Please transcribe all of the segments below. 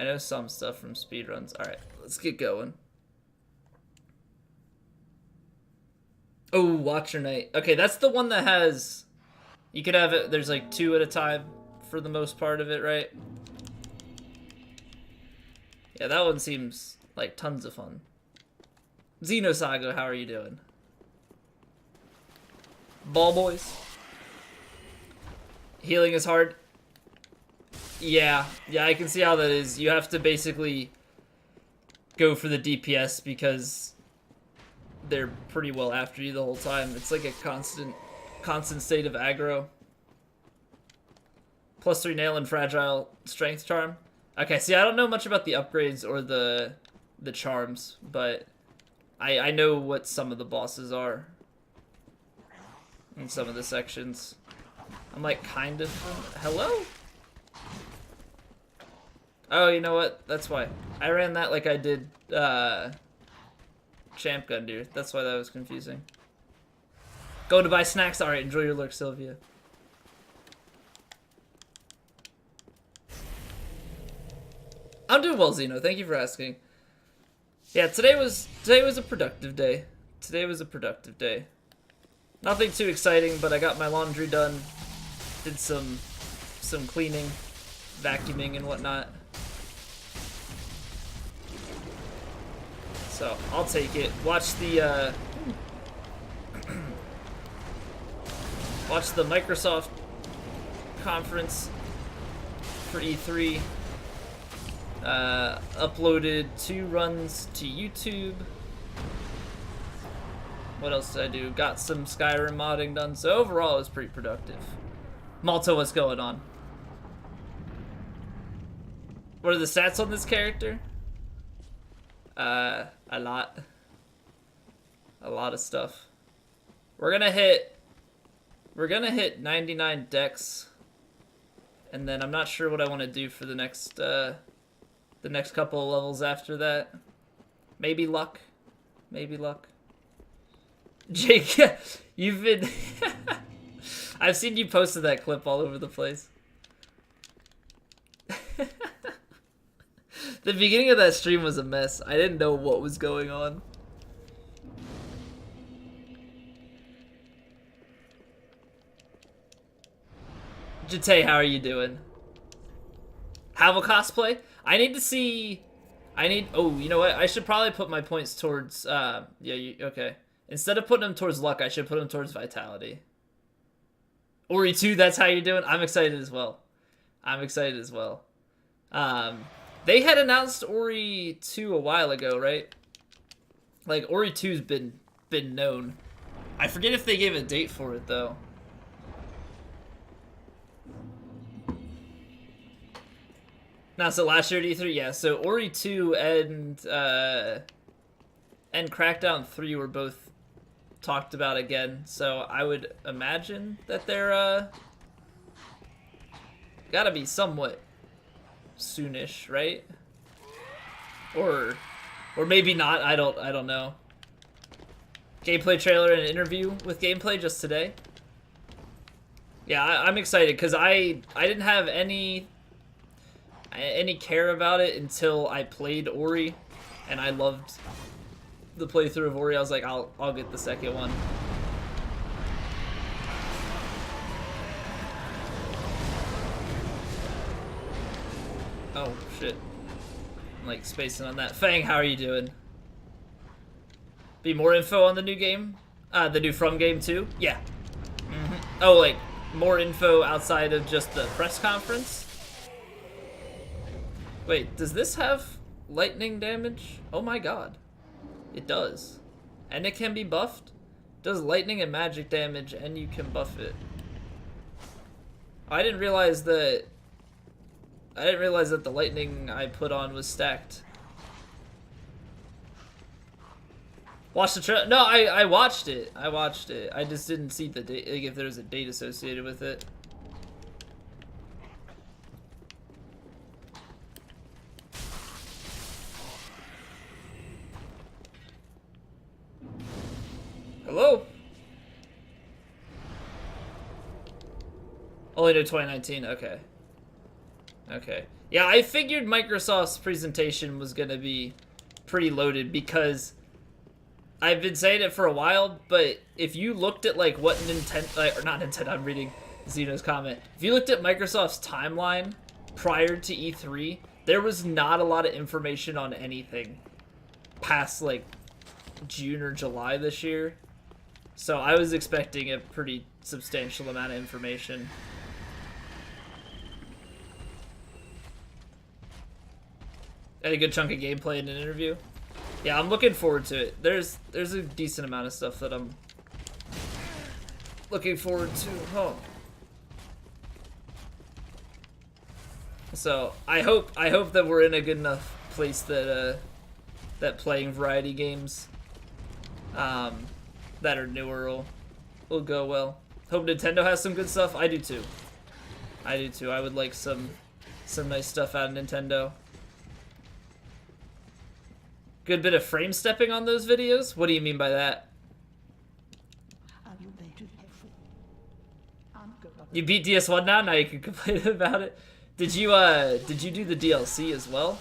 I know some stuff from speedruns. Alright, let's get going. Oh, Watcher Night. Okay, that's the one that has... You could have it, there's like 2 at a time for the most part of it, right? Yeah, that one seems like tons of fun. Xenosaga, how are you doing? Ball boys. Healing is hard. Yeah, I can see how that is. You have to basically go for the DPS because they're pretty well after you the whole time. It's like a constant state of aggro. +3 nail and fragile strength charm. Okay, see, I don't know much about the upgrades or the charms, but I know what some of the bosses are in some of the sections. I'm like kind of... Hello? Oh, you know what? That's why. I ran that like I did Champ Gundyr. That's why that was confusing. Go to buy snacks. Alright, enjoy your lurk, Sylvia. I'm doing well, Zeno. Thank you for asking. Yeah, today was a productive day. Today was a productive day. Nothing too exciting, but I got my laundry done. Did some cleaning, vacuuming and whatnot. So, I'll take it. Watch the watch the Microsoft conference for E3. Uploaded 2 runs to YouTube. What else did I do? Got some Skyrim modding done. So overall, it was pretty productive. Malta, what's going on? What are the stats on this character? A lot. A lot of stuff. We're gonna hit 99 dex. And then I'm not sure what I want to do for the next couple of levels after that. Maybe luck. Maybe luck. Jake, you've been... I've seen you posted that clip all over the place. The beginning of that stream was a mess. I didn't know what was going on. Jate, how are you doing? Have a cosplay? I need to see... Oh, you know what? I should probably put my points towards... okay. Instead of putting them towards luck, I should put them towards vitality. Ori 2, that's how you're doing? I'm excited as well. I'm excited as well. They had announced Ori 2 a while ago, right? Like, Ori 2's been known. I forget if they gave a date for it, though. Now, so last year at E3, yeah. So Ori 2 and Crackdown 3 were both talked about again. So I would imagine that they're gotta be somewhat soonish, right? Or maybe not. I don't know. Gameplay trailer and an interview with gameplay just today. Yeah, I'm excited because I didn't have any care about it until I played Ori, and I loved the playthrough of Ori. I was like, I'll get the second one. Oh shit! I'm like spacing on that. Fang, how are you doing? Be more info on the new game, the new From game too. Yeah. Oh, like more info outside of just the press conference. Wait, does this have lightning damage? Oh my god. It does. And it can be buffed? Does lightning and magic damage and you can buff it. I didn't realize that the lightning I put on was stacked. Watch the trailer? No, I watched it. I watched it. I just didn't see the date, like if there was a date associated with it. Hello? Only to 2019, okay. Okay. Yeah, I figured Microsoft's presentation was gonna be pretty loaded because I've been saying it for a while, but if you looked at like what Nintendo, or not Nintendo, I'm reading Zeno's comment. If you looked at Microsoft's timeline prior to E3, there was not a lot of information on anything past like June or July this year. So I was expecting a pretty substantial amount of information. And a good chunk of gameplay in an interview. Yeah, I'm looking forward to it. There's a decent amount of stuff that I'm looking forward to. Oh. So I hope that we're in a good enough place that that playing variety games that are newer will go well. Hope Nintendo has some good stuff. I do too. I do too. I would like some nice stuff out of Nintendo. Good bit of frame stepping on those videos? What do you mean by that? You beat DS1 now? Now you can complain about it. Did you do the DLC as well?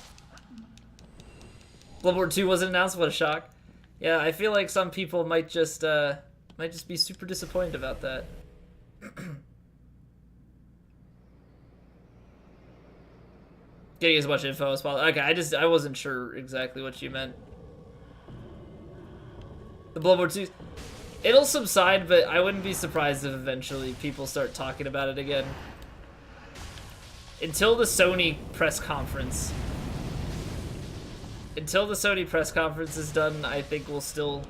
Bloodborne 2 wasn't announced? What a shock. Yeah, I feel like some people might just be super disappointed about that. Getting as much info as possible. Okay, I wasn't sure exactly what you meant. The Bloodborne 2, it'll subside, but I wouldn't be surprised if eventually people start talking about it again. Until the Sony press conference. Until the Sony press conference is done, I think we'll still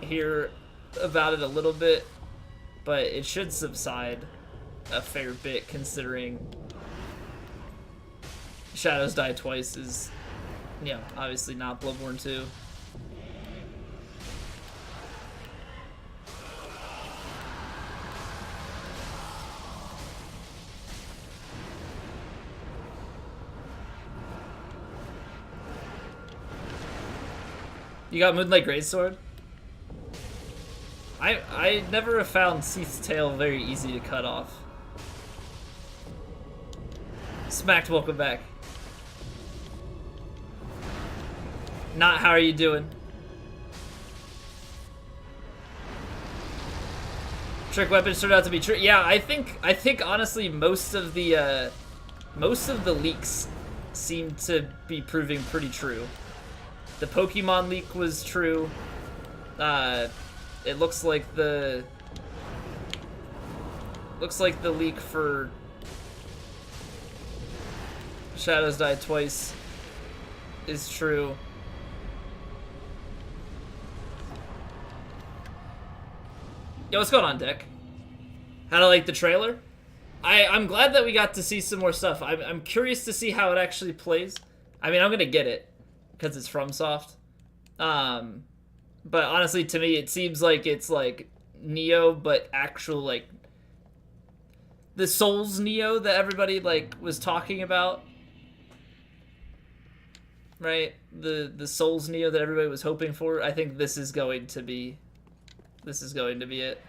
hear about it a little bit, but it should subside a fair bit considering Shadows Die Twice is, you know, obviously not Bloodborne 2. You got Moonlight Greatsword? I never have found Seath's tail very easy to cut off. Smacked, welcome back. Not how are you doing? Trick weapons turned out to be true. Yeah, I think honestly most of the leaks seem to be proving pretty true. The Pokemon leak was true. It looks like the leak for Shadows Die Twice is true. Yo, what's going on, Dick? How to like the trailer? I'm glad that we got to see some more stuff. I'm curious to see how it actually plays. I mean, I'm gonna get it because it's FromSoft. But honestly, to me, it seems like it's like Neo, but actual like the Souls Neo that everybody like was talking about, right? The Souls Neo that everybody was hoping for. I think this is going to be it.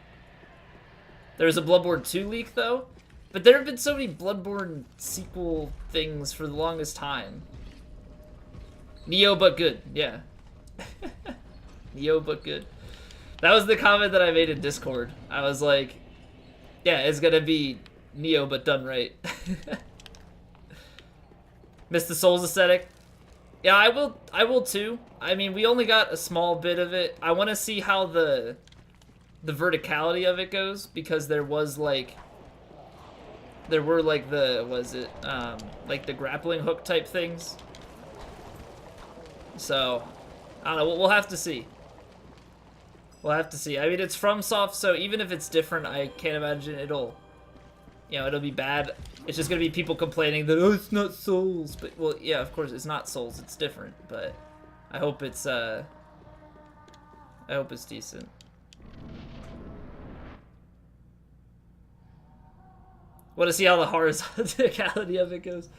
There was a Bloodborne 2 leak though, but there have been so many Bloodborne sequel things for the longest time. Neo but good, yeah. Neo but good. That was the comment that I made in Discord. I was like, yeah, it's gonna be Neo but done right. Miss the Souls aesthetic. Yeah, I will too. I mean, we only got a small bit of it. I want to see how the verticality of it goes, because there were like like the grappling hook type things. So, I don't know, we'll have to see. We'll have to see. I mean, it's FromSoft, so even if it's different, I can't imagine it'll be bad. It's just gonna be people complaining that, oh, it's not Souls. But, well, yeah, of course, it's not Souls, it's different, but I hope it's decent. Want to see how the horizontality of it goes.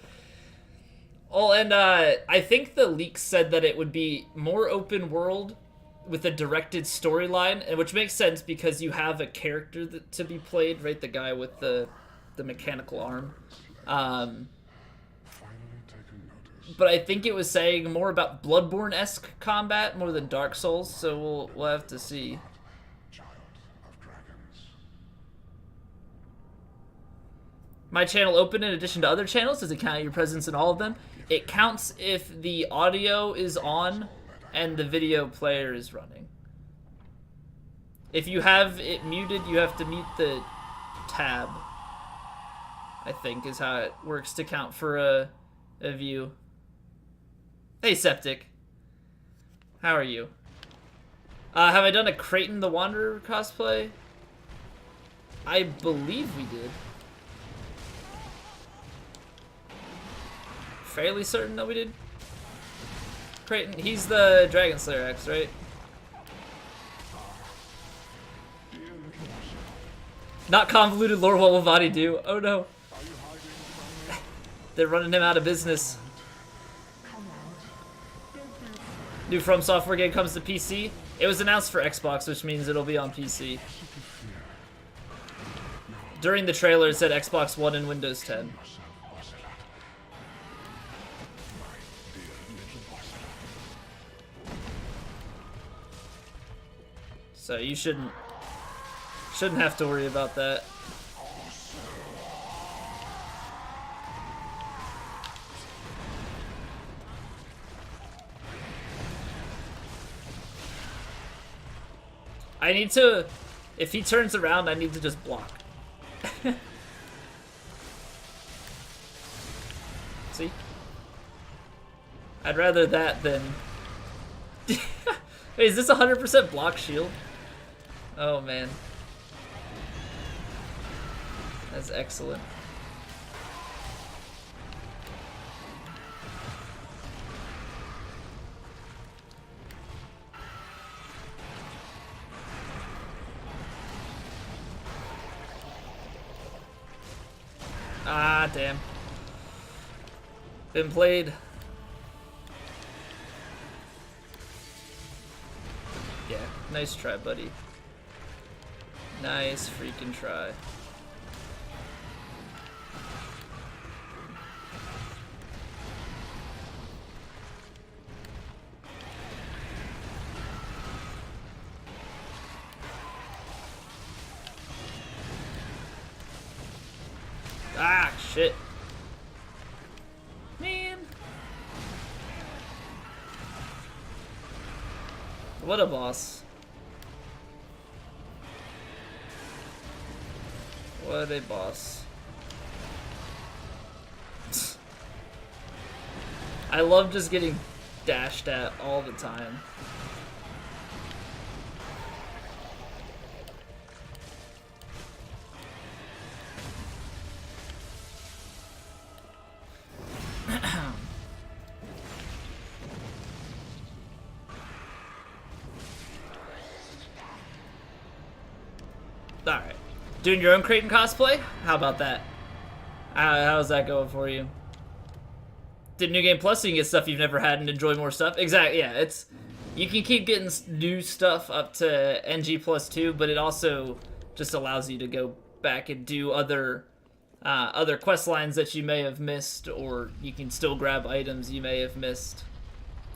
Oh, and I think the leaks said that it would be more open world with a directed storyline, and which makes sense because you have a character to be played, right? The guy with the mechanical arm. but I think it was saying more about Bloodborne-esque combat more than Dark Souls, so we'll have to see. My channel open in addition to other channels. Does it count your presence in all of them? It counts if the audio is on and the video player is running. If you have it muted, you have to mute the tab, I think, is how it works to count for a view. Hey, Septic. How are you? Have I done a Creighton the Wanderer cosplay? I believe we did. Fairly certain that we did. Creighton, he's the Dragon Slayer X, right? Not convoluted lore, what will Vadi do? Oh no. They're running him out of business. New From Software game comes to PC. It was announced for Xbox, which means it'll be on PC. During the trailer, it said Xbox One and Windows 10. So you shouldn't have to worry about that. I need to, if he turns around, I need to just block. See? I'd rather that than... Wait, is this 100% block shield? Oh man. That's excellent. Ah, damn. Been played. Yeah, nice try, buddy. Nice freaking try. Ah, shit. Man. What a boss. What a boss. I love just getting dashed at all the time. Alright. Doing your own Creighton cosplay? How about that? How's that going for you? Did New Game Plus so you can get stuff you've never had and enjoy more stuff? Exactly, yeah. You can keep getting new stuff up to NG Plus 2, but it also just allows you to go back and do other quest lines that you may have missed, or you can still grab items you may have missed.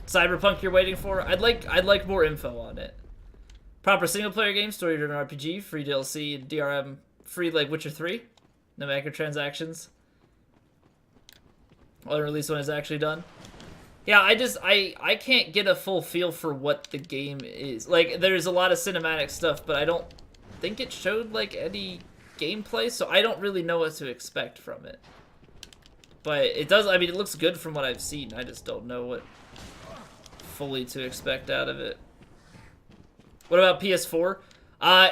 Cyberpunk you're waiting for? I'd like more info on it. Proper single-player game, story-driven RPG, free DLC, DRM, free like Witcher 3, no microtransactions. Or release when it's actually done. Yeah, I can't get a full feel for what the game is. Like, there's a lot of cinematic stuff, but I don't think it showed like any gameplay, so I don't really know what to expect from it. But it does, I mean, it looks good from what I've seen. I just don't know what fully to expect out of it. What about PS4?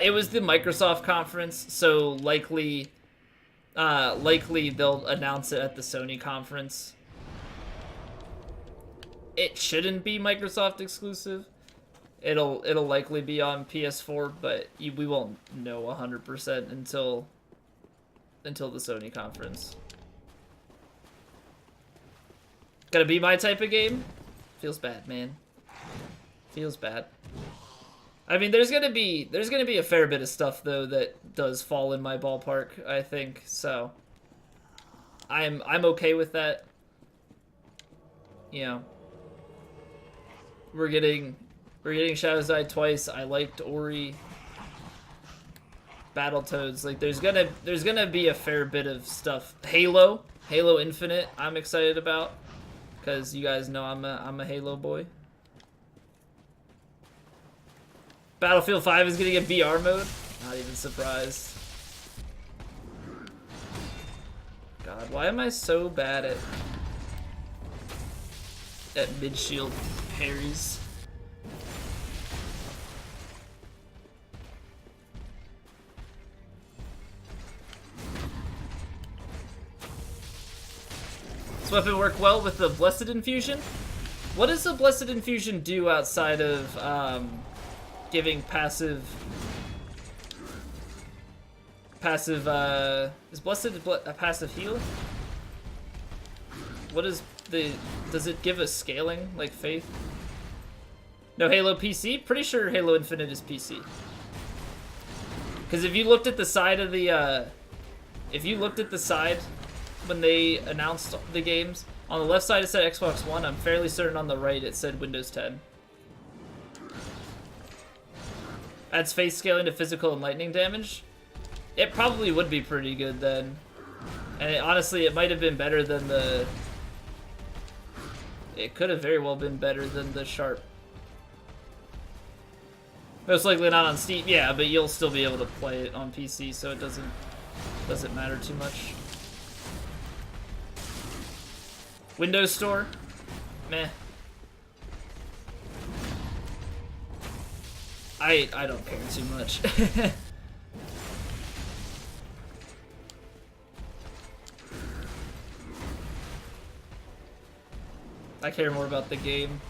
It was the Microsoft conference, so likely they'll announce it at the Sony conference. It shouldn't be Microsoft exclusive. It'll likely be on PS4, but we won't know 100% until the Sony conference. Gotta be my type of game? Feels bad, man. Feels bad. I mean, there's gonna be a fair bit of stuff though that does fall in my ballpark, I think. So I'm okay with that. you know, we're getting Shadow's Die twice. I liked Ori. Battletoads, like there's gonna be a fair bit of stuff. Halo Infinite, I'm excited about, because you guys know I'm a Halo boy. Battlefield 5 is gonna get VR mode. Not even surprised. God, why am I so bad at mid-shield parries? This weapon work well with the Blessed Infusion? What does the Blessed Infusion do outside of giving passive? Is Blessed a passive heal? What is does it give us scaling like Faith? No, Halo PC? Pretty sure Halo Infinite is PC. Because if you looked at the side of the, when they announced the games, on the left side it said Xbox One. I'm fairly certain on the right it said Windows 10. Adds face scaling to physical and lightning damage. It probably would be pretty good then. And honestly, it might have been better than the... It could have very well been better than the Sharp. Most likely not on Steam. Yeah, but you'll still be able to play it on PC, so it doesn't matter too much. Windows Store? Meh. I don't care too much. I care more about the game.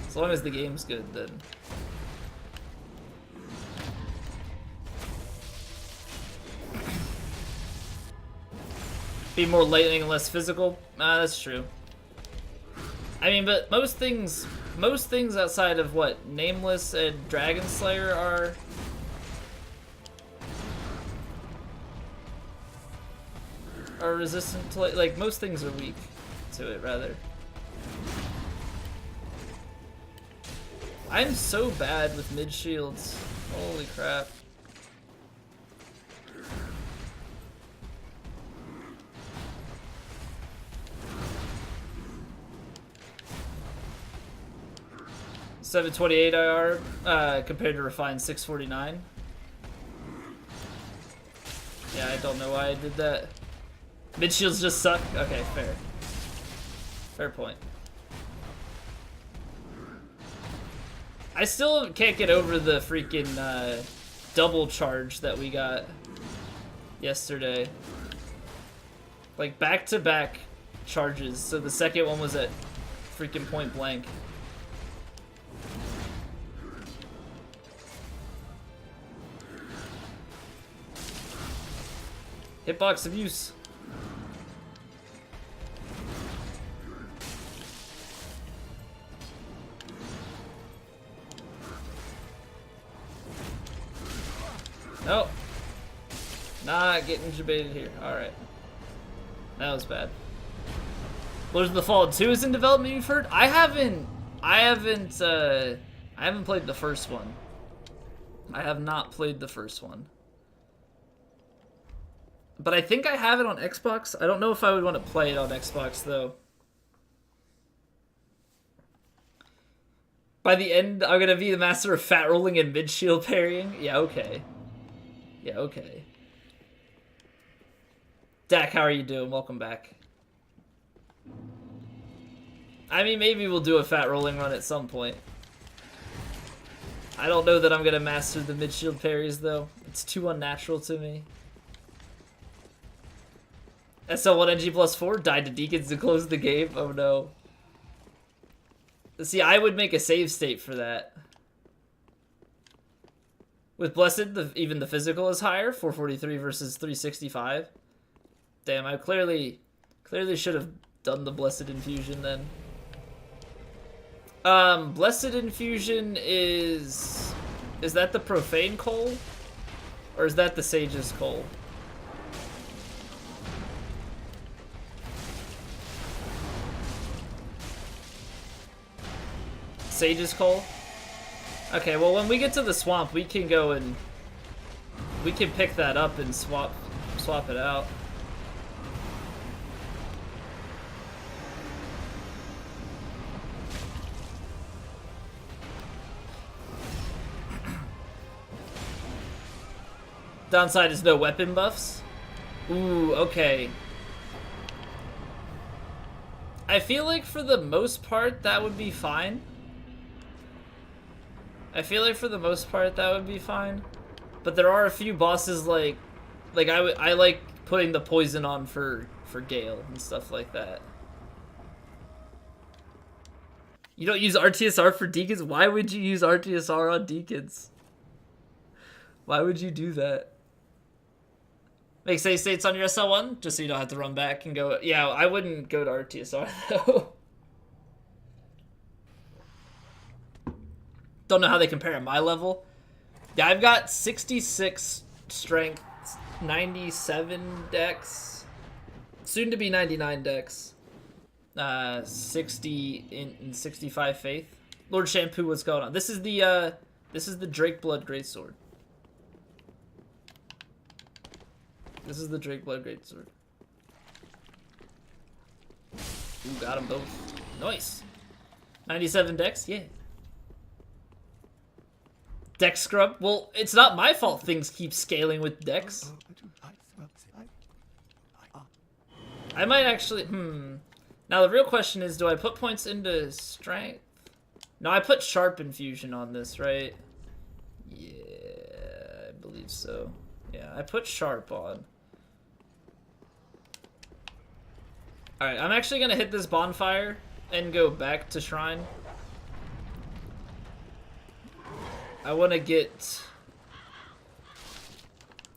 As long as the game's good, then. Be more lightning and less physical? That's true. I mean, but most things outside of what Nameless and Dragon Slayer are resistant to, like most things are weak to it rather. I'm so bad with mid shields. Holy crap. $728 IR compared to Refined 649. Yeah, I don't know why I did that. Mid shields just suck. Okay, fair. Fair point. I still can't get over the freaking double charge that we got yesterday. Like back-to-back charges. So the second one was at freaking point blank. Hitbox abuse. Nope. Not getting debated here. Alright. That was bad. Lords of the Fallen 2 is in development, you've heard? I haven't played the first one. I have not played the first one. But I think I have it on Xbox. I don't know if I would want to play it on Xbox, though. By the end, I'm going to be the master of fat rolling and mid-shield parrying? Yeah, okay. Yeah, okay. Dak, how are you doing? Welcome back. I mean, maybe we'll do a fat rolling run at some point. I don't know that I'm going to master the mid-shield parries, though. It's too unnatural to me. SL1NG+4 died to Deacons to close the game. Oh no. See, I would make a save state for that. With Blessed, even the physical is higher. 443 versus 365. Damn, I clearly should have done the Blessed Infusion then. Blessed Infusion is that the Profane Coal? Or is that the Sage's Coal? Sage's Coal? Okay, well when we get to the swamp, we can go and we can pick that up and swap it out. Downside is no weapon buffs. Ooh, okay. I feel like for the most part that would be fine. But there are a few bosses like I like putting the poison on for Gale and stuff like that. You don't use RTSR for deacons? Why would you use RTSR on deacons? Why would you do that? Make save states on your SL1 just so you don't have to run back and go. Yeah, I wouldn't go to RTSR though. Don't know how they compare at my level. Yeah, I've got 66 strength, 97 dex, soon to be 99 dex, 60 in 65 faith. Lord Shampoo, what's going on? This is the Drakeblood Greatsword. This is the Drakeblood Greatsword. Ooh, got them both. Nice. 97 dex, yeah. Dex scrub? Well, it's not my fault things keep scaling with dex. I might actually, Now the real question is, do I put points into strength? No, I put sharp infusion on this, right? Yeah, I believe so. Yeah, I put sharp on. Alright, I'm actually gonna hit this bonfire and go back to shrine. I wanna get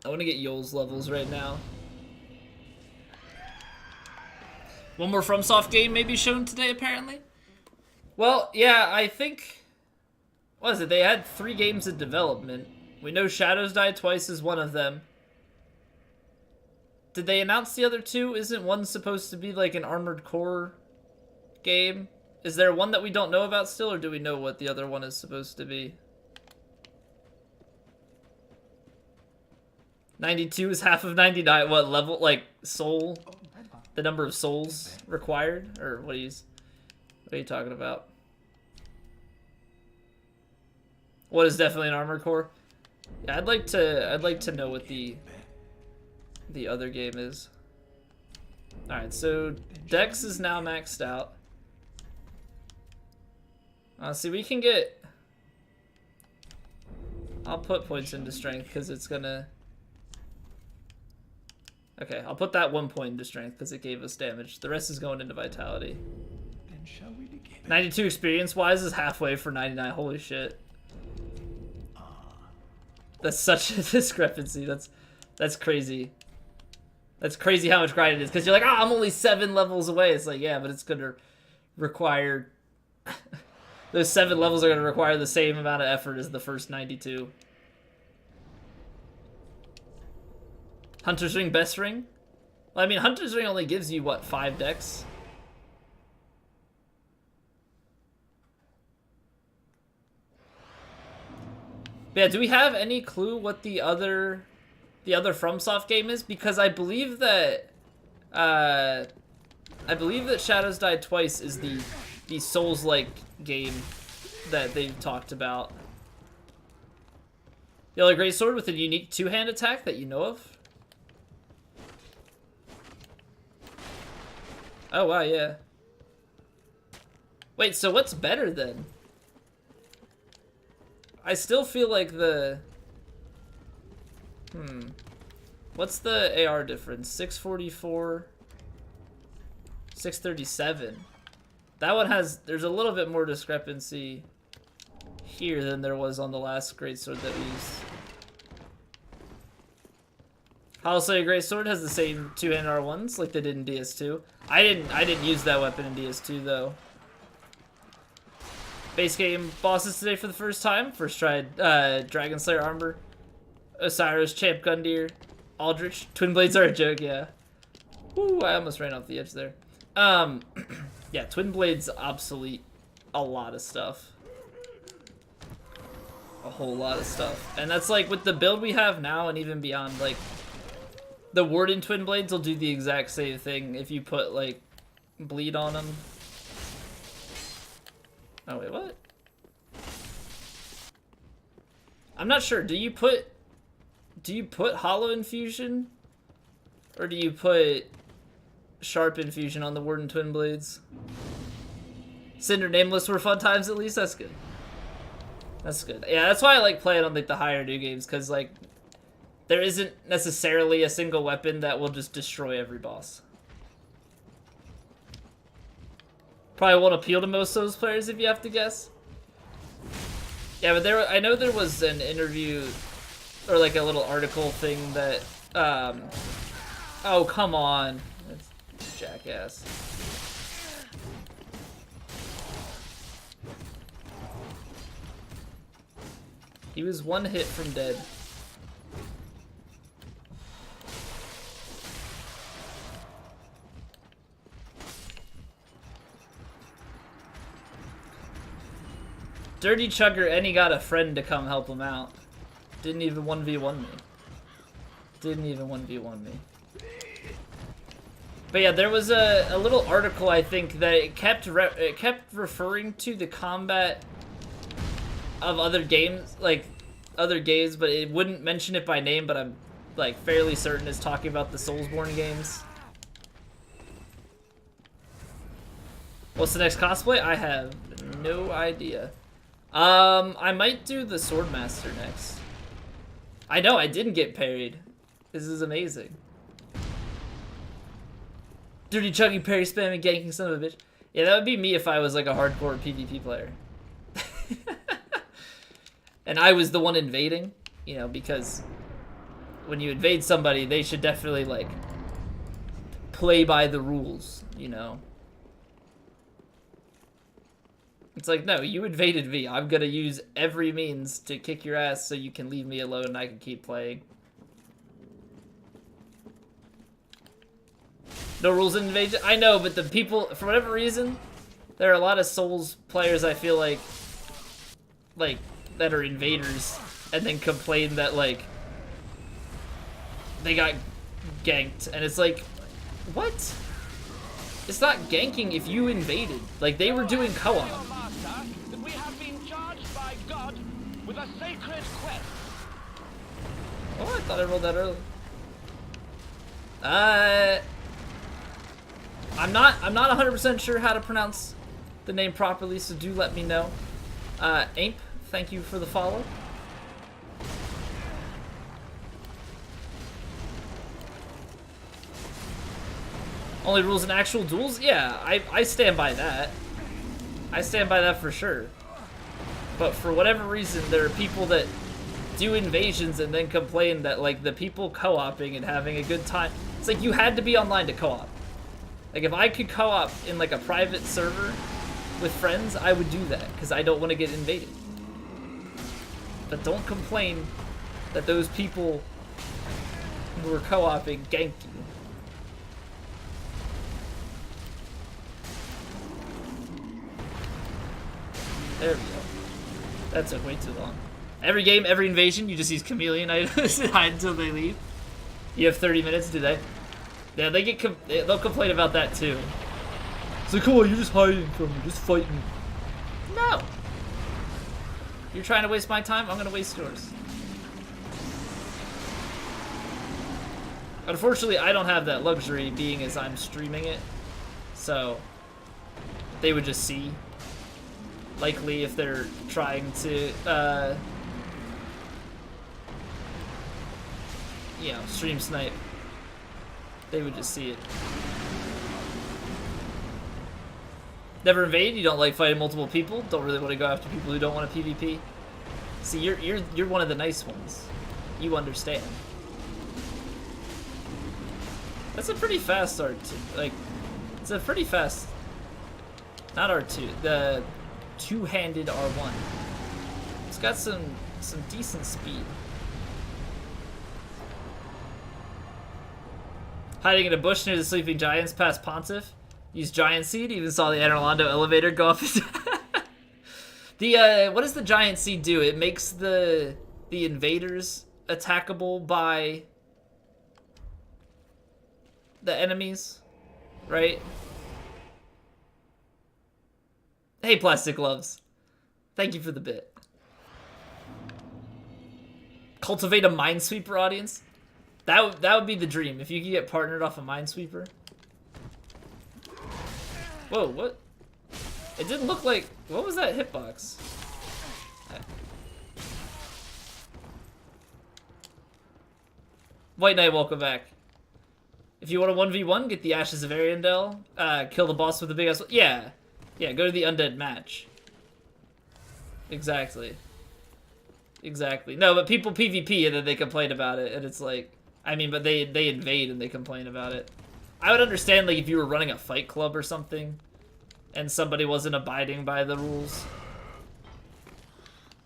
Yoel's levels right now. One more FromSoft game may be shown today, apparently. Well, yeah, I think... What is it? They had 3 games in development. We know Shadows Die Twice is one of them. Did they announce the other 2? Isn't one supposed to be like an Armored Core game? Is there one that we don't know about still, or do we know what the other one is supposed to be? 92 is half of 99. What level? Like soul? The number of souls required, or what are you talking about? What is definitely an Armored Core? Yeah, I'd like to know what the other game is. All right, so Dex is now maxed out. See, we can get. I'll put points into strength because it's gonna. Okay, I'll put that 1 point into strength because it gave us damage. The rest is going into vitality. Then shall we begin? 92 experience-wise is halfway for 99. Holy shit. That's such a discrepancy. That's crazy. That's crazy how much grind it is. Because you're like, oh, I'm only 7 levels away. It's like, yeah, but it's going to require... Those 7 levels are going to require the same amount of effort as the first 92. Hunter's Ring, best ring? Well, I mean, Hunter's Ring only gives you, what, 5 dex? But yeah, do we have any clue what the other FromSoft game is? Because I believe that Shadows Die Twice is the Souls-like game that they've talked about. The other greatsword with a unique 2-hand attack that you know of? Oh wow, yeah. Wait, so what's better then? I still feel like the... What's the AR difference? 644... 637. That one has... There's a little bit more discrepancy here than there was on the last greatsword that we used. Hollow Greatsword has the same 2-hand R1s like they did in DS2. I didn't use that weapon in DS2 though. Base game bosses today for the first time. First tried Dragon Slayer Armor, Osiris, Champ Gundyr, Aldrich. Twin Blades are a joke, yeah. Woo, I almost ran off the edge there. Yeah, Twin Blades obsolete a lot of stuff. a whole lot of stuff. And that's like with the build we have now and even beyond, like the Warden Twin Blades will do the exact same thing if you put like bleed on them. Oh wait, what? I'm not sure. Do you put Hollow Infusion? Or do you put Sharp Infusion on the Warden Twin Blades? Cinder Nameless were fun times at least? That's good. That's good. Yeah, that's why I like playing on like the higher new games, because like there isn't necessarily a single weapon that will just destroy every boss. Probably won't appeal to most of those players if you have to guess. Yeah, but I know there was an interview or like a little article thing that oh come on. That's jackass. He was one hit from dead. Dirty Chugger, and he got a friend to come help him out. Didn't even 1v1 me. Didn't even 1v1 me. But yeah, there was a little article, I think, that it kept referring to the combat of other games, like other games, but it wouldn't mention it by name, but I'm like fairly certain it's talking about the Soulsborne games. What's the next cosplay? I have no idea. I might do the Swordmaster next. I know, I didn't get parried. This is amazing. Dirty Chuggy parry spamming ganking son of a bitch. Yeah, that would be me if I was like a hardcore PvP player. And I was the one invading, you know, because when you invade somebody, they should definitely, like, play by the rules, you know? It's like, no, you invaded me. I'm gonna use every means to kick your ass so you can leave me alone and I can keep playing. No rules in invasion? I know, but the people, for whatever reason, there are a lot of Souls players I feel like that are invaders and then complain that like they got ganked, and it's like, what? It's not ganking if you invaded. Like, they were doing co-op. We have been charged by God with a sacred quest. Oh, I thought I rolled that early. I'm not 100% sure how to pronounce the name properly, so do let me know. Aimp, thank you for the follow. Only rules in actual duels? Yeah, I stand by that. I stand by that for sure. But for whatever reason, there are people that do invasions and then complain that, like, the people co-oping and having a good time. It's like, you had to be online to co-op. Like, if I could co-op in, like, a private server with friends, I would do that, because I don't want to get invaded. But don't complain that those people who are co-oping gank you. There we go. That took way too long. Every game, every invasion, you just use chameleon items and hide until they leave. You have 30 minutes, do they? Yeah, they'll complain about that too. It's like, come on, you're just hiding from me, just fight me. No! You're trying to waste my time, I'm gonna waste yours. Unfortunately, I don't have that luxury, being as I'm streaming it. So, they would just see. Likely if they're trying to, you know, stream snipe, they would just see it. Never invade? You don't like fighting multiple people? Don't really want to go after people who don't want a PvP? See, you're one of the nice ones. You understand. That's a pretty fast R2. Like, it's a pretty fast, not R2, the two-handed R1. It's got some decent speed. Hiding in a bush near the sleeping giants past Pontiff. Use giant seed. Even saw the Anorlando elevator go up. The what does the giant seed do? It makes the invaders attackable by the enemies, right? Hey, Plastic Gloves. Thank you for the bit. Cultivate a Minesweeper audience? That would be the dream, if you could get partnered off a Minesweeper. Whoa, what? It didn't look like... What was that hitbox? White Knight, welcome back. If you want a 1v1, get the Ashes of Ariandel. Kill the boss with the big ass... Yeah. Yeah, go to the undead match. Exactly. Exactly. No, but people PvP and then they complain about it, and it's like... I mean, but they invade and they complain about it. I would understand, like, if you were running a fight club or something, and somebody wasn't abiding by the rules.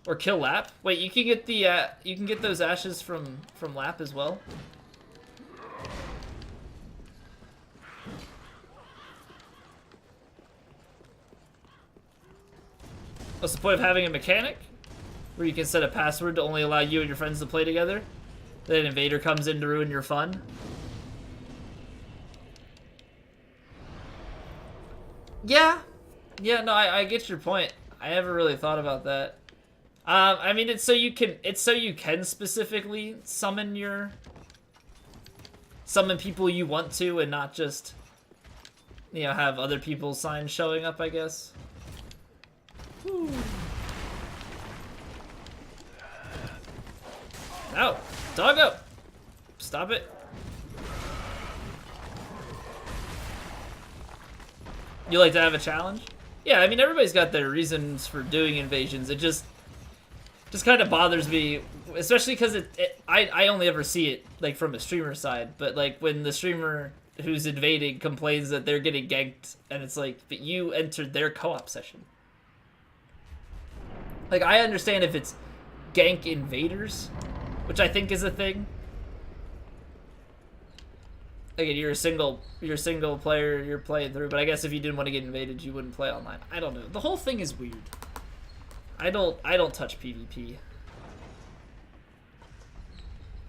Or kill Lap. Wait, you can get the you can get those ashes from Lap as well. What's the point of having a mechanic where you can set a password to only allow you and your friends to play together? Then an invader comes in to ruin your fun. Yeah, no, I get your point. I never really thought about that. I mean, it's so you can specifically summon people you want to, and not just, you know, have other people's signs showing up, I guess. Whew. No, doggo, stop it. You like to have a challenge? Yeah, I mean, everybody's got their reasons for doing invasions. It just kind of bothers me, especially because I only ever see it, like, from a streamer side, but, like, when the streamer who's invading complains that they're getting ganked, and it's like, but you entered their co-op session. Like, I understand if it's gank invaders, which I think is a thing. Again, you're a single player, you're playing through, but I guess if you didn't want to get invaded, you wouldn't play online. I don't know. The whole thing is weird. I don't touch PvP.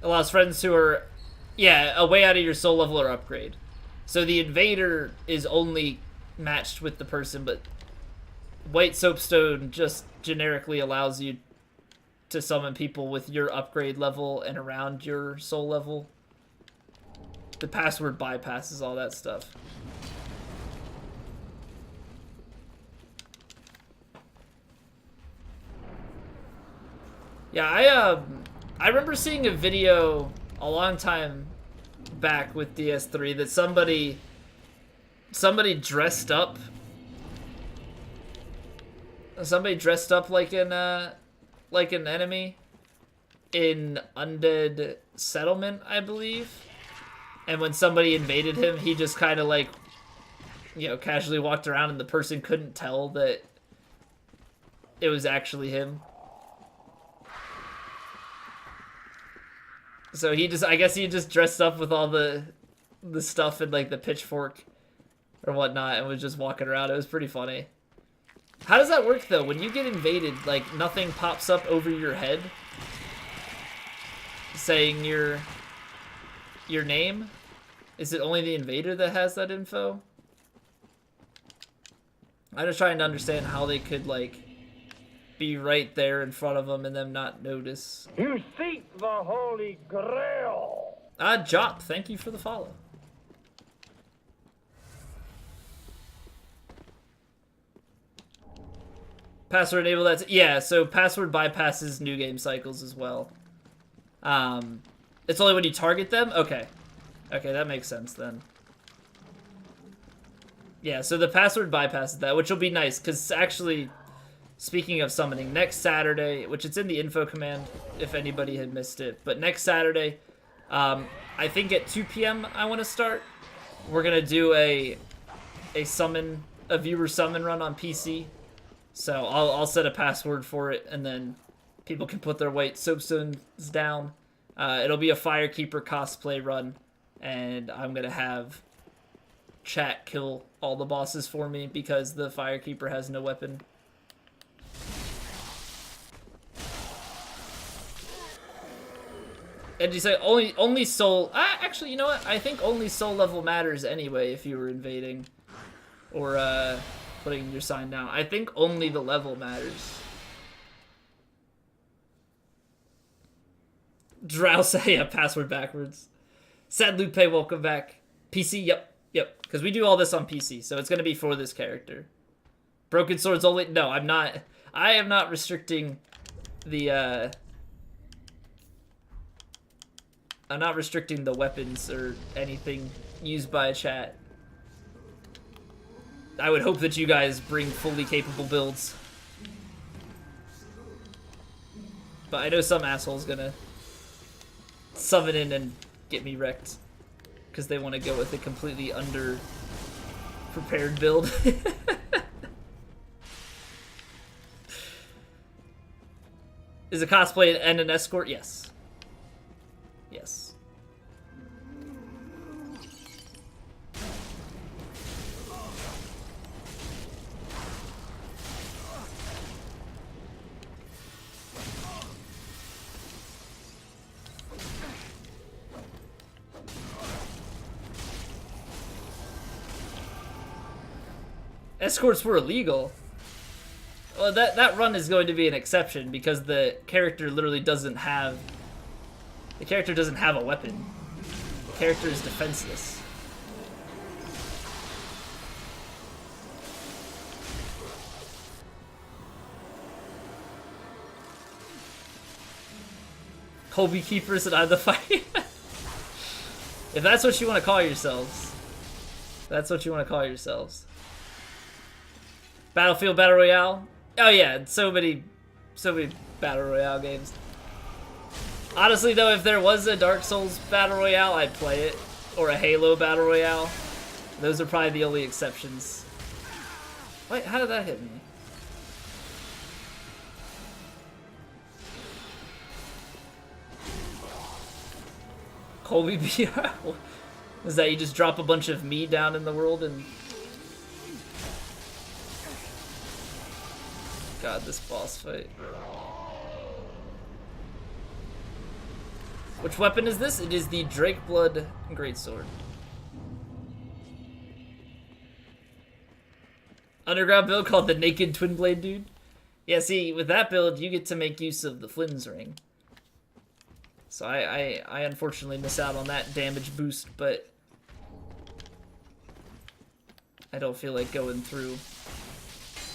Allows friends who are, yeah, a way out of your soul level or upgrade. So the invader is only matched with the person, but White Soapstone just generically allows you to summon people with your upgrade level and around your soul level. The password bypasses all that stuff. Yeah, I remember seeing a video a long time back with DS3 that somebody dressed up. Somebody dressed up like an enemy in Undead Settlement, I believe. And when somebody invaded him, he just kind of, like, you know, casually walked around, and the person couldn't tell that it was actually him. So he just, I guess he just dressed up with all the stuff and, like, the pitchfork or whatnot, and was just walking around. It was pretty funny. How does that work, though? When you get invaded, like, nothing pops up over your head saying your name? Is it only the invader that has that info? I'm just trying to understand how they could, like, be right there in front of them and them not notice. You seek the Holy Grail. Jop, thank you for the follow. Password enable that. Yeah, so password bypasses new game cycles as well. It's only when you target them? Okay. Okay, that makes sense then. Yeah, so the password bypasses that, which will be nice, because actually, speaking of summoning, next Saturday, which it's in the info command, if anybody had missed it, but next Saturday, I think at 2 p.m. I want to start. We're going to do a viewer summon run on PC. So I'll set a password for it, and then people can put their White Soapstones down. It'll be a Firekeeper cosplay run, and I'm going to have chat kill all the bosses for me because the Firekeeper has no weapon. And you say only soul. Actually, you know what? I think only soul level matters anyway if you were invading or putting your sign down. I think only the level matters. Drow say, yeah, password backwards. Sad Lupe, welcome back. PC, yep. Because we do all this on PC, so it's going to be for this character. Broken swords only. No, I'm not. I am not restricting the. I'm not restricting the weapons or anything used by chat. I would hope that you guys bring fully capable builds. But I know some asshole's gonna summon in and get me wrecked because they want to go with a completely under-prepared build. Is a cosplay and an escort? Yes. Yes. Escorts were illegal. Well, that run is going to be an exception because the character literally doesn't have... The character doesn't have a weapon. The character is defenseless. Colby Keepers and I'm the fight. If that's what you want to call yourselves. That's what you want to call yourselves. Battlefield Battle Royale? Oh yeah, so many Battle Royale games. Honestly though, if there was a Dark Souls Battle Royale, I'd play it. Or a Halo Battle Royale. Those are probably the only exceptions. Wait, how did that hit me? Colby BR? Is that you just drop a bunch of me down in the world and... God, this boss fight. Which weapon is this? It is the Drakeblood Greatsword. Underground build called the Naked Twin Blade Dude. Yeah, see, with that build, you get to make use of the Flynn's Ring. So I unfortunately miss out on that damage boost, but I don't feel like going through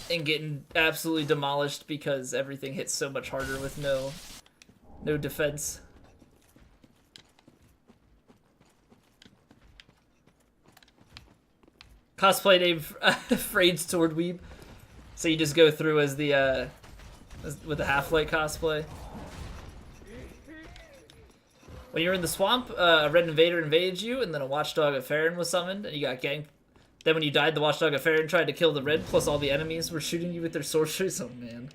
and getting absolutely demolished because everything hits so much harder with no defense. Cosplay name Frayed Sword Weeb. So you just go through as the with the Half-Light cosplay. When you were in the swamp, a red invader invaded you, and then a watchdog of Farron was summoned, and you got ganked. Then when you died, the watchdog of Farron tried to kill the red, plus all the enemies were shooting you with their sorceries. Oh man.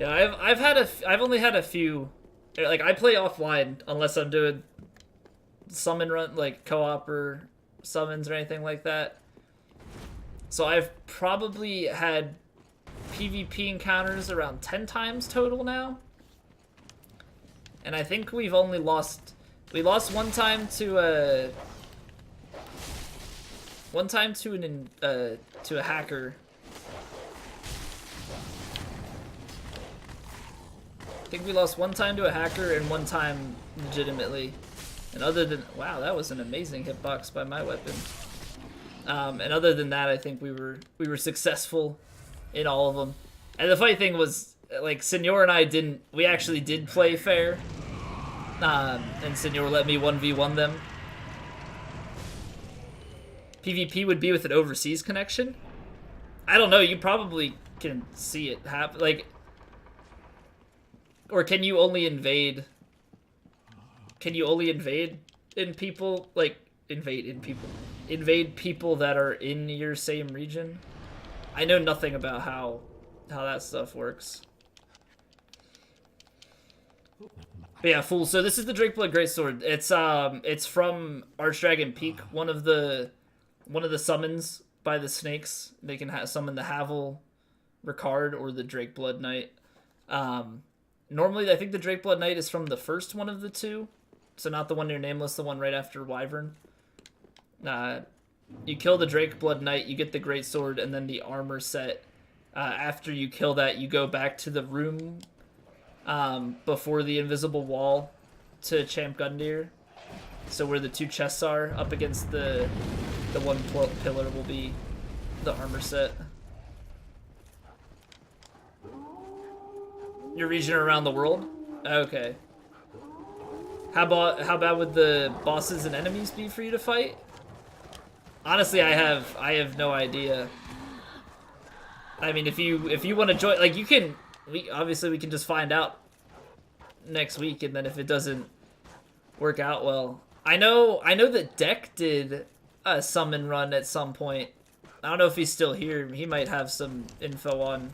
Yeah, I've only had a few. Like I play offline unless I'm doing summon run like co-op or summons or anything like that. So I've probably had PvP encounters around 10 times total now. And I think we've only lost... We lost one time to a... One time to a hacker. I think we lost one time to a hacker and one time legitimately. And other than... Wow, that was an amazing hitbox by my weapon. And other than that, I think we were successful in all of them. And the funny thing was, like, Senor and I didn't... We actually did play fair. And Senor let me 1v1 them. PvP would be with an overseas connection? I don't know, you probably can see it happen. Like... Or can you only invade... Can you only invade in people... Like, invade in people... Invade people that are in your same region? I know nothing about how that stuff works. But yeah, fool. So this is the Drakeblood Greatsword. It's from Archdragon Peak, one of the summons by the snakes. They can summon the Havel Ricard or the Drakeblood Knight. Normally, I think the Drakeblood Knight is from the first one of the two. So not the one near Nameless, the one right after Wyvern. You kill the Drakeblood Knight, you get the Great Sword, and then the armor set. After you kill that, you go back to the room before the invisible wall to Champ Gundyr. So where the two chests are, up against the one pillar will be the armor set. Your region around the world? Okay. How bad would the bosses and enemies be for you to fight? Honestly, I have no idea. I mean, if you want to join, like, you can. Obviously we can just find out next week, and then if it doesn't work out well, I know that Deck did a summon run at some point. I don't know if he's still here. He might have some info on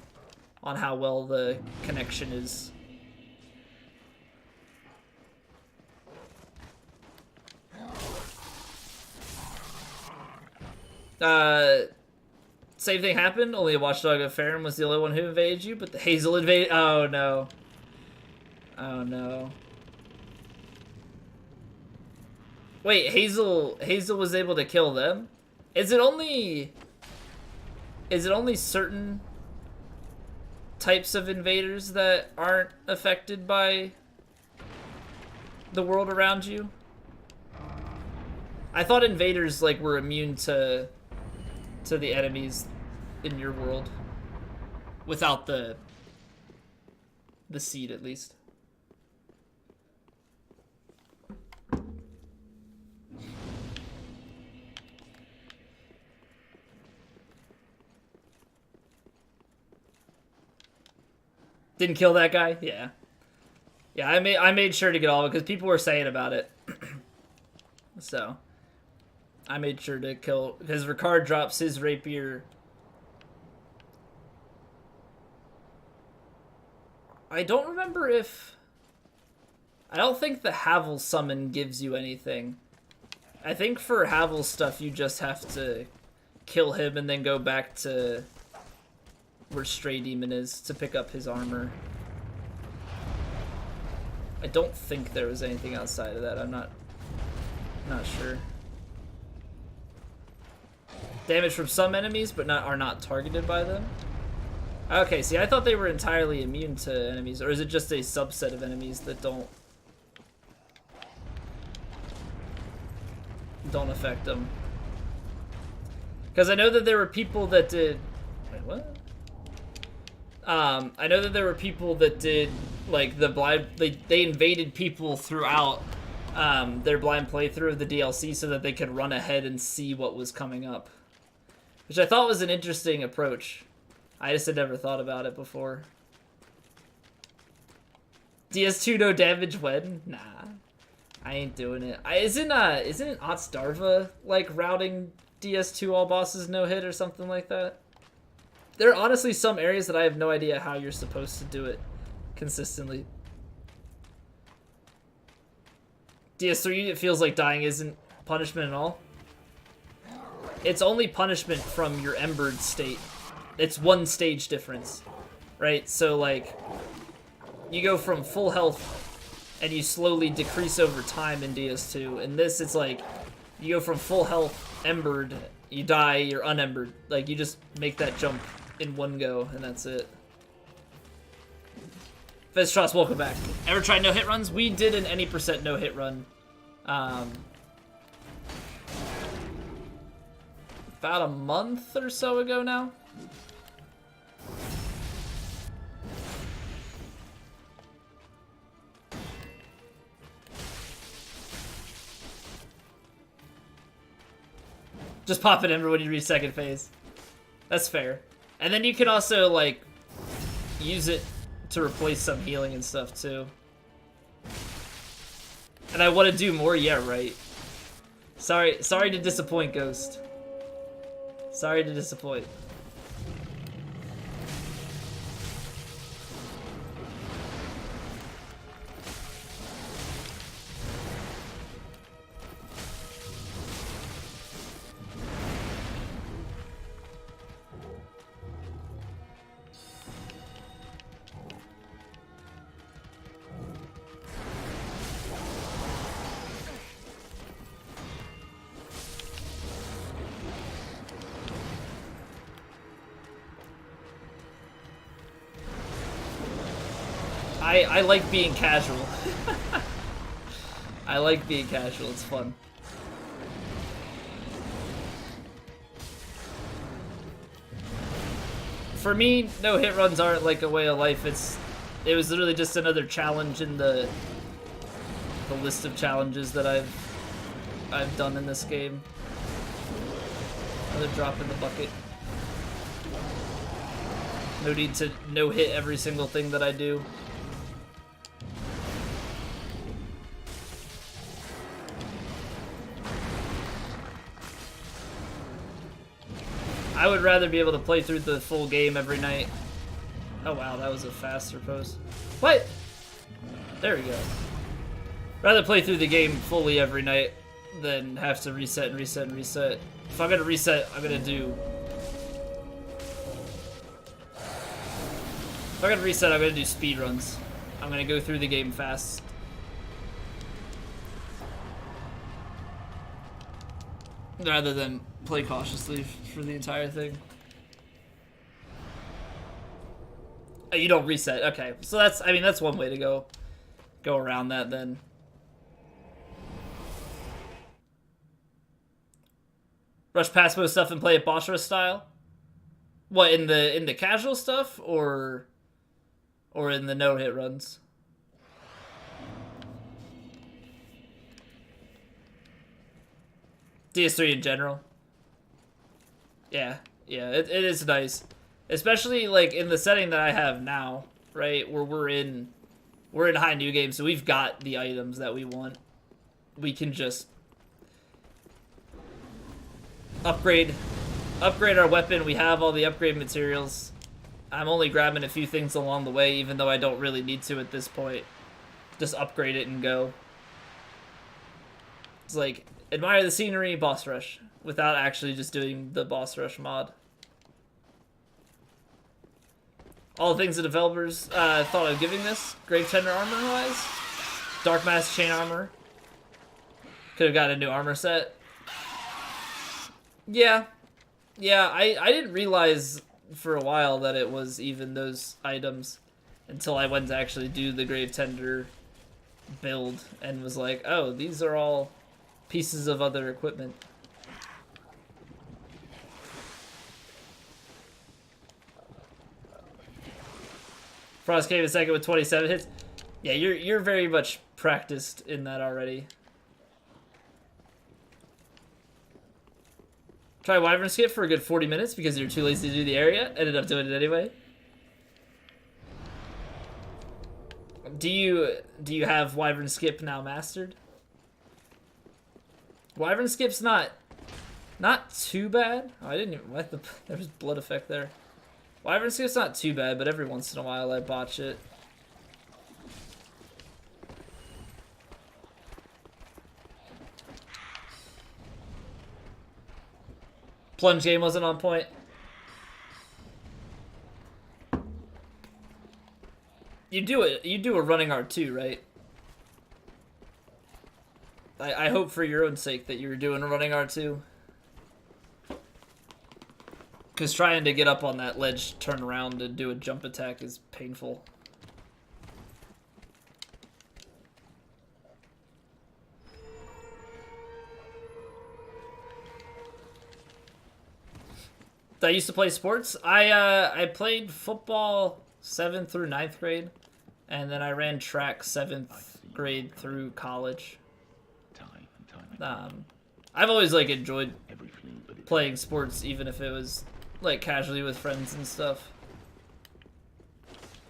how well the connection is. Same thing happened, only a watchdog of Farum was the only one who invaded you, but the Hazel invaded. Oh no. Oh no. Wait, Hazel was able to kill them? Is it only certain types of invaders that aren't affected by the world around you? I thought invaders like were immune to the enemies in your world without the seed, at least. Didn't kill that guy? Yeah. Yeah, I made sure to get all of it because people were saying about it. So I made sure to kill, because Ricard drops his rapier. I don't remember if... I don't think the Havel summon gives you anything. I think for Havel stuff you just have to kill him and then go back to where Stray Demon is to pick up his armor. I don't think there was anything outside of that. I'm not sure. Damage from some enemies, but are not targeted by them. Okay, see, I thought they were entirely immune to enemies, or is it just a subset of enemies that don't affect them? Because I know that there were people that did. Wait, what? I know that there were people that did like the blind. They invaded people throughout their blind playthrough of the DLC so that they could run ahead and see what was coming up, which I thought was an interesting approach. I just had never thought about it before. DS2 no damage when? Nah, I ain't doing it. Isn't Otsdarva like routing DS2 all bosses no hit or something like that? There are honestly some areas that I have no idea how you're supposed to do it consistently. DS3, it feels like dying isn't punishment at all. It's only punishment from your embered state. It's one stage difference, right? So like, you go from full health and you slowly decrease over time in DS2. In this, it's like, you go from full health, embered, you die, you're unembered. Like, you just make that jump in one go, and that's it. Feztros, welcome back. Ever tried no hit runs? We did an any percent no hit run. About a month or so ago now. Just pop an ember when you reach second phase. That's fair. And then you can also, like, use it to replace some healing and stuff, too. And I want to do more? Yeah, right. Sorry to disappoint, Ghost. Sorry to disappoint. I like being casual. I like being casual, it's fun. For me, no hit runs aren't like a way of life. It was literally just another challenge in the list of challenges that I've done in this game. Another drop in the bucket. No need to no hit every single thing that I do. I would rather be able to play through the full game every night. Oh wow, that was a faster post. What? There we go. Rather play through the game fully every night than have to reset and reset and reset. If I'm gonna reset, I'm gonna do... If I'm gonna reset, I'm gonna do speed runs. I'm gonna go through the game fast. Rather than play cautiously for the entire thing. Oh, you don't reset. Okay, so that's one way to go around that then. Rush past most stuff and play it boss rush style. What, in the casual stuff or in the no hit runs? DS3 in general. Yeah, it is nice. Especially like in the setting that I have now, right? Where we're in high new game, so we've got the items that we want. We can just upgrade our weapon. We have all the upgrade materials. I'm only grabbing a few things along the way, even though I don't really need to at this point. Just upgrade it and go. It's like, admire the scenery, boss rush, without actually just doing the boss rush mod. All the things the developers thought of giving this, Grave Tender armor-wise. Dark Mask chain armor. Could have got a new armor set. Yeah. Yeah, I didn't realize for a while that it was even those items until I went to actually do the Grave Tender build and was like, oh, these are all pieces of other equipment. Frost came in second with 27 hits. Yeah, you're very much practiced in that already. Try Wyvern Skip for a good 40 minutes because you're too lazy to do the area. Ended up doing it anyway. Do you have Wyvern Skip now mastered? Wyvern Skip's not too bad. Oh, I didn't even let there was blood effect there. Wyvern Skip's not too bad, but every once in a while I botch it. Plunge game wasn't on point. You do a running R2, right? I hope for your own sake that you were doing a running R2. Because trying to get up on that ledge, turn around, and do a jump attack is painful. I used to play sports. I played football 7th through 9th grade, and then I ran track 7th grade through college. I've always like enjoyed playing sports, even if it was like casually with friends and stuff.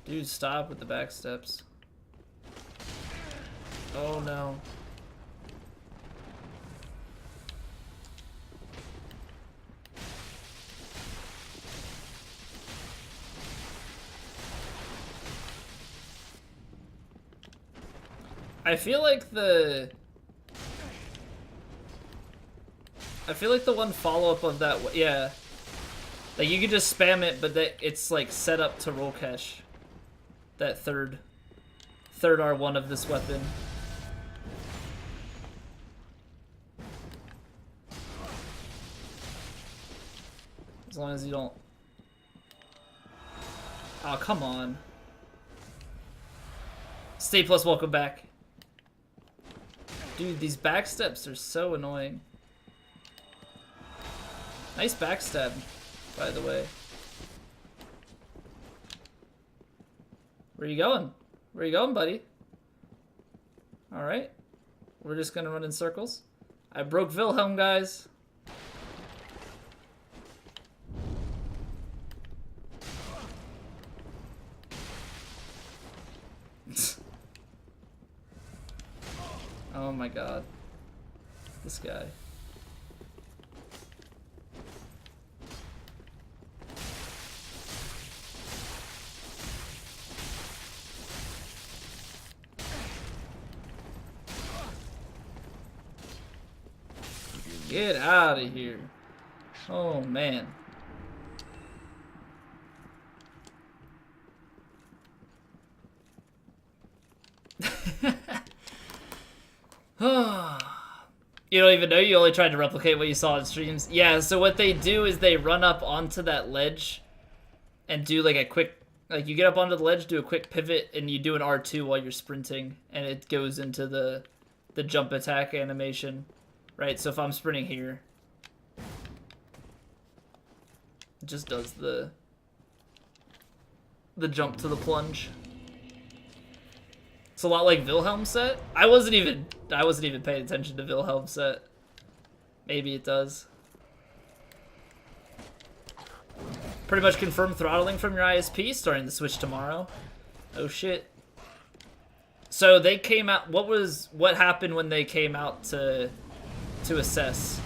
Dude, stop with the back steps. Oh no. I feel like the one follow-up of that, yeah. Like, you could just spam it, but it's, like, set up to roll cache. That third R1 of this weapon. As long as you don't... Oh, come on. Stay Plus, welcome back. Dude, these backsteps are so annoying. Nice backstab, by the way. Where you going? Where you going, buddy? Alright. We're just gonna run in circles. I broke Wilhelm, guys. Oh my god. This guy. Get out of here. Oh man. You don't even know, you only tried to replicate what you saw in streams. Yeah, so what they do is they run up onto that ledge and do like a quick, like you get up onto the ledge, do a quick pivot, and you do an R2 while you're sprinting, and it goes into the jump attack animation. Right, so if I'm sprinting here, it just does the jump to the plunge. It's a lot like Wilhelm set. I wasn't even paying attention to Wilhelm set. Maybe it does. Pretty much confirmed throttling from your ISP, starting the Switch tomorrow. Oh shit. So they came out, what happened when they came out to assess?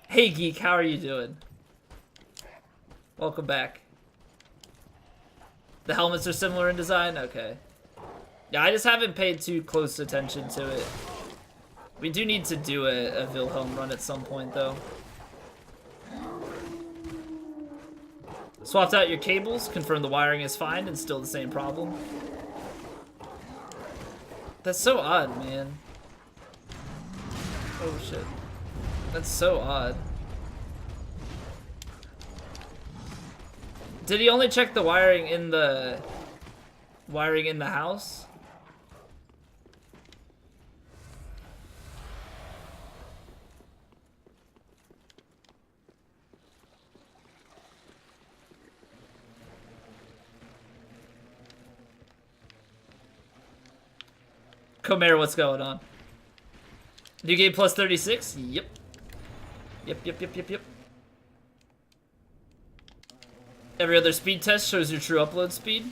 Hey Geek, how are you doing? Welcome back. The helmets are similar in design? Okay. Yeah, I just haven't paid too close attention to it. We do need to do a Wilhelm run at some point, though. Swapped out your cables, confirmed the wiring is fine, and still the same problem. That's so odd, man. Oh shit. That's so odd. Did he only check the wiring in the house? Comer, what's going on? New game plus 36? Yep. Yep. Every other speed test shows your true upload speed.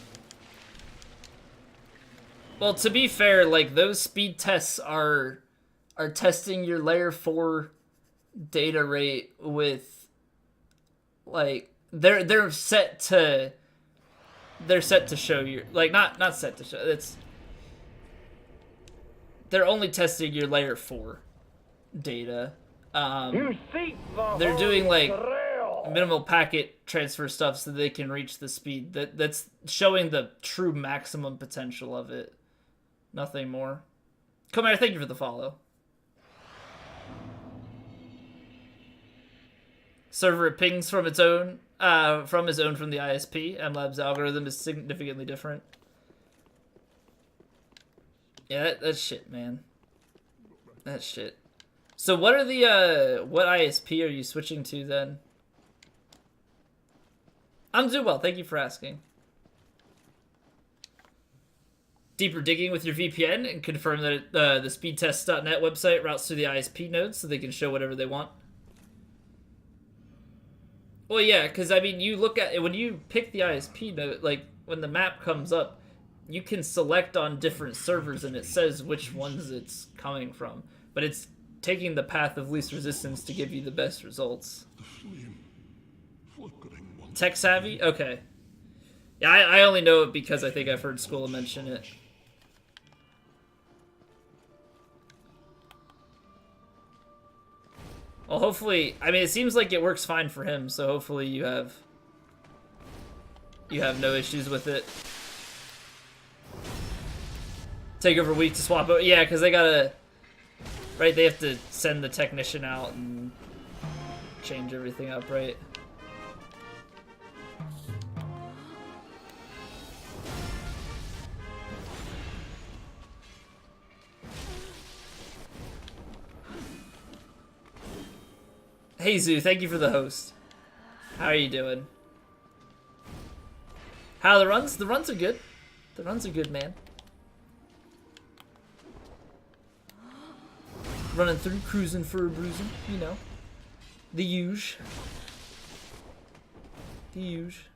Well, to be fair, like those speed tests are testing your layer 4 data rate with like they're set to show you, like not set to show, they're only testing your layer 4 data. They're doing like minimal packet transfer stuff so they can reach the speed that's showing the true maximum potential of it. Nothing more. Come here, thank you for the follow. Server pings from its own, from his own from the ISP. MLab's algorithm is significantly different. Yeah, that's shit, man. That's shit. So what are the, what ISP are you switching to then? I'm doing well, thank you for asking. Deeper digging with your VPN and confirm that the speedtest.net website routes through the ISP nodes so they can show whatever they want. Well, yeah, because I mean, you look at it when you pick the ISP node, like when the map comes up, you can select on different servers and it says which ones it's coming from, but it's taking the path of least resistance to give you the best results. Tech savvy? Okay. Yeah, I only know it because I think I've heard Skola mention it. Well, hopefully, I mean, it seems like it works fine for him, so hopefully you have no issues with it. Take over a week to swap out. Yeah, because they gotta, right, they have to send the technician out and change everything up, right? Hey Zoo, thank you for the host. How are you doing? How are the runs? The runs are good. The runs are good, man. Running through, cruising for a bruising, you know. The huge. The huge.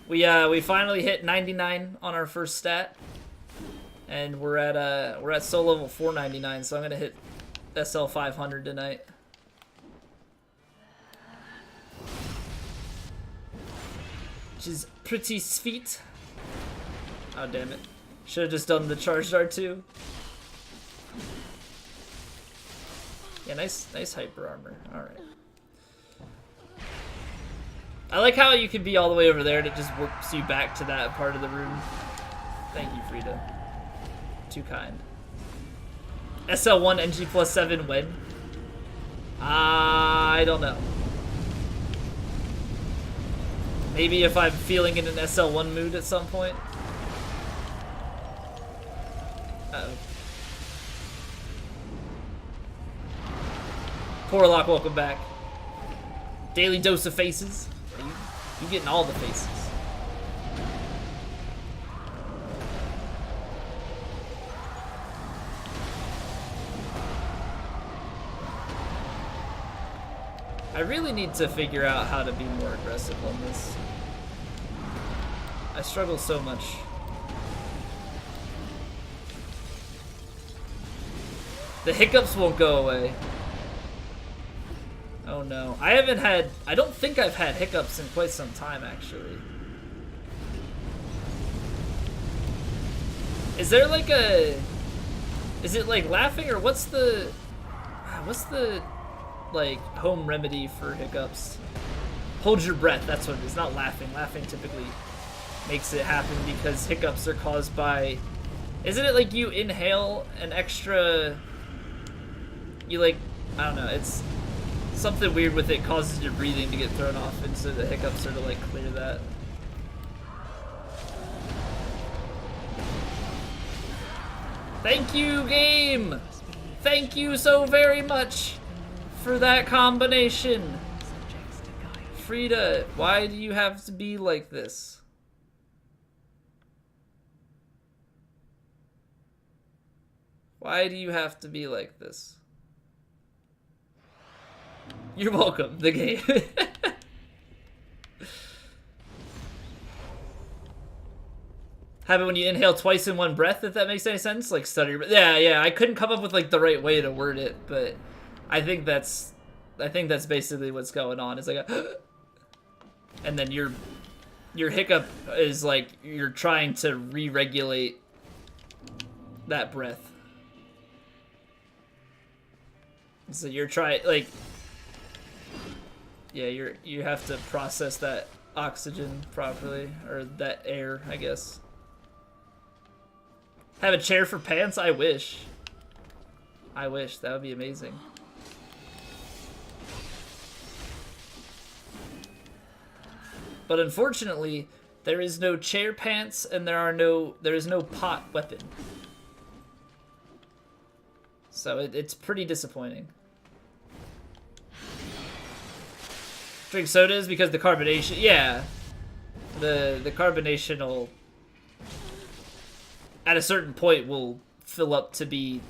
We finally hit 99 on our first stat. And we're at soul level 499, so I'm gonna hit SL 500 tonight. Which is pretty sweet. Oh damn it. Should have just done the charged R2. Yeah, nice hyper armor. Alright. I like how you can be all the way over there and it just warps you back to that part of the room. Thank you, Frida. Too kind. SL1 NG plus 7 when? I don't know. Maybe if I'm feeling in an SL1 mood at some point. Uh-oh. Porlock, welcome back. Daily dose of faces. You getting all the faces. I really need to figure out how to be more aggressive on this. I struggle so much. The hiccups won't go away. Oh no. I don't think I've had hiccups in quite some time, actually. Is there like is it like laughing, or what's the like home remedy for hiccups? Hold your breath, that's what it is, not laughing. Laughing typically makes it happen because hiccups are caused by, isn't it like you inhale an extra, you like, I don't know, it's something weird with it causes your breathing to get thrown off, and so the hiccups are to like clear that. Thank you, game! Thank you so very much for that combination. Frida, why do you have to be like this? Why do you have to be like this? You're welcome, the game. Have it when you inhale twice in one breath, if that makes any sense? Like stutter your breath. Yeah, I couldn't come up with like the right way to word it, but I think that's basically what's going on. It's like a and then your hiccup is like you're trying to re-regulate that breath. So you're trying, like, yeah, you have to process that oxygen properly, or that air, I guess. Have a chair for pants? I wish. I wish. That would be amazing. But unfortunately, there is no chair pants, and there is no pot weapon. So it's pretty disappointing. Drink sodas because the carbonation, yeah. The carbonation will, at a certain point, will fill up to be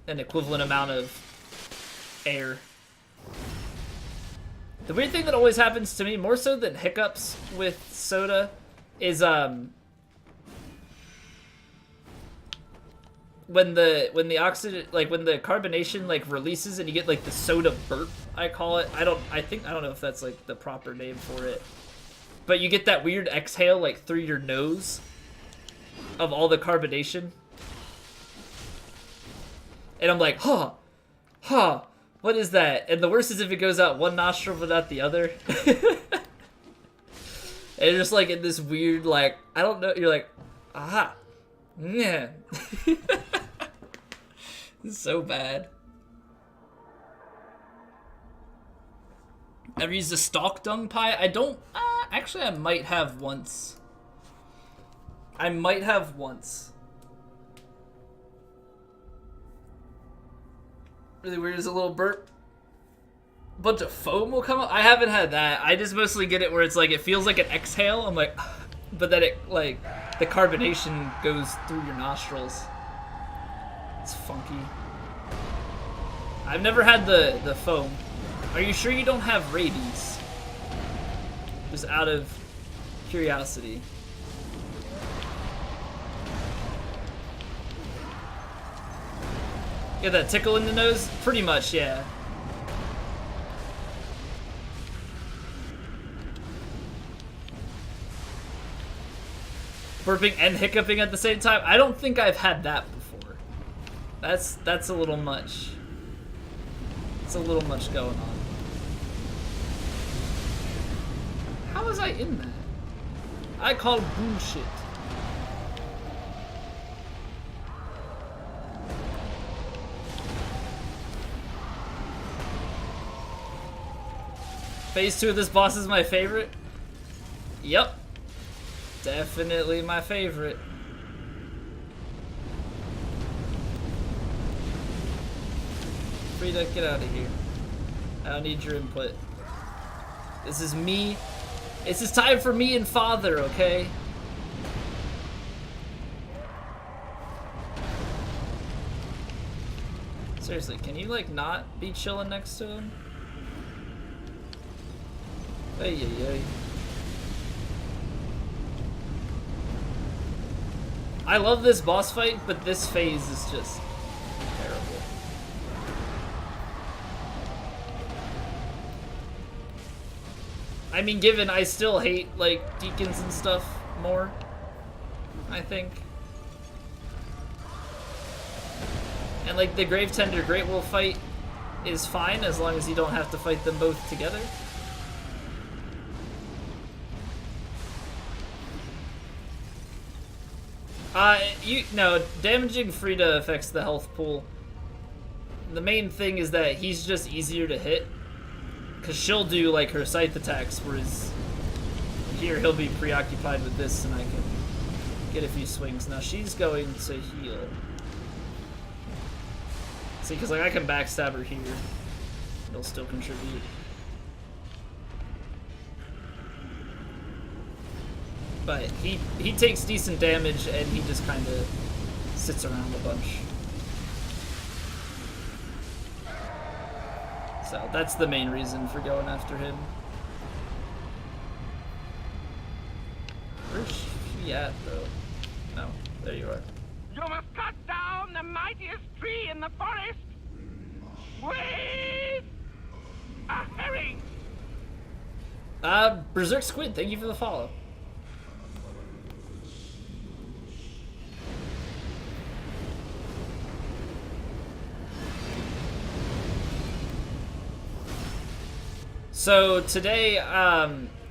an equivalent amount of air. The weird thing that always happens to me, more so than hiccups with soda, is when the oxygen, like when the carbonation like releases and you get like the soda burp, I call it. I don't know if that's like the proper name for it. But you get that weird exhale like through your nose of all the carbonation. And I'm like, huh, what is that? And the worst is if it goes out one nostril but not the other. And you're just like in this weird, like, I don't know, you're like, aha, yeah. This is so bad. Ever used a stalk dung pie? I don't, actually I might have once. Really weird as a little burp. bunch of foam will come up. I haven't had that. I just mostly get it where it's like it feels like an exhale. I'm like, but then it like the carbonation goes through your nostrils. It's funky. I've never had the foam. Are you sure you don't have rabies? Just out of curiosity. Get that tickle in the nose? Pretty much, yeah. Burping and hiccuping at the same time? I don't think I've had that before. That's a little much. It's a little much going on. How was I in that? I call bullshit. Phase 2 of this boss is my favorite? Yep. Definitely my favorite. Frida, get out of here. I don't need your input. This is me. This is time for me and Father, okay? Seriously, can you like not be chilling next to him? Hey, hey, hey. I love this boss fight, but this phase is just terrible. I mean, given I still hate, like, deacons and stuff more, I think. And, like, the Gravetender Great Wolf fight is fine as long as you don't have to fight them both together. No, damaging Frida affects the health pool. The main thing is that he's just easier to hit, because she'll do, like, her scythe attacks, whereas here he'll be preoccupied with this and I can get a few swings. Now she's going to heal. See, because, like, I can backstab her here. It'll still contribute. But he takes decent damage and he just kind of sits around a bunch. So that's the main reason for going after him. Where's he at, though? No, there you are. You must cut down the mightiest tree in the forest with a herring. Berserk Squid, thank you for the follow. So today,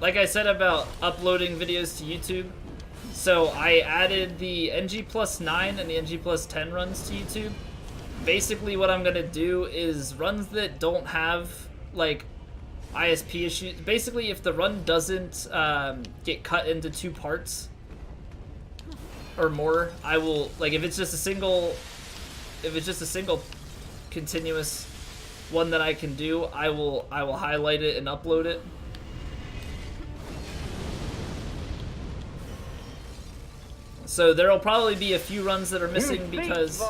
like I said about uploading videos to YouTube, so I added the NG plus 9 and the NG plus 10 runs to YouTube. Basically what I'm gonna do is runs that don't have, like, ISP issues. Basically, if the run doesn't get cut into 2 parts or more, I will, like, if it's just a single continuous one that I can do, I will highlight it and upload it. So there'll probably be a few runs that are missing because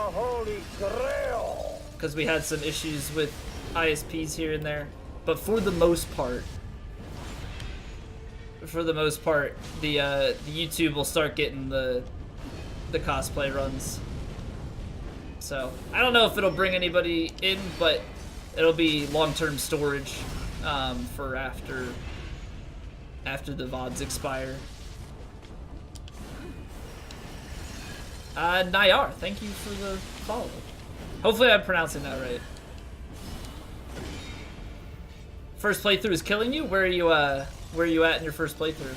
we had some issues with ISPs here and there. But for the most part, the YouTube will start getting the cosplay runs. So I don't know if it'll bring anybody in, but it'll be long-term storage for after the VODs expire. Nayar, thank you for the follow. Hopefully I'm pronouncing that right. First playthrough is killing you? Where are you at in your first playthrough?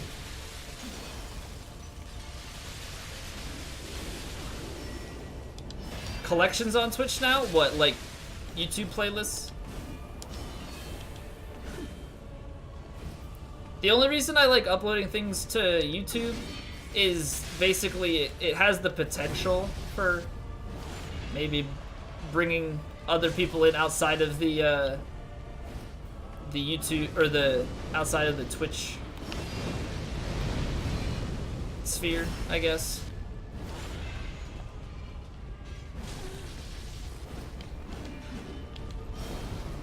Collections on Twitch now? What, like YouTube playlists? The only reason I like uploading things to YouTube is basically it has the potential for maybe bringing other people in outside of the the YouTube or the outside of the Twitch sphere, I guess.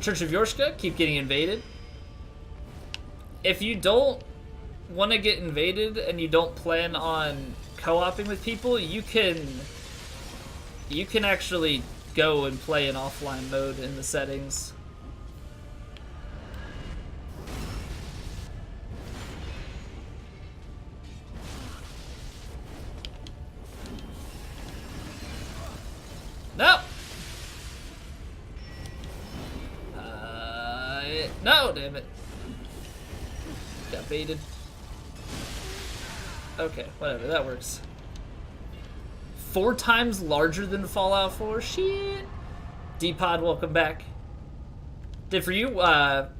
Church of Yorshka, keep getting invaded. If you don't want to get invaded and you don't plan on co-oping with people, you can actually go and play in offline mode in the settings. No! No, damn it. Got baited. Okay, whatever, that works. 4 times larger than Fallout 4? Shit. D-Pod, welcome back. Did for you,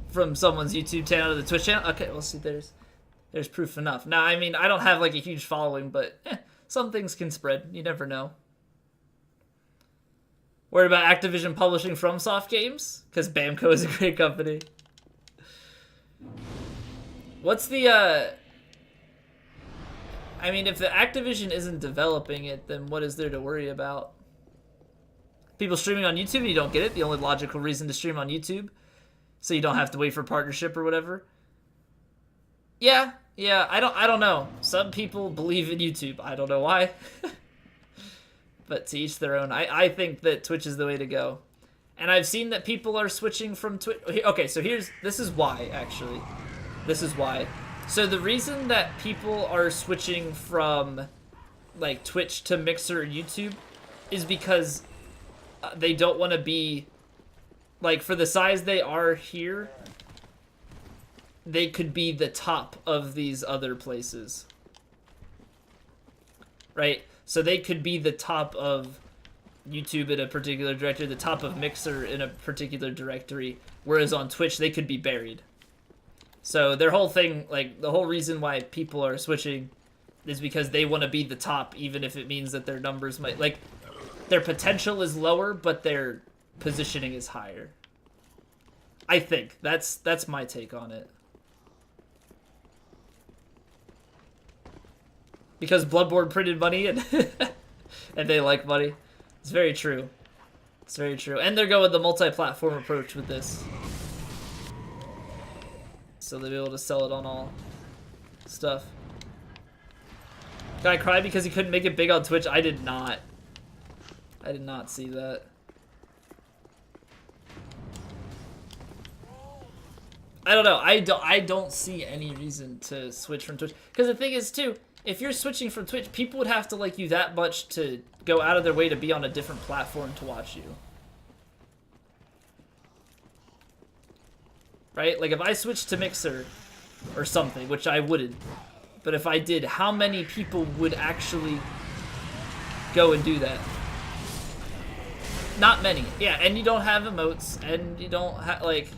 from someone's YouTube channel to the Twitch channel? Okay, we'll see, there's proof enough. Now, I mean, I don't have like a huge following, but some things can spread. You never know. Worried about Activision publishing FromSoft games? Because Bamco is a great company. What's the, I mean, if the Activision isn't developing it, then what is there to worry about? People streaming on YouTube, you don't get it. The only logical reason to stream on YouTube, so you don't have to wait for partnership or whatever. Yeah, I don't know. Some people believe in YouTube. I don't know why. But to each their own. I think that Twitch is the way to go. And I've seen that people are switching from Twitch. Okay, so this is why, actually. This is why. So the reason that people are switching from like Twitch to Mixer or YouTube is because they don't want to be, like, for the size they are here, they could be the top of these other places. Right? So they could be the top of YouTube in a particular directory, the top of Mixer in a particular directory, whereas on Twitch they could be buried. So their whole thing, like, the whole reason why people are switching is because they want to be the top, even if it means that their numbers might, like, their potential is lower, but their positioning is higher. I think. That's my take on it. Because Bloodborne printed money and and they like money. It's very true. It's very true. And they're going the multi-platform approach with this. So they'll be able to sell it on all stuff. Guy cried because he couldn't make it big on Twitch. I did not. I did not see that. I don't know. I don't see any reason to switch from Twitch. Because the thing is, too, if you're switching from Twitch, people would have to like you that much to go out of their way to be on a different platform to watch you. Right? Like, if I switched to Mixer or something, which I wouldn't, but if I did, how many people would actually go and do that? Not many. Yeah, and you don't have emotes, and you don't have, like...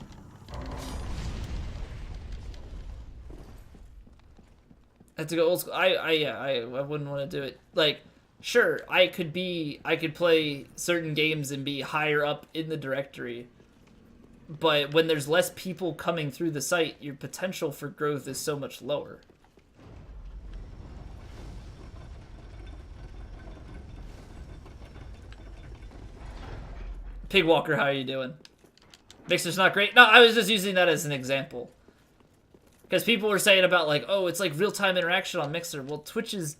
I have to go old school. I wouldn't want to do it. Like, sure, I could play certain games and be higher up in the directory, but when there's less people coming through the site, your potential for growth is so much lower. Pigwalker, how are you doing? Mixer's not great? No, I was just using that as an example. Because people were saying about, like, oh, it's like real-time interaction on Mixer. Well, Twitch's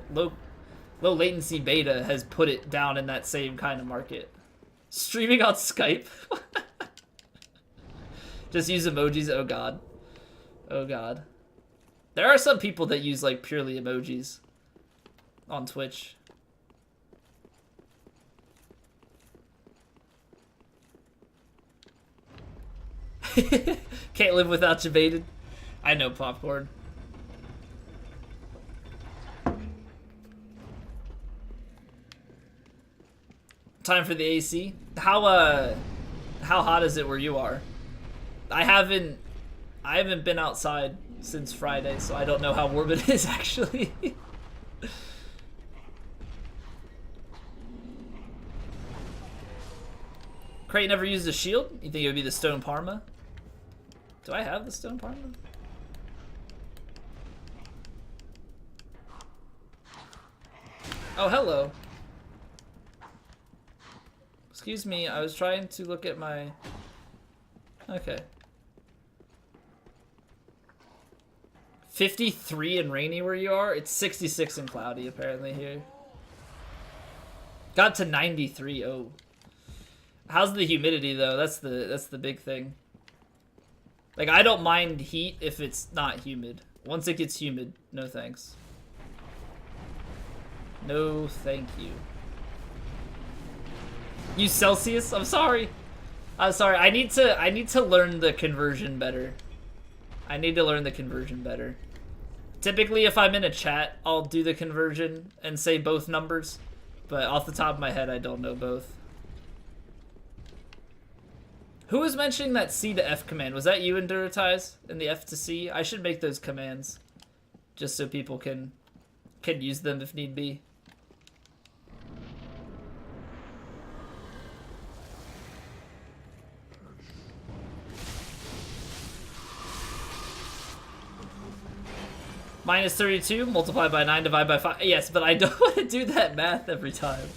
low latency beta has put it down in that same kind of market. Streaming on Skype? Just use emojis? Oh, God. Oh, God. There are some people that use, like, purely emojis on Twitch. Can't live without you, baited. I know, Popcorn. Time for the AC. How hot is it where you are? I haven't been outside since Friday, so I don't know how warm it is actually. Crate never used a shield? You think it would be the Stone Parma? Do I have the Stone Parma? Oh, hello. Excuse me, I was trying to look at my... Okay. 53 and rainy where you are? It's 66 and cloudy apparently here. Got to 93. Oh. How's the humidity though? That's the big thing. Like I don't mind heat if it's not humid. Once it gets humid, no thanks. No thank you. Use Celsius? I'm sorry. I'm sorry. I need to learn the conversion better. I need to learn the conversion better. Typically if I'm in a chat, I'll do the conversion and say both numbers, but off the top of my head I don't know both. Who was mentioning that C to F command? Was that you, Enduritize, in the F to C? I should make those commands just so people can use them if need be. Minus 32, multiplied by 9, divided by 5. Yes, but I don't want to do that math every time.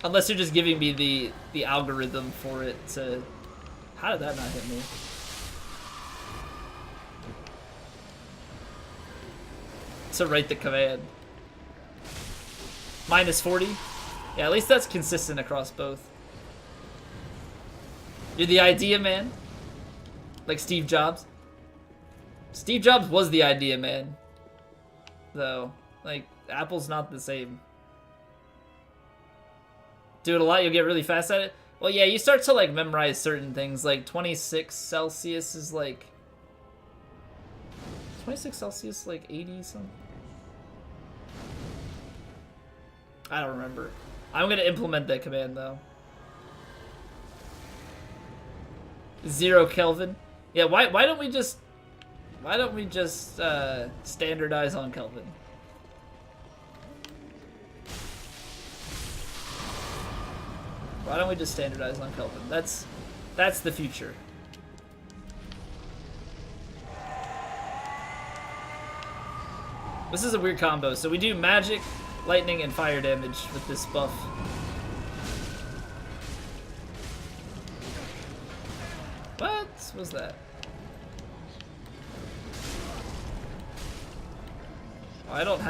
Unless you're just giving me the algorithm for it to... How did that not hit me? To write the command. Minus 40. Yeah, at least that's consistent across both. You're the idea man? Like Steve Jobs? Steve Jobs was the idea man. Though. Like, Apple's not the same. Do it a lot, you'll get really fast at it? Well, yeah, you start to, like, memorize certain things. Like, 26 Celsius is, like... 26 Celsius, like, 80 something? I don't remember. I'm gonna implement that command, though. 0 Kelvin. Yeah, why don't we just... Why don't we just standardize on Kelvin? Why don't we just standardize on Kelvin? That's the future. This is a weird combo. So we do magic, lightning, and fire damage with this buff. What was that? I don't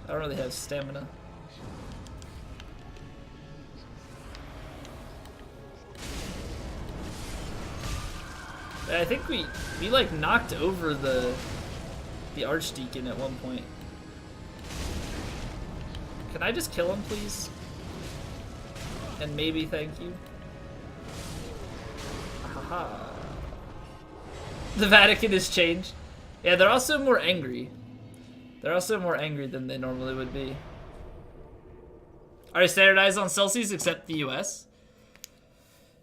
really have stamina. I think we like knocked over the Archdeacon at one point. Can I just kill him, please? And maybe thank you. Haha. The Vatican has changed. Yeah, they're also more angry. They're also more angry than they normally would be. Are they standardized on Celsius except the US?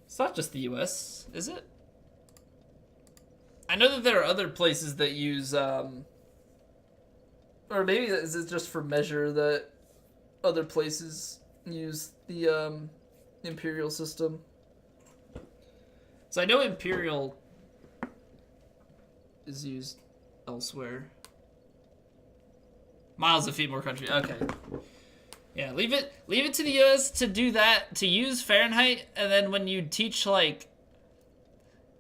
It's not just the US, is it? I know that there are other places that use, or maybe is it just for measure that other places use the Imperial system? So I know Imperial is used elsewhere. Miles of feet more country. Okay. Yeah, leave it to the US to do that, to use Fahrenheit, and then when you teach like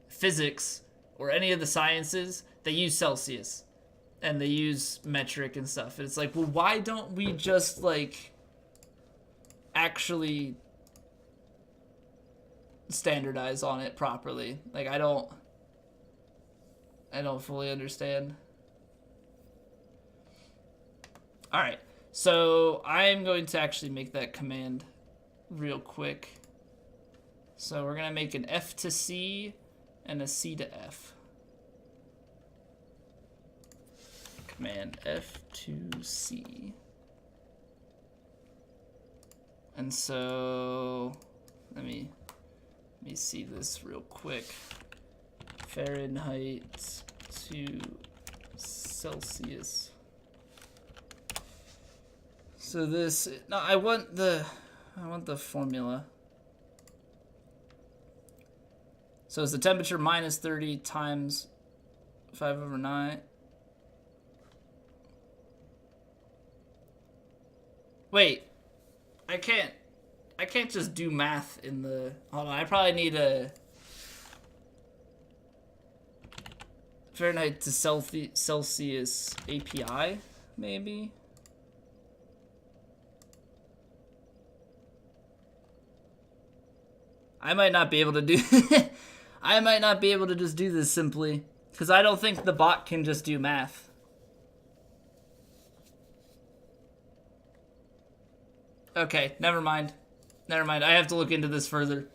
physics or any of the sciences, they use Celsius and they use metric and stuff. And it's like, well, why don't we just like actually standardize on it properly? Like I don't fully understand. All right, so I'm going to actually make that command real quick. So we're gonna make an F to C and a C to F. Command F to C. And so let me see this real quick. Fahrenheit to Celsius. So this, no, I want the I want the formula. So is the temperature minus 30 times 5/9? Wait, I can't just do math in the, hold on, I probably need a Fahrenheit to Celsius API, maybe? I might not be able to do I might not be able to just do this simply, because I don't think the bot can just do math. Okay, never mind. Never mind. I have to look into this further.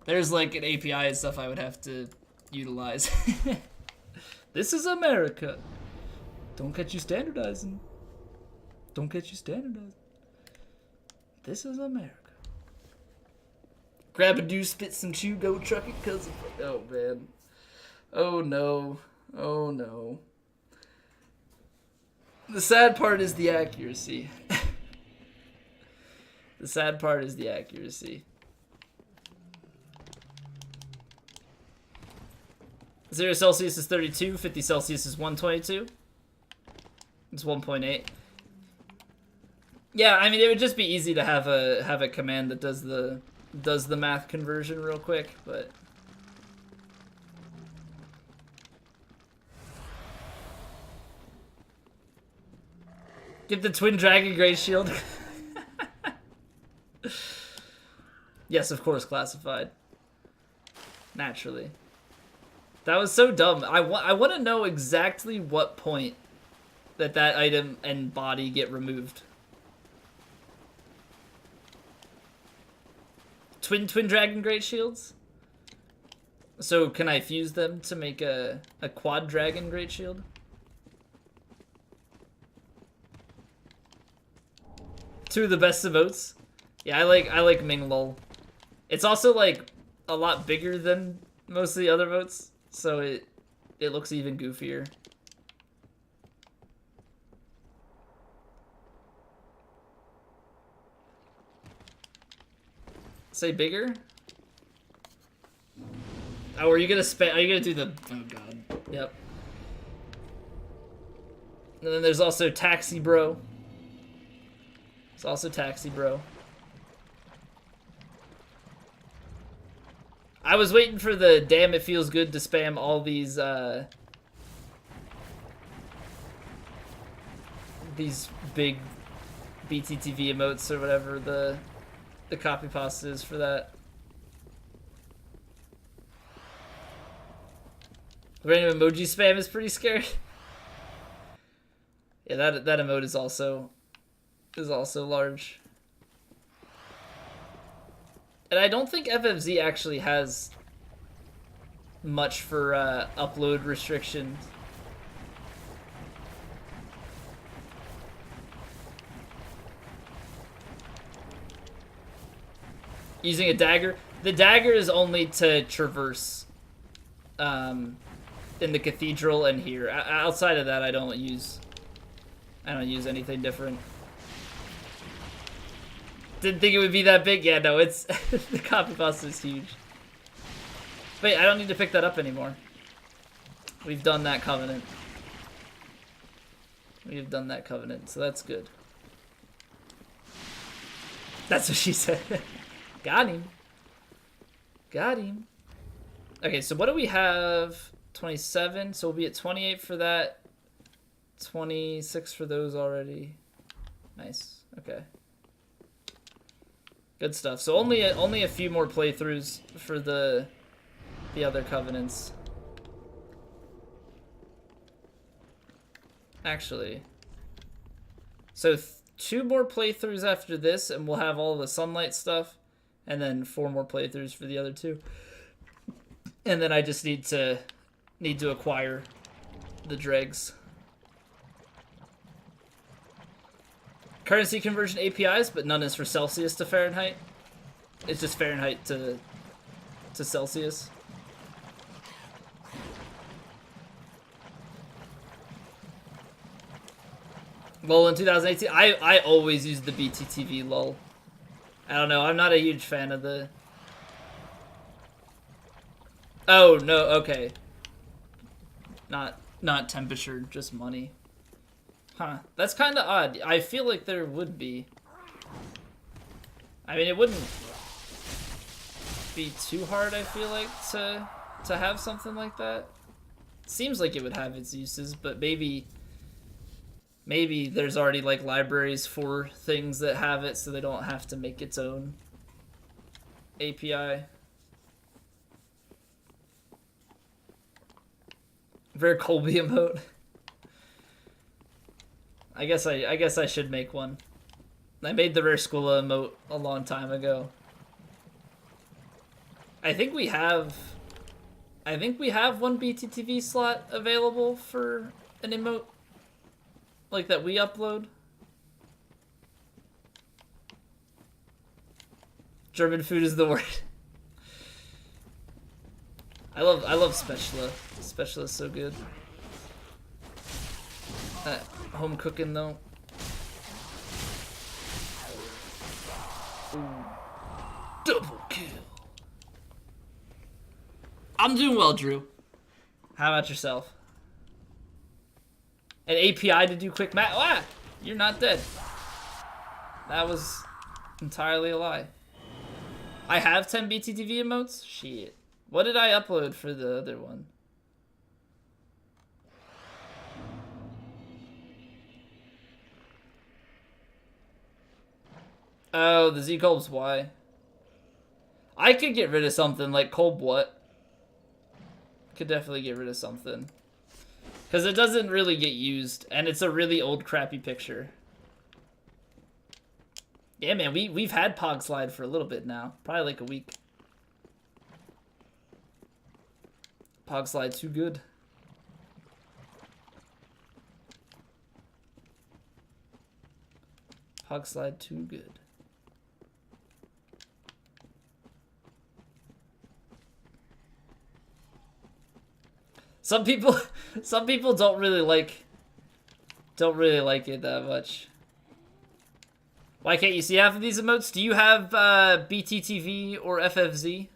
There's like an API and stuff I would have to utilize. This is America. Don't get you standardizing. Don't get you standardizing. This is America. Grab a do, spit some chew, go truck it, cause of, oh man. Oh no. Oh no. The sad part is the accuracy. The sad part is the accuracy. 0 Celsius is 32, 50 Celsius is 122. It's 1.8. Yeah, I mean, it would just be easy to have a command that does the math conversion real quick, but get the twin dragon great shield. Yes, of course, classified. Naturally. That was so dumb. I want to know exactly what point that item and body get removed. Twin dragon great shields? So can I fuse them to make a quad dragon great shield? Two of the best emotes. Yeah, I like Ming Lol. It's also like a lot bigger than most of the other emotes, so it looks even goofier. Say bigger? Oh, are you gonna do the, oh god. Yep. And then there's also Taxi Bro. It's also Taxi Bro. I was waiting for the damn it feels good to spam all these big BTTV emotes or whatever the copy pasta is for that. Random emoji spam is pretty scary. Yeah, that emote is also large. And I don't think FFZ actually has much for upload restrictions. Using a dagger. The dagger is only to traverse in the cathedral and here. Outside of that, I don't use anything different. Didn't think it would be that big. Yeah, no, it's the copy pasta is huge. Wait, I don't need to pick that up anymore. We've done that covenant. We've done that covenant, so that's good. That's what she said. Got him. Got him. Okay, so what do we have? 27, so we'll be at 28 for that. 26 for those already. Nice. Okay. Good stuff. So only a few more playthroughs for the other covenants. Actually. So 2 more playthroughs after this, and we'll have all the sunlight stuff, and then 4 more playthroughs for the other 2. And then I just need to acquire the dregs. Currency conversion APIs, but none is for Celsius to Fahrenheit. It's just Fahrenheit to Celsius. LOL in 2018. I always use the BTTV lol. I don't know. I'm not a huge fan of the... Oh, no, okay. Not temperature, just money. Huh. That's kind of odd. I feel like there would be. I mean, it wouldn't be too hard, I feel like, to have something like that. Seems like it would have its uses, but maybe there's already like libraries for things that have it, so they don't have to make its own API. Very Colby emote. I guess I should make one. I made the Rare Skula emote a long time ago. I think we have one BTTV slot available for an emote like that we upload. German food is the word. I love Spatula. Spatula's so good. Home cooking though. Ooh. Double kill. I'm doing well, Drew. How about yourself? An API to do quick math? Ah! You're not dead. That was entirely a lie. I have 10 BTTV emotes? Shit. What did I upload for the other one? Oh, the Z-Colb's Y. I could get rid of something like Colb what? Could definitely get rid of something. Because it doesn't really get used, and it's a really old, crappy picture. Yeah, man, we've had Pog Slide for a little bit now. Probably like a week. Pog Slide too good. Pog Slide too good. Some people don't really like it that much. Why can't you see half of these emotes? Do you have BTTV or FFZ?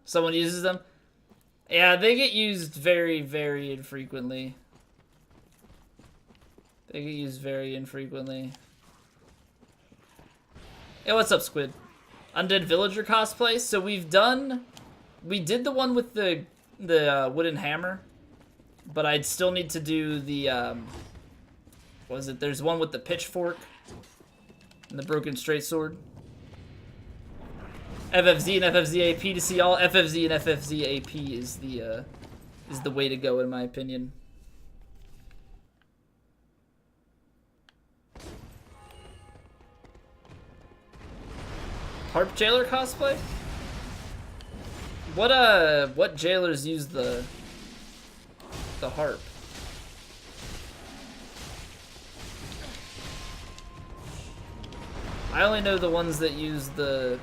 Someone uses them? Yeah, they get used very, very infrequently. They get used very infrequently. Hey, what's up, Squid? Undead Villager cosplay. So we did the one with the wooden hammer, but I'd still need to do the what was it? There's one with the pitchfork and the broken straight sword. FFZ and FFZ AP to see all. FFZ and FFZ AP is the way to go in my opinion. Harp Jailer cosplay? What jailers use the harp? I only know the ones that use the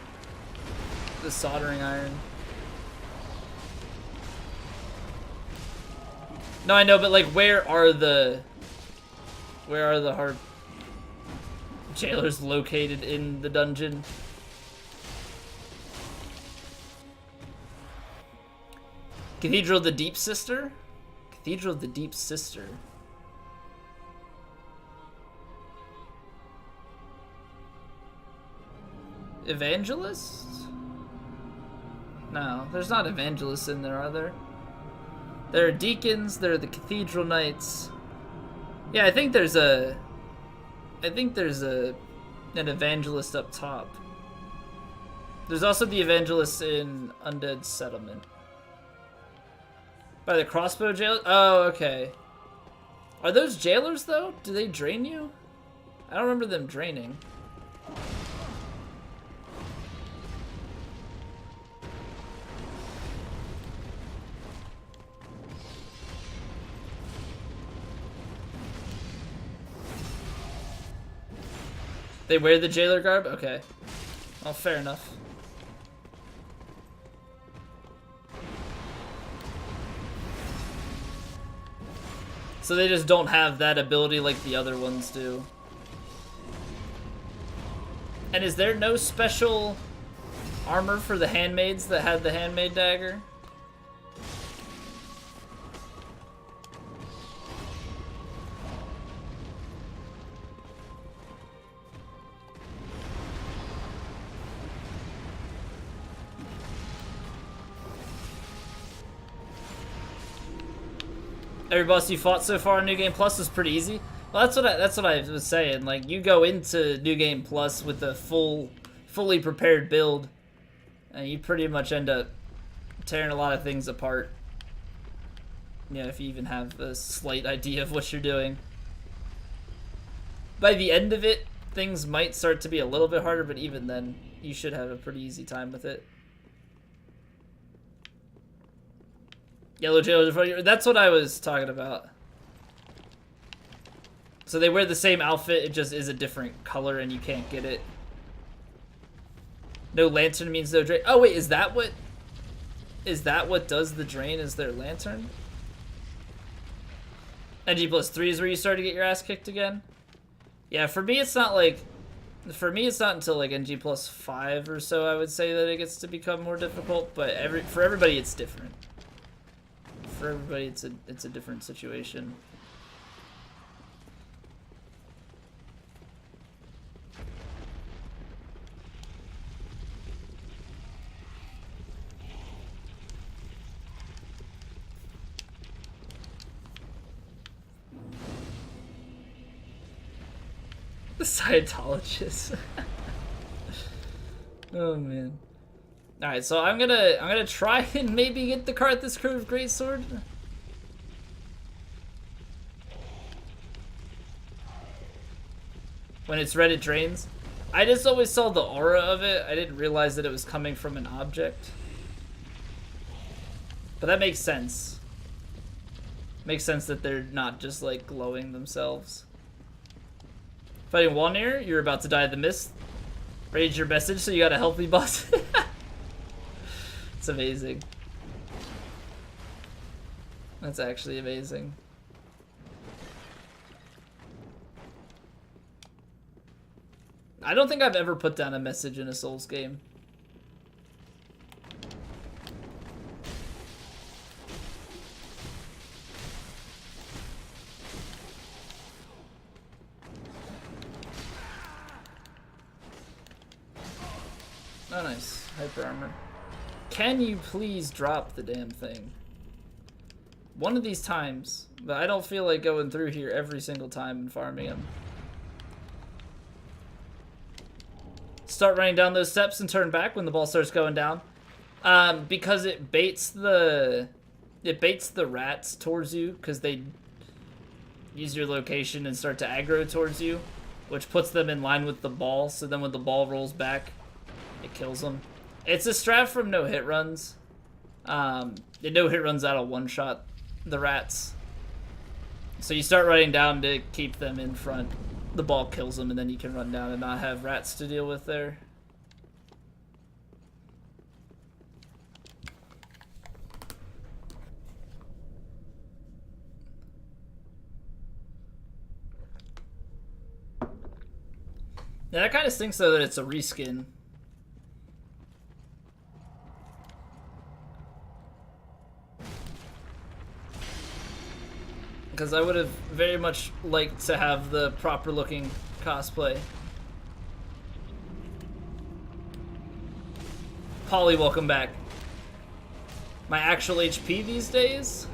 soldering iron. No, I know, but like where are the harp jailers located in the dungeon? Cathedral of the Deep Sister? Cathedral of the Deep Sister. Evangelists? No, there's not evangelists in there, are there? There are deacons, there are the cathedral knights. Yeah, I think there's an evangelist up top. There's also the evangelist in Undead Settlement. By the crossbow jail? Oh, okay. Are those jailers, though? Do they drain you? I don't remember them draining. They wear the jailer garb? Okay. Well, fair enough. So they just don't have that ability like the other ones do. And is there no special armor for the handmaids that had the handmaid dagger? Every boss you fought so far in New Game Plus was pretty easy. Well, that's what I was saying. Like, you go into New Game Plus with a fully prepared build, and you pretty much end up tearing a lot of things apart. You know, if you even have a slight idea of what you're doing. By the end of it, things might start to be a little bit harder, but even then, you should have a pretty easy time with it. Yellow jailers, that's what I was talking about. So they wear the same outfit, it just is a different color and you can't get it. No lantern means no drain. Oh wait, is that what does the drain, is their lantern? NG plus 3 is where you start to get your ass kicked again? Yeah, for me it's not until like NG plus 5 or so I would say that it gets to become more difficult, but for everybody it's different. For everybody, it's a different situation. The Scientologist. Oh man. Alright, so I'm gonna try and maybe get the Karthus Curved Greatsword. When it's red, it drains. I just always saw the aura of it. I didn't realize that it was coming from an object. But that makes sense. Makes sense that they're not just like glowing themselves. Fighting Walnir, you're about to die of the mist. Rage your message, so you got a healthy boss. It's amazing. That's actually amazing. I don't think I've ever put down a message in a Souls game. Oh, nice. Hyper armor. Can you please drop the damn thing? One of these times, but I don't feel like going through here every single time and farming them. Start running down those steps and turn back when the ball starts going down. Because it baits the rats towards you, because they use your location and start to aggro towards you, which puts them in line with the ball, so then when the ball rolls back, it kills them. It's a strat from no hit runs. It no hit runs out of one shot the rats. So you start running down to keep them in front. The ball kills them, and then you can run down and not have rats to deal with there. Yeah, that kind of stinks though that it's a reskin. Because I would have very much liked to have the proper looking cosplay. Polly, welcome back. My actual HP these days?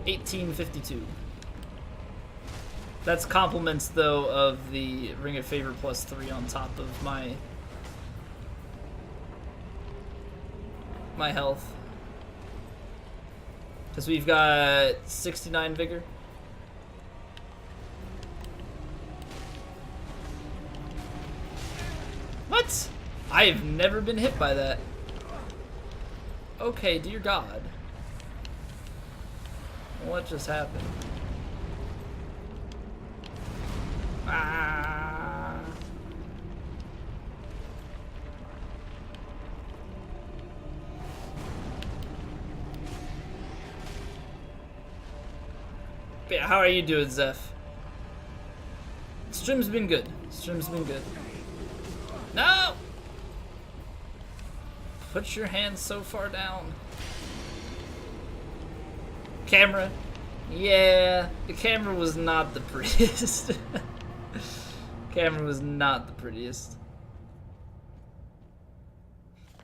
1852. That's compliments though of the Ring of Favor plus 3 on top of my health. Because we've got 69 vigor. What? I've never been hit by that. Okay, dear God. What just happened? Ah. But yeah, how are you doing, Zeph? Stream's been good. Stream's been good. No! Put your hands so far down. Camera. Yeah, the camera was not the prettiest. Camera was not the prettiest.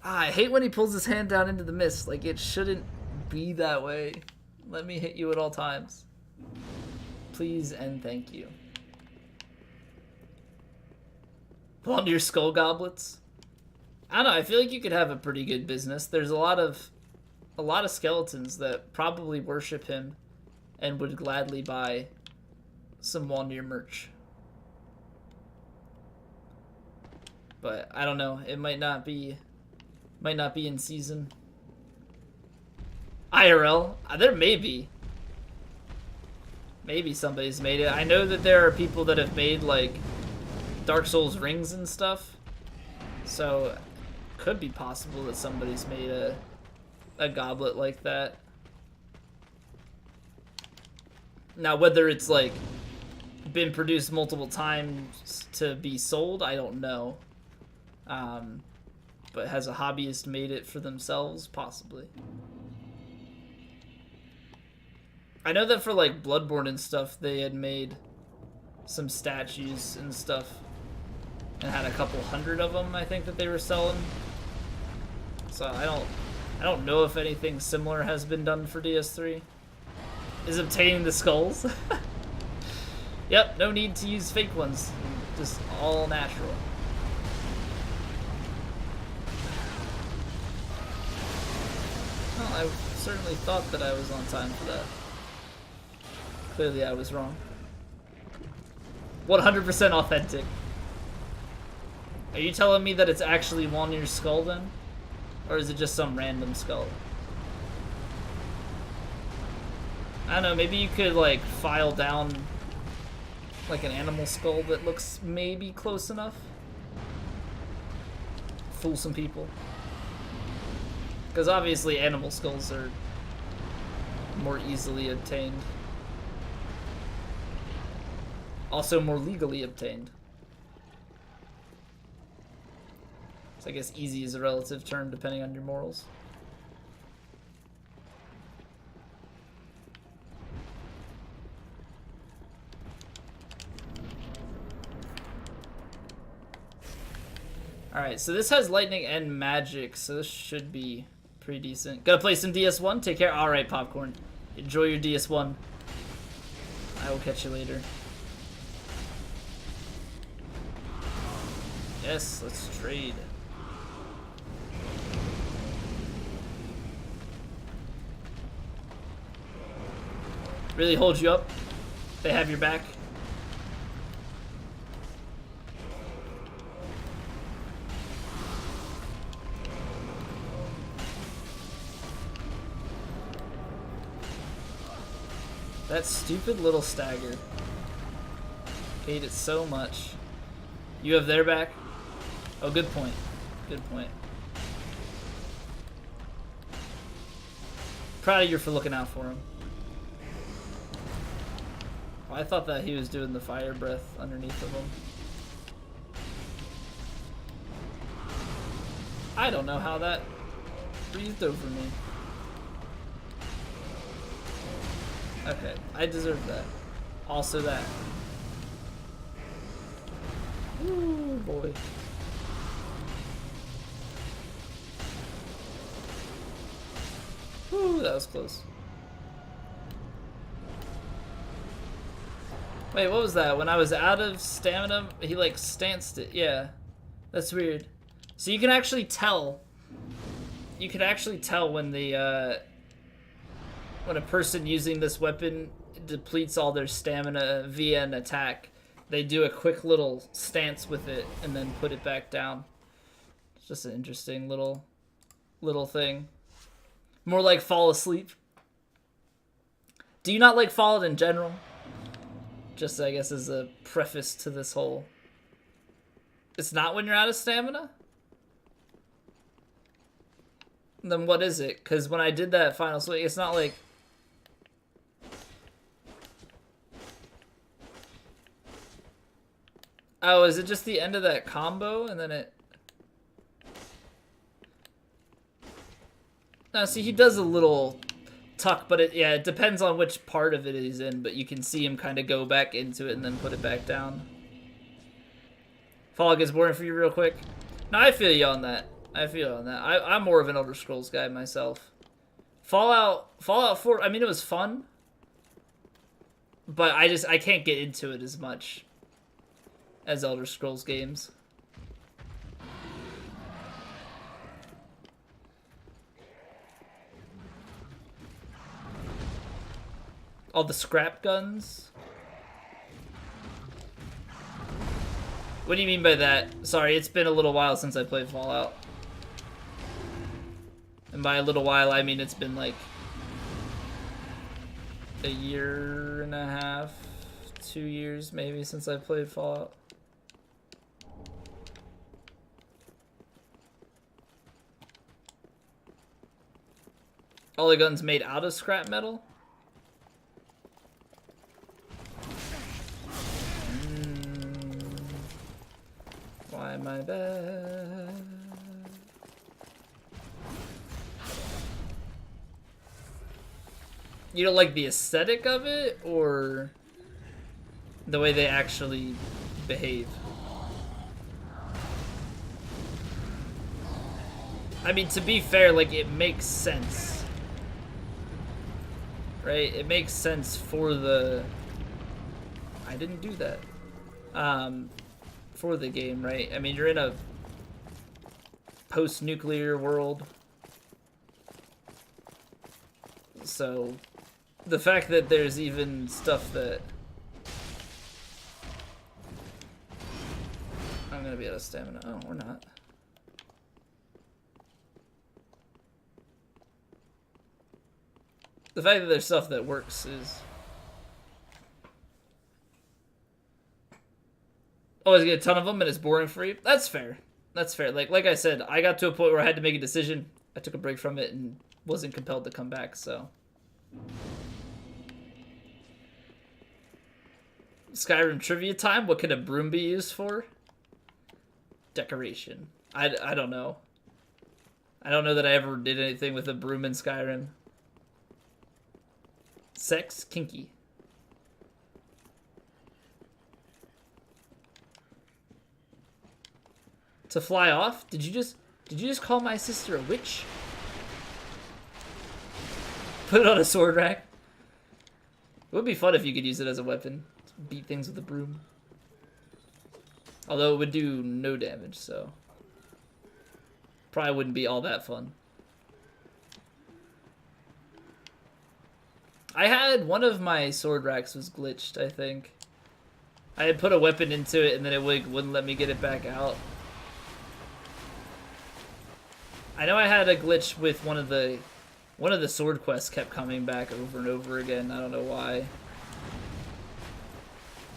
I hate when he pulls his hand down into the mist. Like, it shouldn't be that way. Let me hit you at all times. Please and thank you. Pull onto your skull goblets. I don't know, I feel like you could have a pretty good business. There's a lot of skeletons that probably worship him and would gladly buy some Walnir merch. But I don't know, it might not be in season. IRL? There may be. Maybe somebody's made it. I know that there are people that have made like Dark Souls rings and stuff. So could be possible that somebody's made a goblet like that. Now whether it's like been produced multiple times to be sold, I don't know. But has a hobbyist made it for themselves? Possibly. I know that for like Bloodborne and stuff, they had made some statues and stuff and had a couple hundred of them, I think, that they were selling. So I don't know if anything similar has been done for DS3. Is obtaining the skulls? Yep, no need to use fake ones. Just all natural. Well, I certainly thought that I was on time for that. Clearly I was wrong. 100% authentic. Are you telling me that it's actually Walnir's skull then? Or is it just some random skull? I don't know, maybe you could like file down like an animal skull that looks maybe close enough. Fool some people. Because obviously animal skulls are more easily obtained. Also more legally obtained. So I guess easy is a relative term depending on your morals. Alright, so this has lightning and magic, so this should be pretty decent. Gotta play some DS1? Take care. Alright, Popcorn. Enjoy your DS1. I will catch you later. Yes, let's trade. Really hold you up. They have your back. That stupid little stagger. Hate it so much. You have their back? Oh, good point. Good point. Proud of you for looking out for him. Oh, I thought that he was doing the fire breath underneath of him. I don't know how that breathed over me. Okay, I deserve that. Also that. Ooh, boy. Ooh, that was close. Wait, what was that? When I was out of stamina, he like stanced it. Yeah, that's weird. So you can actually tell. You can actually tell when the when a person using this weapon depletes all their stamina via an attack. They do a quick little stance with it and then put it back down. It's just an interesting little thing. More like fall asleep. Do you not like Fallout in general? Just, I guess, as a preface to this whole... It's not when you're out of stamina? Then what is it? Because when I did that final sleep, it's not like... Oh, is it just the end of that combo and then it... No, see, he does a little tuck, but it depends on which part of it he's in, but you can see him kind of go back into it and then put it back down. Fallout gets boring for you real quick. No, I feel you on that. I'm more of an Elder Scrolls guy myself. Fallout 4, I mean, it was fun, but I can't get into it as much as Elder Scrolls games. All the scrap guns. What do you mean by that? Sorry, it's been a little while since I played Fallout. And by a little while, I mean it's been like a year and a half, 2 years maybe since I played Fallout. All the guns made out of scrap metal? Why my bad? You don't like the aesthetic of it, or the way they actually behave? I mean, to be fair, like, it makes sense. Right? It makes sense for the... I didn't do that. For the game, right? I mean, you're in a post-nuclear world. So, the fact that there's even stuff that... I'm gonna be out of stamina. Oh, we're not. The fact that there's stuff that works is... Always get a ton of them and it's boring for you. That's fair. That's fair. Like I said, I got to a point where I had to make a decision. I took a break from it and wasn't compelled to come back, so... Skyrim trivia time? What can a broom be used for? Decoration. I don't know. I don't know that I ever did anything with a broom in Skyrim. Sex? Kinky. To fly off? Did you just call my sister a witch? Put it on a sword rack. It would be fun if you could use it as a weapon. Beat things with a broom. Although it would do no damage, so... Probably wouldn't be all that fun. I had one of my sword racks was glitched, I think. I had put a weapon into it and then it wouldn't let me get it back out. I know I had a glitch with one of the sword quests kept coming back over and over again. I don't know why.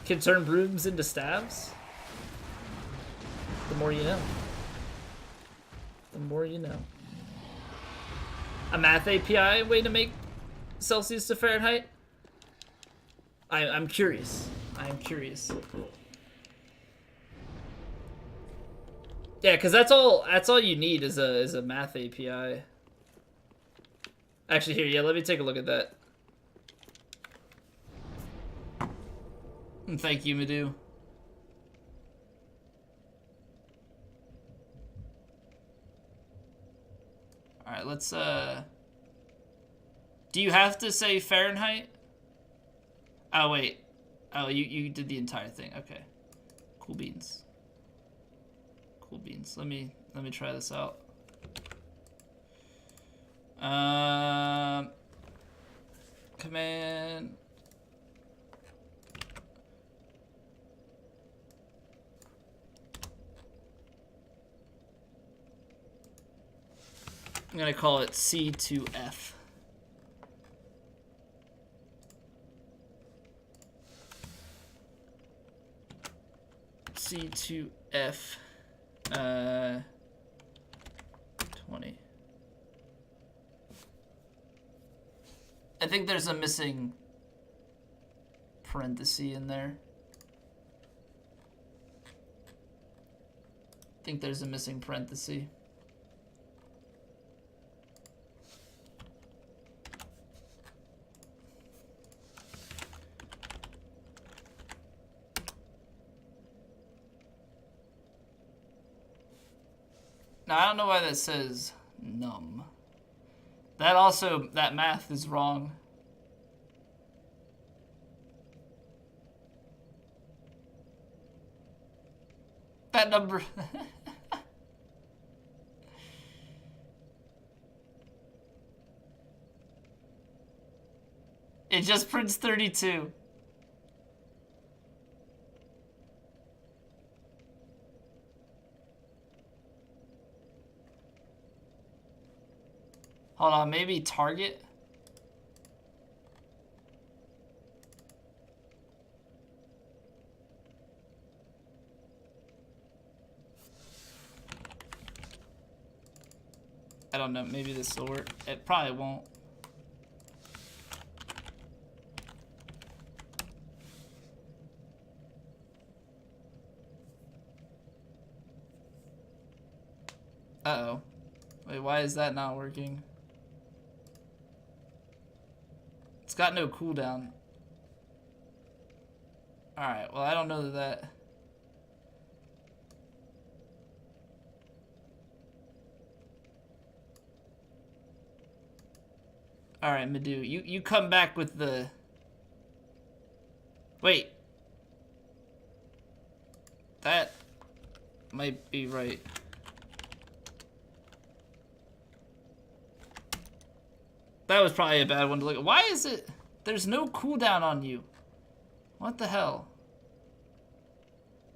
Can turn brooms into staves? The more you know. The more you know. A math API way to make Celsius to Fahrenheit? I'm curious. I'm curious. Yeah, because that's all you need is a math API. Actually, here, yeah, let me take a look at that. And thank you, Madhu. Alright, let's, do you have to say Fahrenheit? Oh, wait. Oh, you did the entire thing. Okay. Cool beans. Cool beans. Let me try this out. Command. I'm gonna call it C2F. C2F 20. I think there's a missing parenthesis in there. I think there's a missing parenthesis. Now, I don't know why that says num. That math is wrong. That number. It just prints 32. Hold on, maybe target? I don't know, maybe this will work. It probably won't. Uh-oh. Wait, why is that not working? It's got no cooldown. Alright, well, I don't know that... Alright, Madhu, you come back with the... Wait. That might be right. That was probably a bad one to look at. Why is it... There's no cooldown on you. What the hell?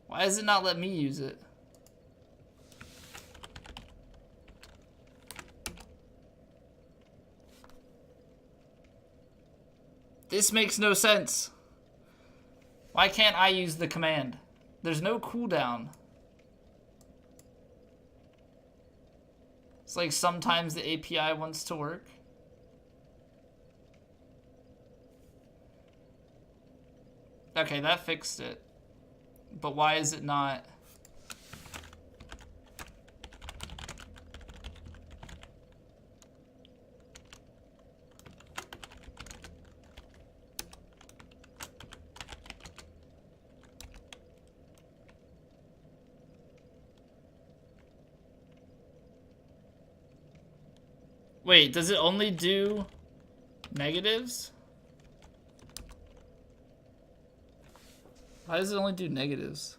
Why does it not let me use it? This makes no sense. Why can't I use the command? There's no cooldown. It's like sometimes the API wants to work. Okay, that fixed it. But why is it not? Wait, does it only do negatives? Why does it only do negatives?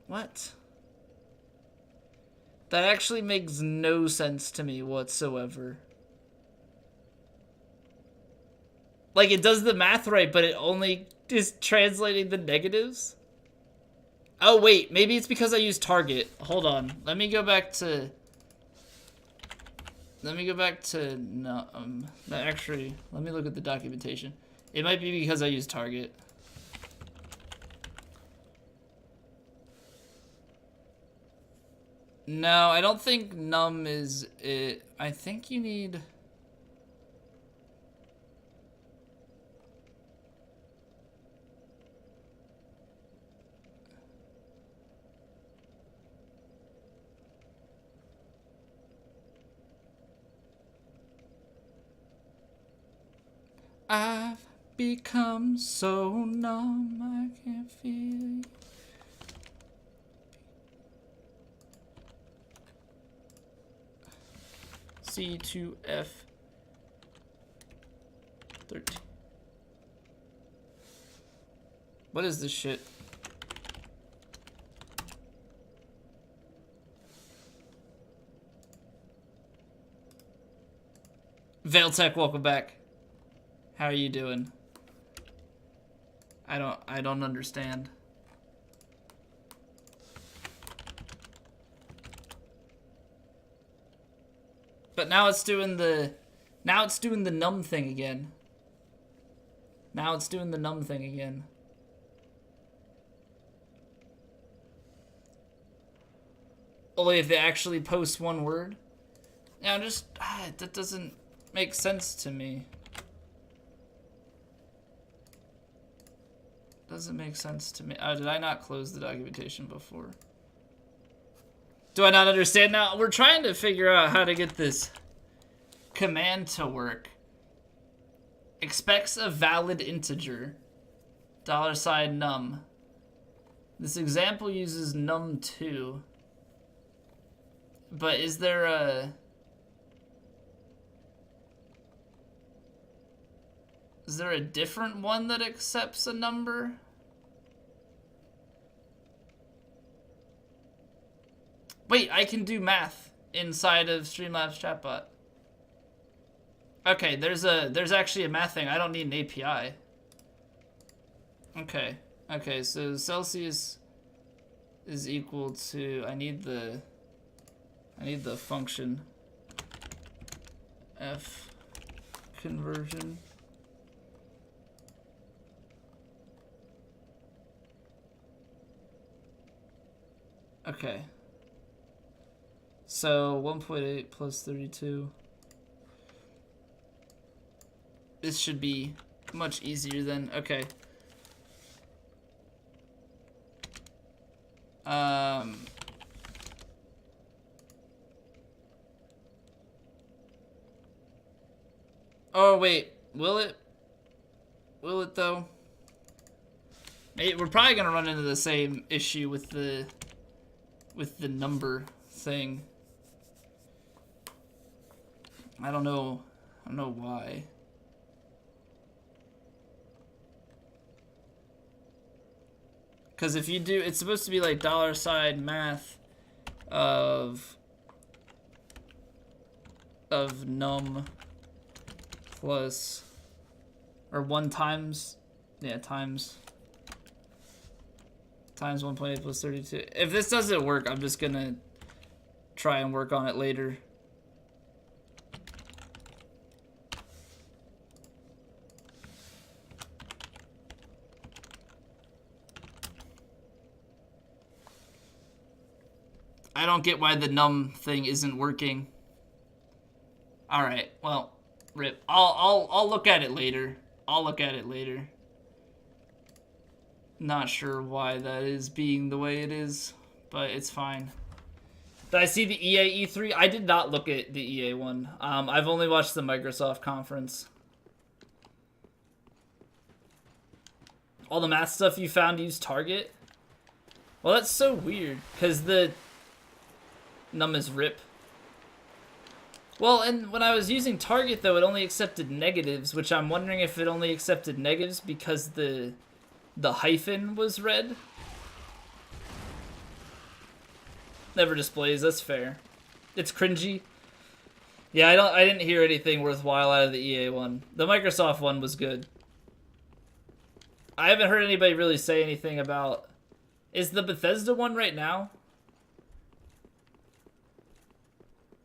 What? That actually makes no sense to me whatsoever. Like, it does the math right, but it only is translating the negatives? Oh, wait, maybe it's because I use target. Hold on. Let me go back to... no, actually, let me look at the documentation. It might be because I use target. No, I don't think num is it. I think you need... I've become so numb, I can't feel you. C2F 13. What is this shit? Veiltech, welcome back. How are you doing? I don't understand. But now it's doing the num thing again. Now it's doing the num thing again. Only if they actually post one word. Yeah, that doesn't make sense to me. Doesn't make sense to me. Oh, did I not close the documentation before? Do I not understand now? We're trying to figure out how to get this command to work. Expects a valid integer. $num. This example uses num2. But is there a... Is there a different one that accepts a number? Wait, I can do math inside of Streamlabs chatbot. Okay, there's actually a math thing. I don't need an API. Okay. Okay, so Celsius is equal to I need the function f conversion. Okay. So 1.8 plus 32. This should be much easier than, okay. Oh wait, will it? Will it though? We're probably gonna run into the same issue with the number thing. I don't know why. Because if you do, it's supposed to be like $ math of num plus, or 1 times, yeah, times 1.8 plus 32. If this doesn't work, I'm just gonna try and work on it later. I don't get why the num thing isn't working. All right, well, rip. I'll look at it later. I'll look at it later. Not sure why that is being the way it is, but it's fine. Did I see the EA E3? I did not look at the EA one. I've only watched the Microsoft conference. All the math stuff you found used Target? Well, that's so weird, because the num is rip. Well, and when I was using Target, though, it only accepted negatives, which I'm wondering if it only accepted negatives because the hyphen was red. Never displays, that's fair. It's cringy. Yeah, I didn't hear anything worthwhile out of the EA one. The Microsoft one was good. I haven't heard anybody really say anything about... Is the Bethesda one right now?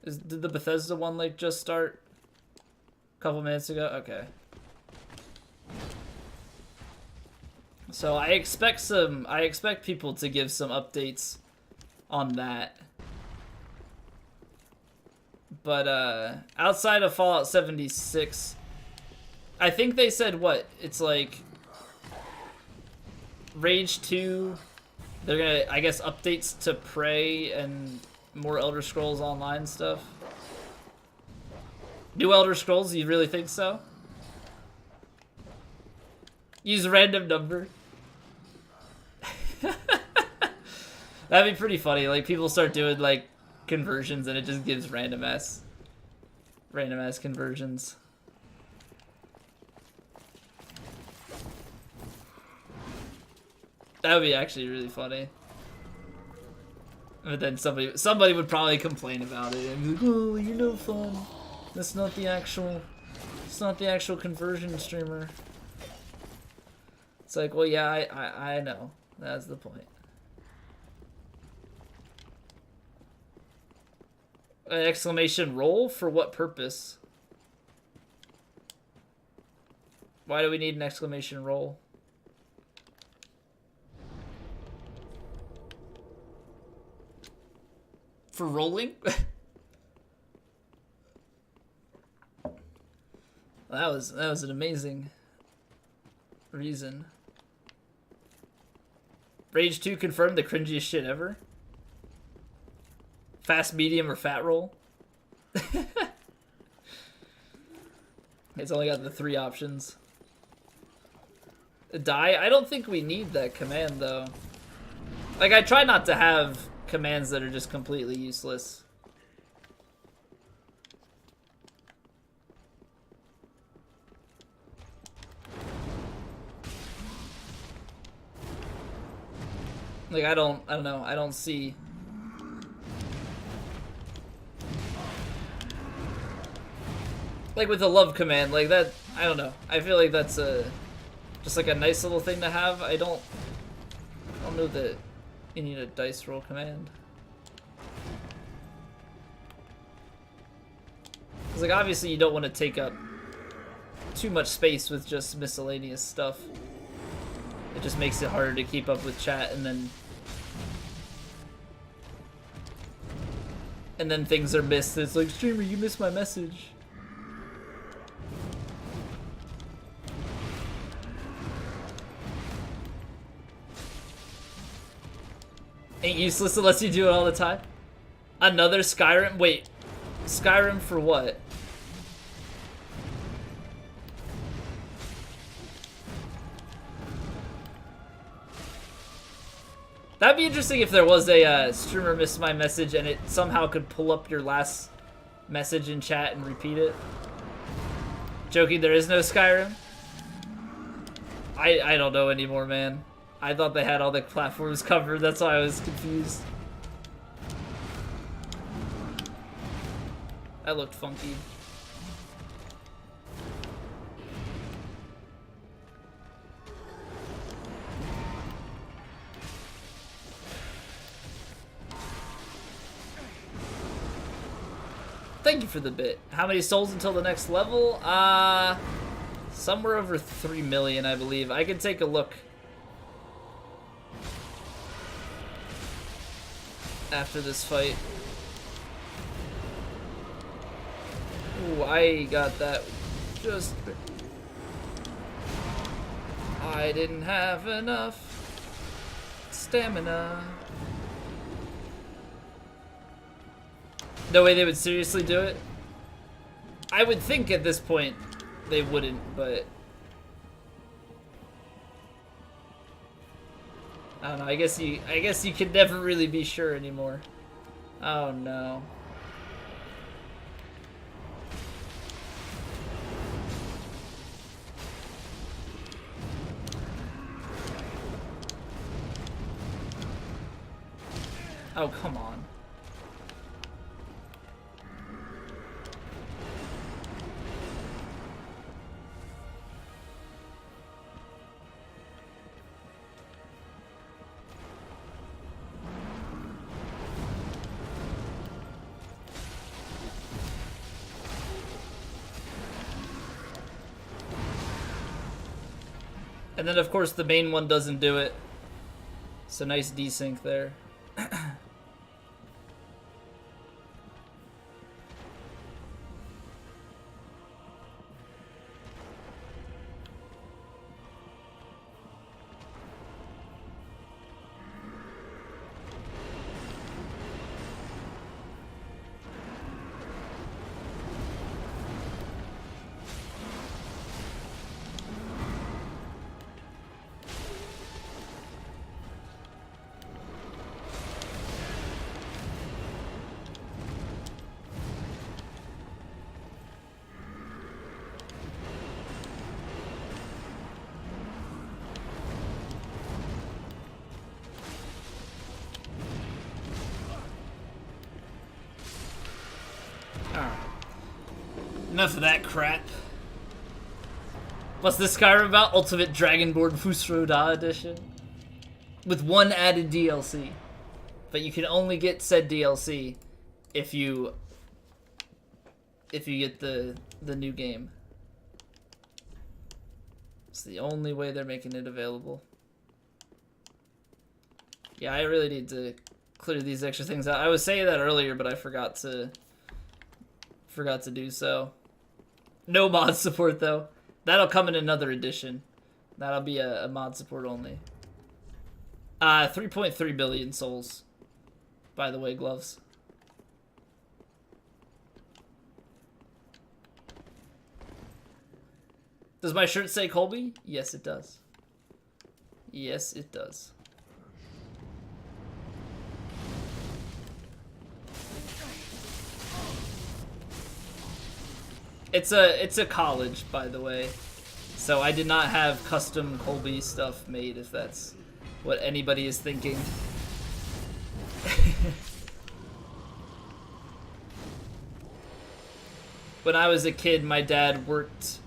Did the Bethesda one like just start a couple minutes ago? Okay. So I expect people to give some updates on that. But outside of Fallout 76, I think they said what? It's like Rage 2, they're gonna, I guess, updates to Prey and more Elder Scrolls Online stuff. New Elder Scrolls, you really think so? Use a random number. That'd be pretty funny. Like, people start doing, like, conversions and it just gives random ass conversions. That would be actually really funny. But then somebody would probably complain about it and be like, oh, you're no fun. It's not the actual conversion streamer. It's like, well, yeah, I know. That's the point. An exclamation roll? For what purpose? Why do we need an exclamation roll? For rolling? That was an amazing reason. Rage 2 confirmed, the cringiest shit ever. Fast, medium, or fat roll. It's only got the 3 options. Die? I don't think we need that command, though. Like, I try not to have commands that are just completely useless. Like, I don't know, I don't see... Like, with the love command, like, that, I don't know. I feel like that's just like a nice little thing to have. I don't know that you need a dice roll command. Because, like, obviously you don't want to take up too much space with just miscellaneous stuff. It just makes it harder to keep up with chat, and then things are missed. It's like, streamer, you missed my message. Ain't useless unless you do it all the time. Another Skyrim? Wait, Skyrim for what? That'd be interesting if there was a streamer missed my message and it somehow could pull up your last message in chat and repeat it. Joking, there is no Skyrim? I don't know anymore, man. I thought they had all the platforms covered, that's why I was confused. That looked funky. Thank you for the bit. How many souls until the next level? Somewhere over 3 million, I believe. I can take a look after this fight. Ooh, I got that just... I didn't have enough stamina. No way they would seriously do it? I would think at this point they wouldn't, but... I don't know, I guess you can never really be sure anymore. Oh no. Oh, come on. And then, of course, the main one doesn't do it. So nice desync there. Enough of that crap. What's this Skyrim about? Ultimate Dragonborn Fusroda Edition? With one added DLC. But you can only get said DLC if you get the new game. It's the only way they're making it available. Yeah, I really need to clear these extra things out. I was saying that earlier, but I forgot to do so. No mod support though. That'll come in another edition. That'll be a mod support only. 3.3 billion souls. By the way, gloves. Does my shirt say Colby? Yes, it does. Yes, it does. It's a college, by the way. So I did not have custom Colby stuff made, if that's what anybody is thinking. When I was a kid, my dad worked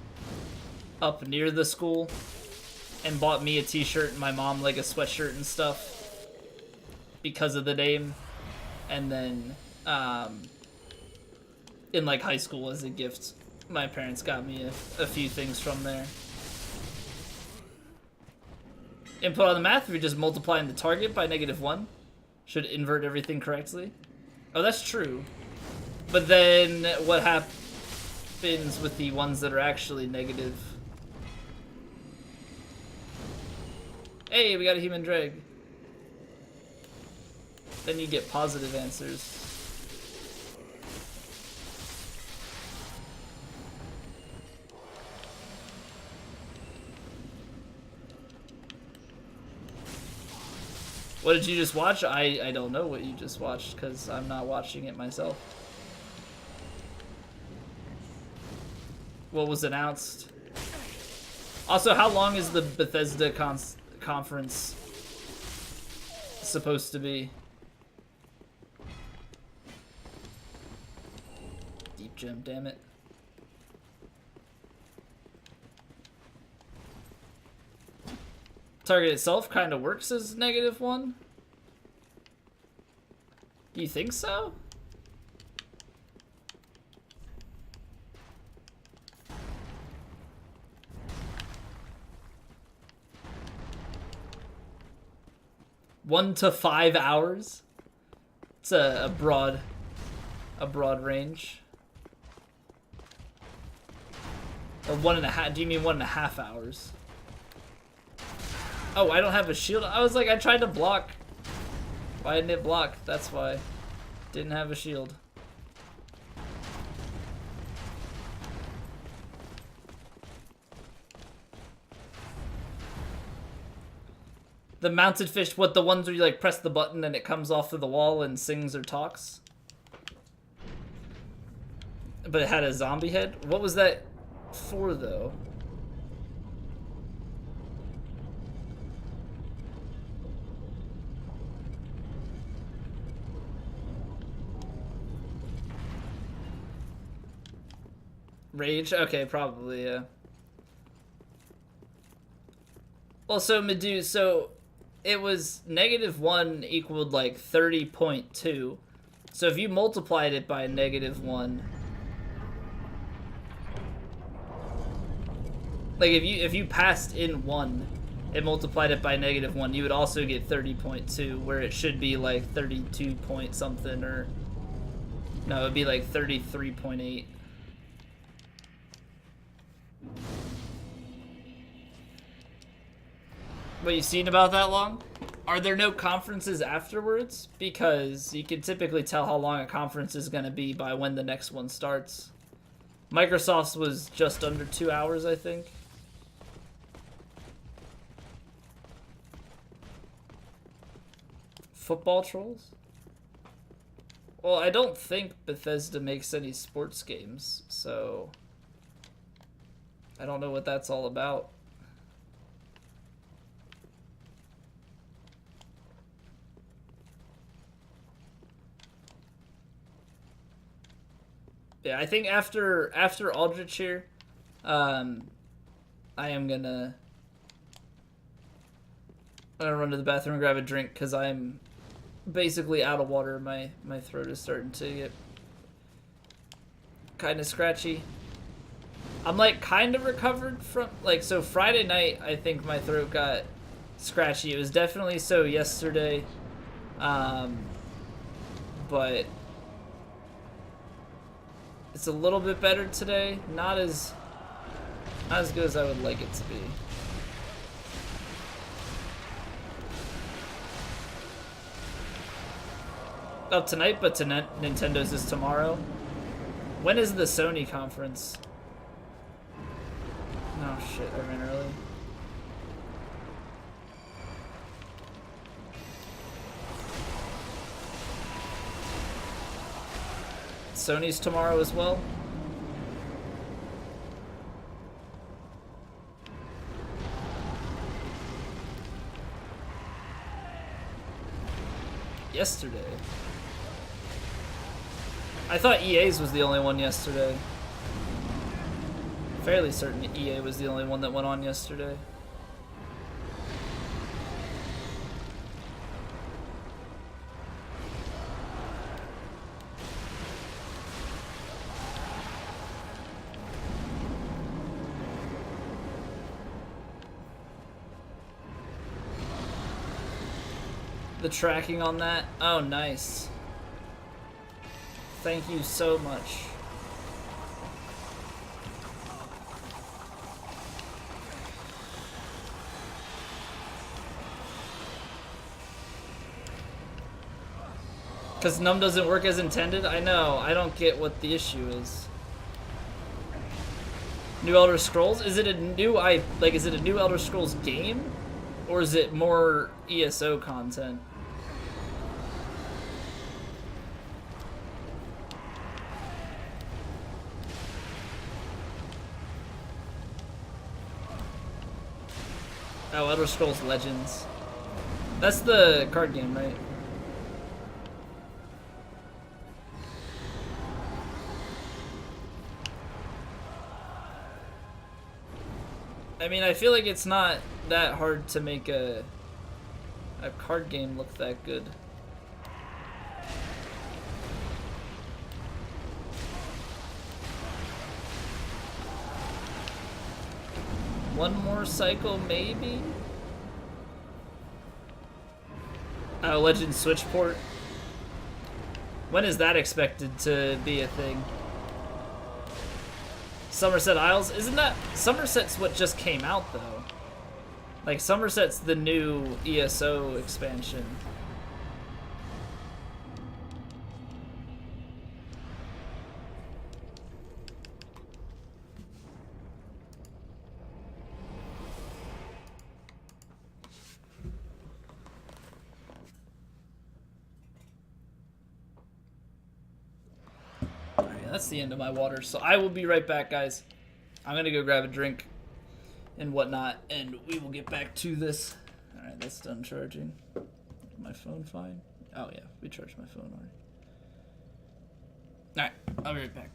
up near the school and bought me a t-shirt and my mom like a sweatshirt and stuff because of the name. And then in like high school as a gift, my parents got me a few things from there. Input on the math, if you're just multiplying the target by -1, should invert everything correctly. Oh, that's true. But then what happens with the ones that are actually negative? Hey, we got a human drag. Then you get positive answers. What did you just watch? I don't know what you just watched because I'm not watching it myself. What was announced? Also, how long is the Bethesda conference supposed to be? Deep gem, damn it. Target itself kind of works as -1? You think so? One to 5 hours? It's a broad range. Or 1.5, do you mean 1.5 hours? Oh, I don't have a shield. I was like, I tried to block. Why didn't it block? That's why. Didn't have a shield. The mounted fish, what, the ones where you like press the button and it comes off of the wall and sings or talks? But it had a zombie head? What was that for, though? Rage? Okay, probably, yeah. Also, Medu, so it was -1 equaled like 30.2. So if you multiplied it by -1, like if you passed in 1 and multiplied it by -1, you would also get 30.2, where it should be like 32 point something, or no, it would be like 33.8. What, you seen about that long? Are there no conferences afterwards? Because you can typically tell how long a conference is going to be by when the next one starts. Microsoft's was just under 2 hours, I think. Football trolls? Well, I don't think Bethesda makes any sports games, so I don't know what that's all about. Yeah, I think after Aldrich here, I am gonna run to the bathroom and grab a drink because I'm basically out of water. My throat is starting to get kind of scratchy. I'm like kind of recovered from, like, so Friday night I think my throat got scratchy. It was definitely so yesterday, but it's a little bit better today. Not as good as I would like it to be. up tonight, but Nintendo's is tomorrow. When is the Sony conference? Oh shit, I ran early. Sony's tomorrow as well. Yesterday. I thought EA's was the only one yesterday. Fairly certain EA was the only one that went on yesterday. The tracking on that? Oh, nice. Thank you so much. Because num doesn't work as intended? I know. I don't get what the issue is. New Elder Scrolls? Is it a new is it a new Elder Scrolls game? Or is it more ESO content? Oh, Elder Scrolls Legends. That's the card game, right? I mean, I feel like it's not that hard to make a card game look that good. One more cycle, maybe? Oh, Legend Switch port. When is that expected to be a thing? Somerset Isles? Isn't that... Somerset's what just came out, though. Like, Somerset's the new ESO expansion. That's the end of my water, so I will be right back, guys. I'm gonna go grab a drink and whatnot, and we will get back to this. Alright, that's done charging. My phone fine? Oh yeah, we charged my phone already. Alright, I'll be right back.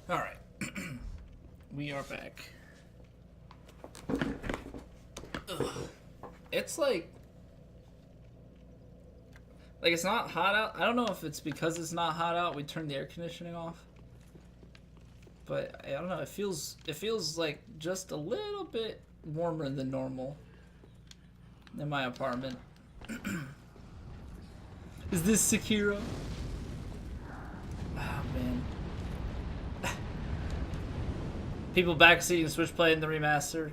Alright. We are back. Ugh. It's like it's not hot out. I don't know if it's because it's not hot out we turned the air conditioning off. But I don't know, it feels like just a little bit warmer than normal in my apartment. Is this Sekiro? Oh man. People backseating Switchplay in the remaster.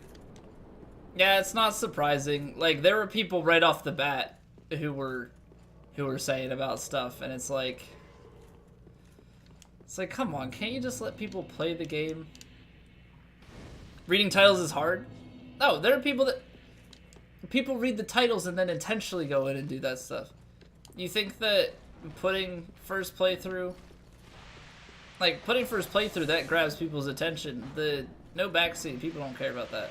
Yeah, it's not surprising. Like, there were people right off the bat who were saying about stuff, and it's like, come on, can't you just let people play the game? Reading titles is hard? No, there are people read the titles and then intentionally go in and do that stuff. You think that putting first playthrough, that grabs people's attention? The no backseat, people don't care about that.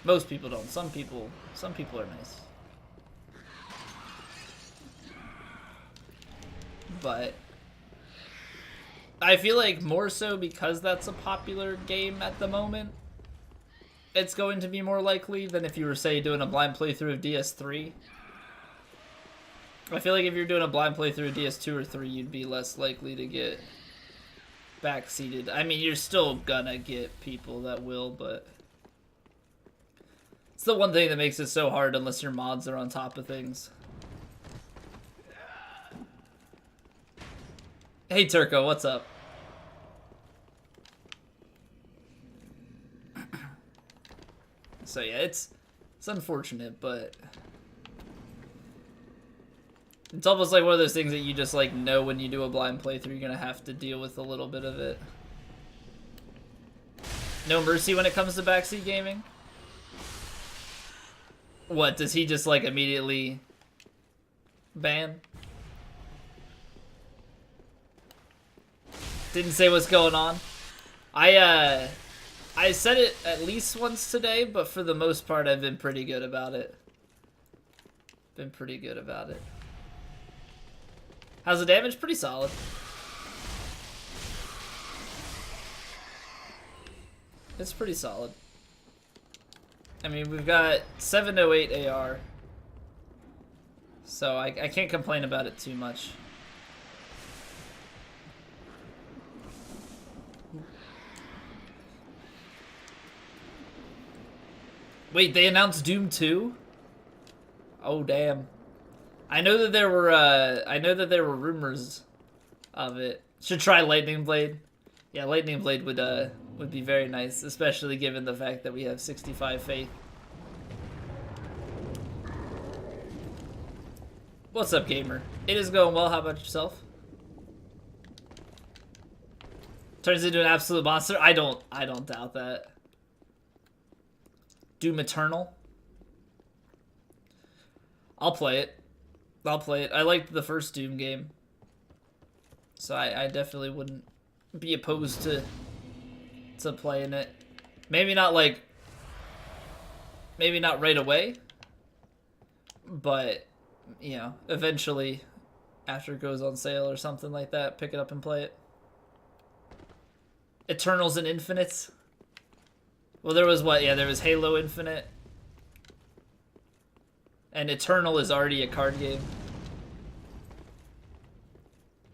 Most people don't. Some people are nice. But I feel like more so because that's a popular game at the moment, it's going to be more likely than if you were, say, doing a blind playthrough of DS3. I feel like if you're doing a blind playthrough of DS2 or 3, you'd be less likely to get backseated. I mean, you're still gonna get people that will, but it's the one thing that makes it so hard unless your mods are on top of things. Hey Turco, what's up? So yeah, it's unfortunate, but it's almost like one of those things that you just like know when you do a blind playthrough you're gonna have to deal with a little bit of it. No mercy when it comes to backseat gaming? What, does he just like immediately ban? Didn't say what's going on. I said it at least once today, but for the most part I've been pretty good about it. How's the damage? Pretty solid. It's pretty solid. I mean, we've got 708 AR. So I can't complain about it too much. Wait, they announced Doom 2? Oh damn. I know that there were rumors of it. Should try Lightning Blade. Yeah, Lightning Blade would be very nice, especially given the fact that we have 65 faith. What's up, gamer? It is going well. How about yourself? Turns into an absolute monster. I don't doubt that. Doom Eternal. I'll play it. I liked the first Doom game, so I definitely wouldn't be opposed to playing it. Maybe not right away, but you know, eventually after it goes on sale or something like that, pick it up and play it. Eternals and Infinites. Well, there was what? Yeah, there was Halo Infinite. And Eternal is already a card game.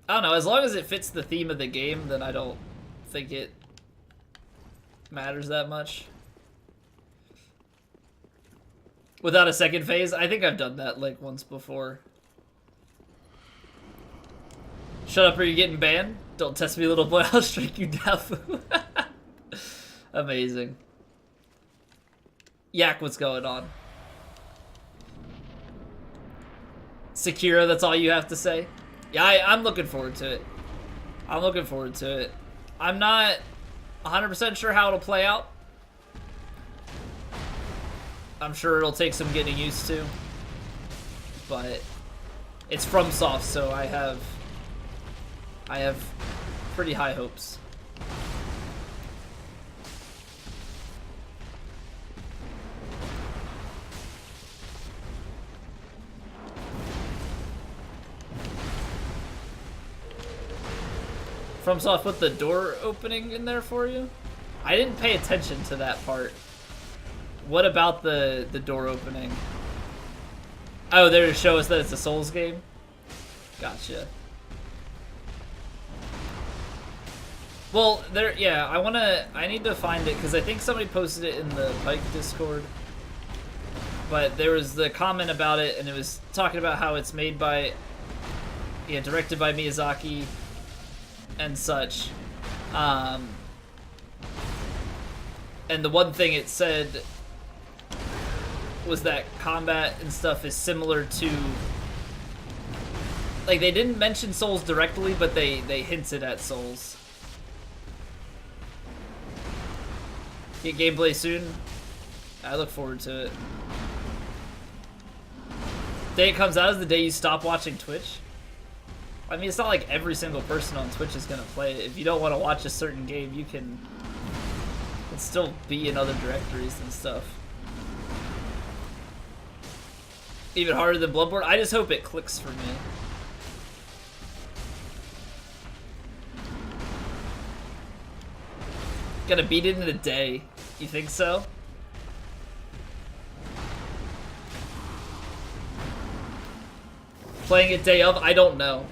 I don't know, as long as it fits the theme of the game, then I don't think it matters that much. Without a second phase? I think I've done that like once before. Shut up or you're getting banned? Don't test me, little boy, I'll strike you down. Amazing. Yak, what's going on? Sekiro, that's all you have to say? Yeah, I'm looking forward to it. I'm not 100% sure how it'll play out. I'm sure it'll take some getting used to. But it's FromSoft, so I have pretty high hopes. FromSoft put the door opening in there for you? I didn't pay attention to that part. What about the door opening? Oh, there to show us that it's a Souls game? Gotcha. Well, there, yeah, I need to find it, because I think somebody posted it in the Pike Discord. But there was the comment about it, and it was talking about how it's made by, yeah, directed by Miyazaki and such. And the one thing it said was that combat and stuff is similar to, like, they didn't mention Souls directly, but they hinted at Souls. Get gameplay soon. I look forward to it. Day it comes out is the day you stop watching Twitch. I mean, it's not like every single person on Twitch is gonna play it. If you don't want to watch a certain game, you can still be in other directories and stuff. Even harder than Bloodborne. I just hope it clicks for me. Gonna beat it in a day. You think so? Playing it day of? I don't know.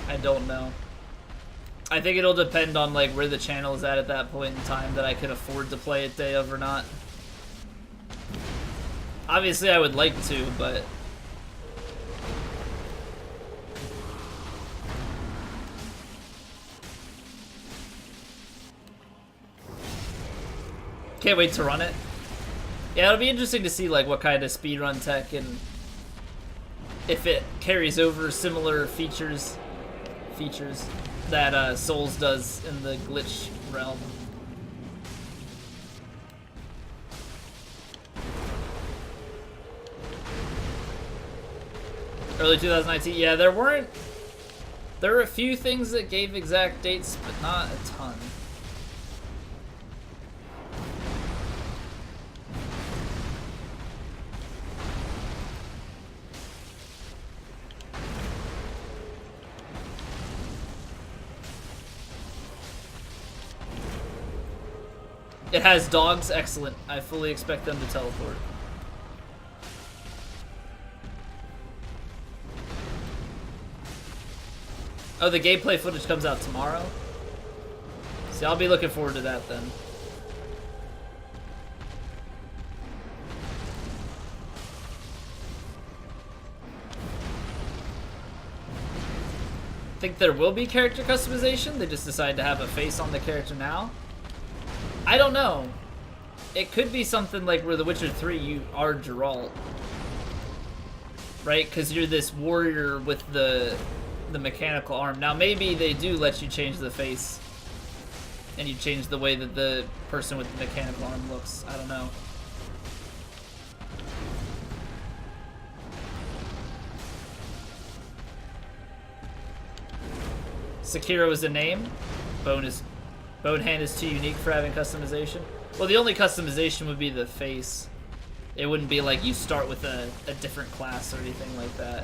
I don't know. I think it'll depend on like where the channel is at that point in time that I can afford to play it day of or not. Obviously I would like to, but can't wait to run it. Yeah, it'll be interesting to see like what kind of speedrun tech and if it carries over similar features that Souls does in the glitch realm. Early 2019. Yeah, there were a few things that gave exact dates, but not a ton. It has dogs, excellent. I fully expect them to teleport. Oh, the gameplay footage comes out tomorrow? See, I'll be looking forward to that then. I think there will be character customization. They just decided to have a face on the character now. I don't know. It could be something like where The Witcher 3 you are Geralt. Right? Because you're this warrior with the mechanical arm. Now maybe they do let you change the face. And you change the way that the person with the mechanical arm looks. I don't know. Sekiro is a name. Bonehand is too unique for having customization. Well, the only customization would be the face. It wouldn't be like you start with a different class or anything like that.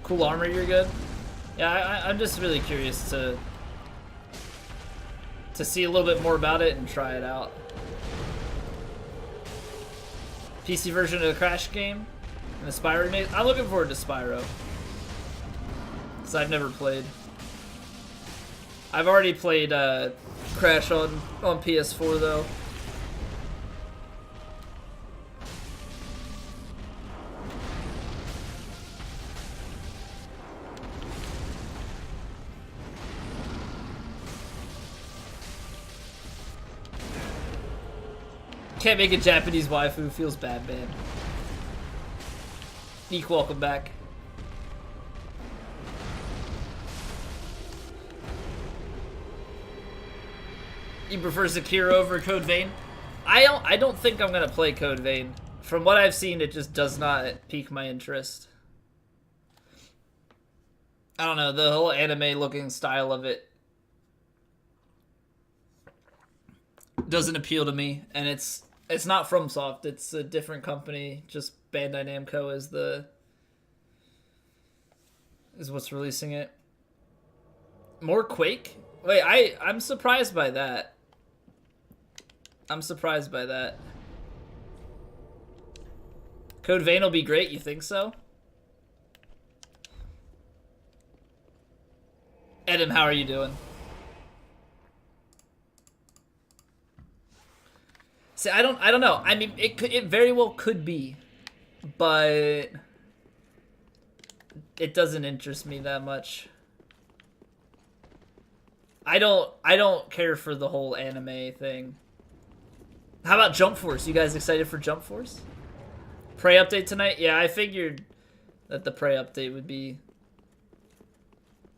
Cool armor, you're good? Yeah, I'm just really curious to see a little bit more about it and try it out. PC version of the Crash game and the Spyro remake. I'm looking forward to Spyro because I've never played. I've already played Crash on PS4 though. Can't make a Japanese waifu, feels bad, man. Neek, welcome back. You prefer Sekiro over Code Vein? I don't think I'm gonna play Code Vein. From what I've seen, it just does not pique my interest. I don't know, the whole anime looking style of it doesn't appeal to me, and it's not FromSoft. It's a different company. Just Bandai Namco is what's releasing it. More Quake? Wait, I'm surprised by that. I'm surprised by that. Code Vein will be great, you think so? Adam, how are you doing? See, I don't know. I mean, it very well could be, but it doesn't interest me that much. I don't care for the whole anime thing. How about Jump Force? You guys excited for Jump Force? Prey update tonight? Yeah, I figured that the Prey update would be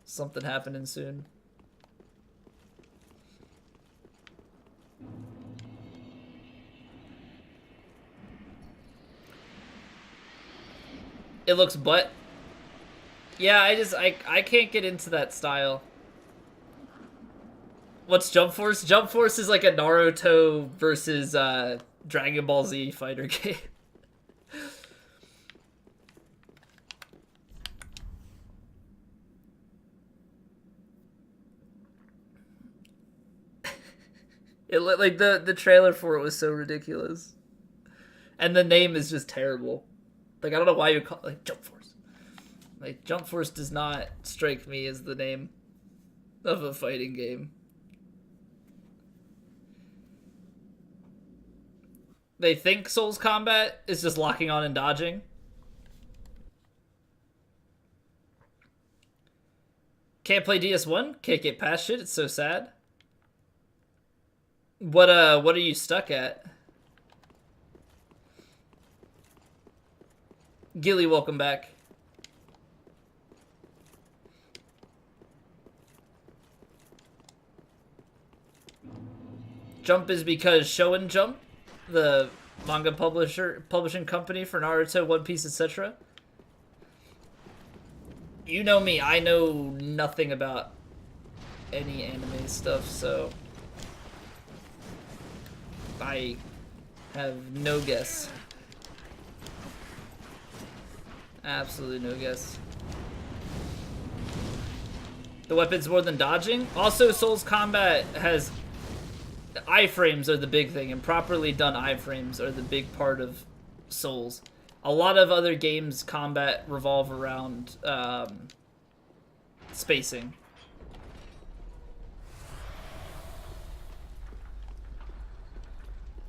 something happening soon. It looks butt. Yeah, I can't get into that style. What's Jump Force? Jump Force is like a Naruto versus Dragon Ball Z fighter game. It looked like the trailer for it was so ridiculous. And the name is just terrible. Like, I don't know why you call it like Jump Force. Like, Jump Force does not strike me as the name of a fighting game. They think Souls combat is just locking on and dodging. Can't play DS1? Can't get past shit, it's so sad. What are you stuck at? Gilly, welcome back. Jump is because Shonen Jump, the manga publishing company for Naruto, One Piece, etc. You know me, I know nothing about any anime stuff, so I have no guess. Absolutely no guess. The weapon's more than dodging. Also, Souls combat has iframes are the big thing, and properly done iframes are the big part of Souls. A lot of other games' combat revolve around spacing.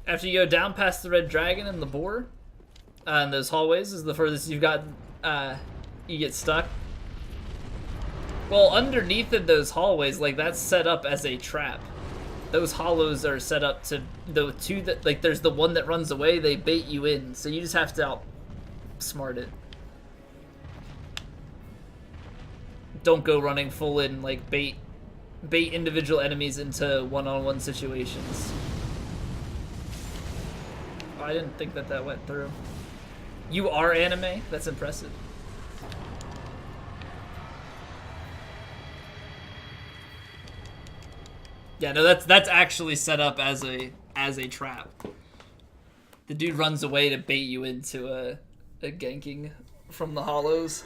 After you go down past the red dragon and the boar, and those hallways is the furthest you've gotten. You get stuck. Well, underneath of those hallways, like, that's set up as a trap. Those hollows are set up to the two that, like, there's the one that runs away. They bait you in, so you just have to outsmart it. Don't go running full in, like, bait individual enemies into one-on-one situations. Oh, I didn't think that went through. You are anime? That's impressive. Yeah, no, that's actually set up as a trap. The dude runs away to bait you into a ganking from the hollows.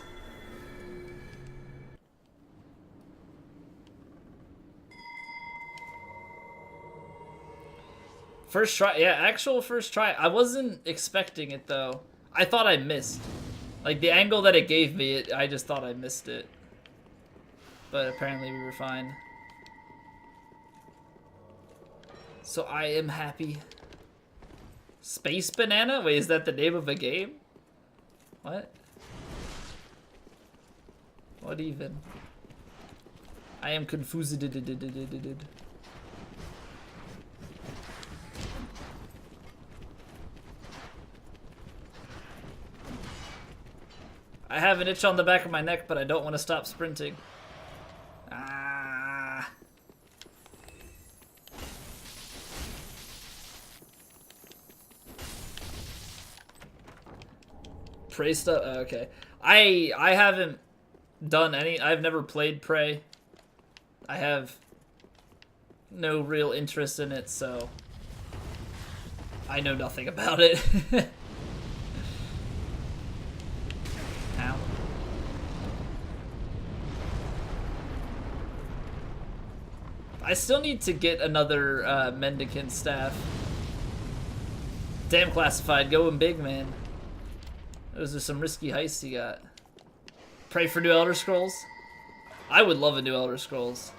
First try, yeah, actual first try. I wasn't expecting it though. I thought I missed. Like, the angle that it gave me, I just thought I missed it. But apparently we were fine. So I am happy. Space Banana? Wait, is that the name of a game? What? What even? I am confused. I have an itch on the back of my neck, but I don't want to stop sprinting. Ah. Prey stuff? Oh, okay. I haven't done any... I've never played Prey. I have no real interest in it, so I know nothing about it. Ow. I still need to get another mendicant staff. Damn, Classified, going big, man. Those are some risky heists you got. Pray for new Elder Scrolls? I would love a new Elder Scrolls.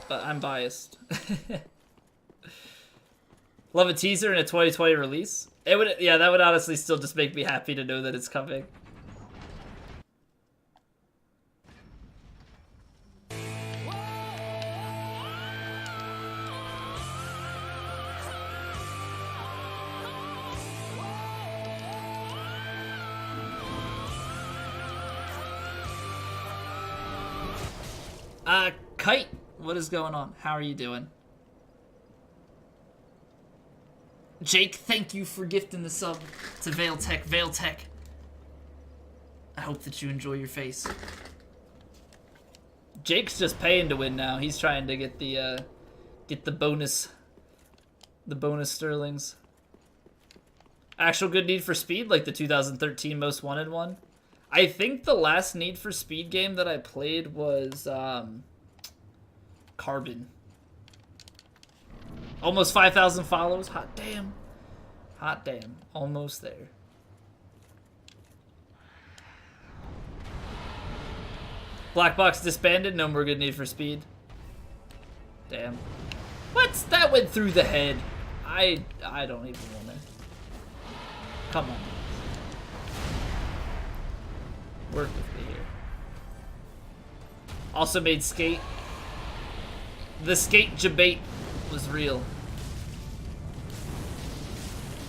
But I'm biased. Love a teaser and a 2020 release. It would, yeah, that would honestly still just make me happy to know that it's coming. Kite, what is going on? How are you doing? Jake, thank you for gifting the sub to Veil Tech. Veil Tech, I hope that you enjoy your face. Jake's just paying to win now. He's trying to get the bonus sterlings. Actual good Need for Speed, like the 2013 Most Wanted one. I think the last Need for Speed game that I played was Carbon. Almost 5,000 follows. Hot damn. Hot damn. Almost there. Black Box disbanded. No more good Need for Speed. Damn. What? That went through the head. I don't even want to. Come on. Work with me here. Also made Skate. The Skate debate was real.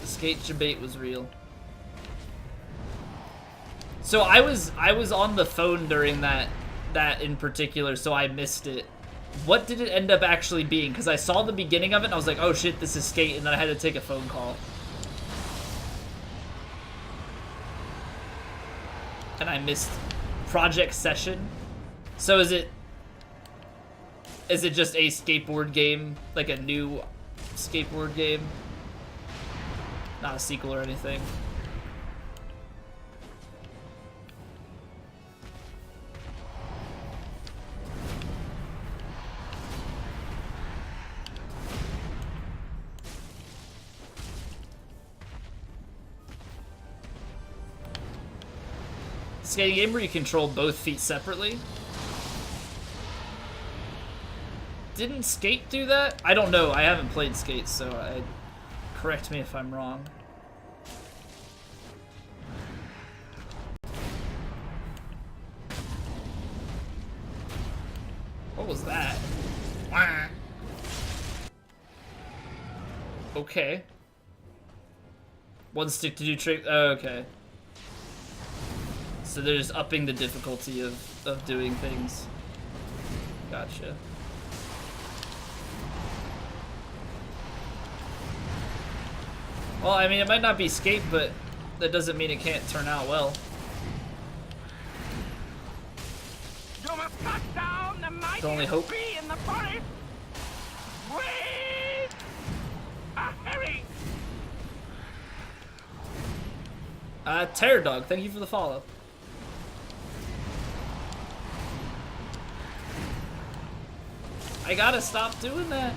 The Skate debate was real. So I was on the phone during that in particular, so I missed it. What did it end up actually being? Because I saw the beginning of it and I was like, oh shit, this is Skate, and then I had to take a phone call. And I missed Project Session. So is it just a skateboard game? Like a new skateboard game? Not a sequel or anything. Skating game where you control both feet separately. Didn't Skate do that? I don't know. I haven't played Skate, so correct me if I'm wrong. What was that? Okay. One stick to do trick. Oh, okay. So they're just upping the difficulty of doing things. Gotcha. Well, I mean, it might not be Skate, but that doesn't mean it can't turn out well. You must cut down the mighty Can only hope. tree in the forest. Wait! Hurry! Terror Dog, thank you for the follow. I gotta stop doing that.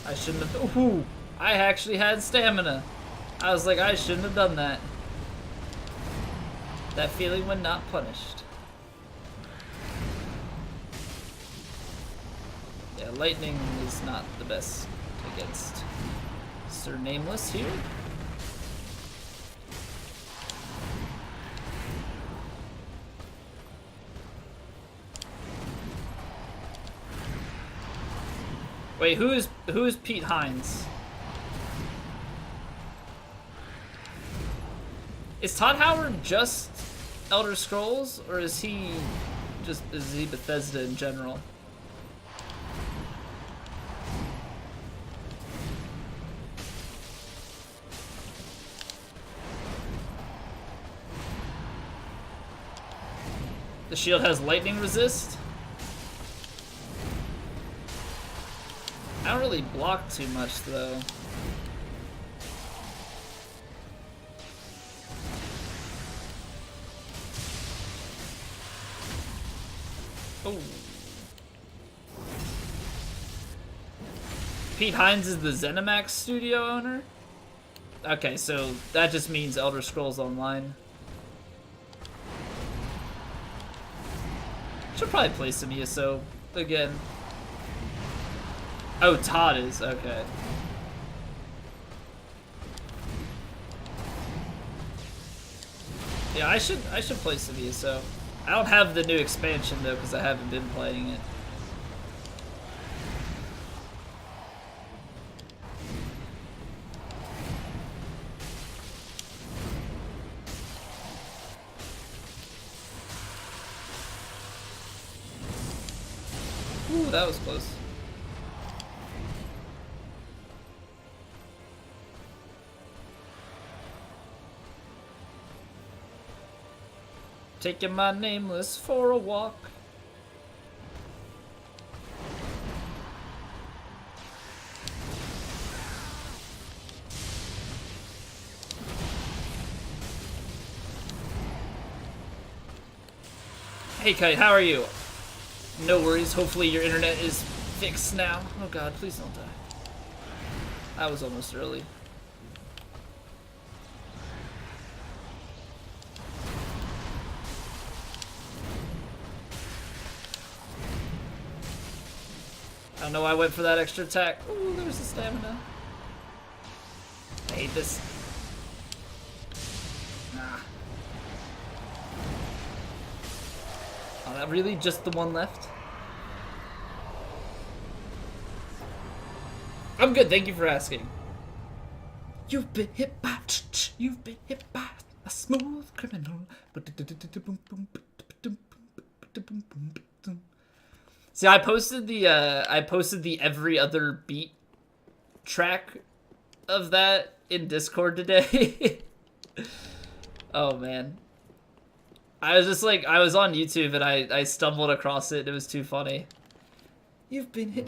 I shouldn't have. Ooh, I actually had stamina. I was like, I shouldn't have done that. That feeling when not punished. Yeah, lightning is not the best against Sir Nameless here. Wait, who is Pete Hines? Is Todd Howard just Elder Scrolls, or is he Bethesda in general? The shield has lightning resist. I don't really block too much though. Oh. Pete Hines is the ZeniMax studio owner? Okay, so that just means Elder Scrolls Online. Should probably play some ESO again. Oh, Todd is, okay. Yeah, I should play some ESO. I don't have the new expansion though because I haven't been playing it. Ooh, that was close. Taking my nameless for a walk. Hey Kite, how are you? No worries, hopefully your internet is fixed now. Oh god, please don't die. I was almost early. I don't know why I went for that extra attack. Ooh, there's the stamina. I hate this. Nah. Oh, that really just the one left? I'm good, thank you for asking. You've been hit by, you've been hit by a smooth criminal. See, I posted the every other beat track of that in Discord today. Oh man. I was just like, I was on YouTube and I stumbled across it and it was too funny. You've been hit.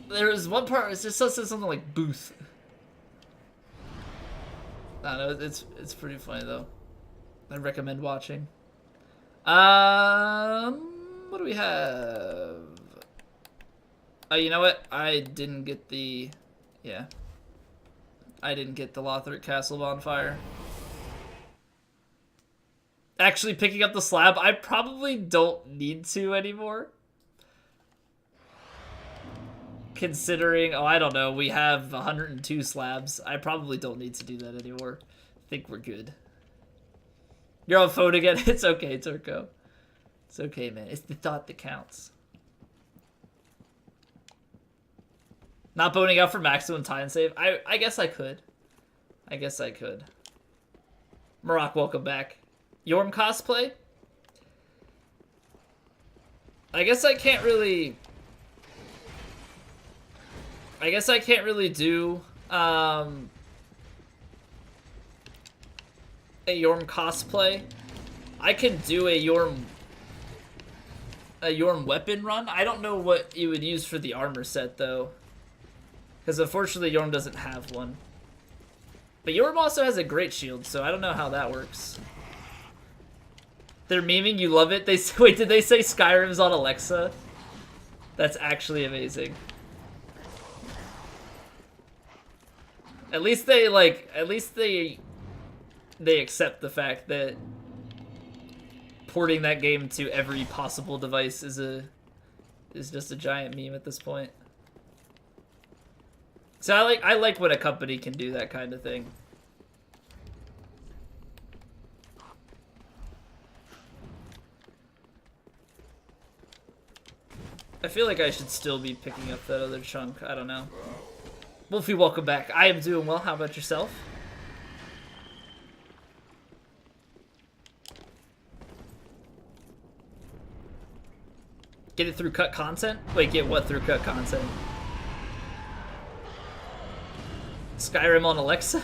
There was one part, it just says something like booth. I don't know, it's pretty funny though. I recommend watching. What do we have? Oh, you know what? I didn't get the... Yeah. I didn't get the Lothric Castle bonfire. Actually, picking up the slab, I probably don't need to anymore. Considering, oh, I don't know, we have 102 slabs. I probably don't need to do that anymore. I think we're good. You're on phone again? It's okay, Turco. It's okay, man. It's the thought that counts. Not boning out for maximum time save? I guess I could. I guess I could. Maroc, welcome back. Yorm cosplay? I guess I can't really... I guess I can't really do a Yorm cosplay. I can do a Yorm weapon run. I don't know what you would use for the armor set though, because unfortunately Yorm doesn't have one. But Yorm also has a great shield, so I don't know how that works. They're memeing, you love it. They wait, did they say Skyrim's on Alexa? That's actually amazing. At least they they accept the fact that porting that game to every possible device is just a giant meme at this point. So I like when a company can do that kind of thing. I feel like I should still be picking up that other chunk. I don't know. Wolfie, welcome back. I am doing well. How about yourself? Get it through cut content? Wait, get what through cut content? Skyrim on Alexa?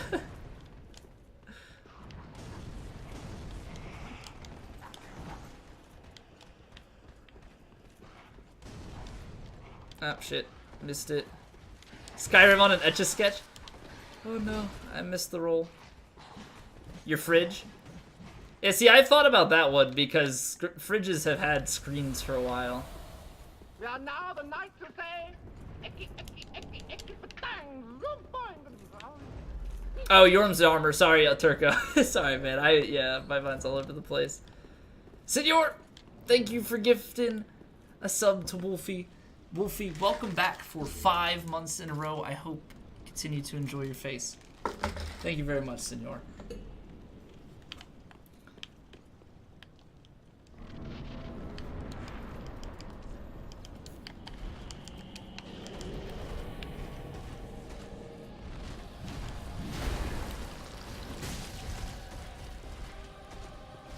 Oh shit, missed it. Skyrim on an Etch-a-Sketch? Oh no, I missed the roll. Your fridge? Yeah, see, I thought about that one because fridges have had screens for a while. We are now the knights who say, "Eki, eki, eki, eki, patang, zoom, boing." Oh, Yorm's armor. Sorry, Turco. Sorry, man. Yeah, my mind's all over the place. Senor, thank you for gifting a sub to Wolfie. Wolfie, welcome back for 5 months in a row. I hope you continue to enjoy your face. Thank you very much, Senor.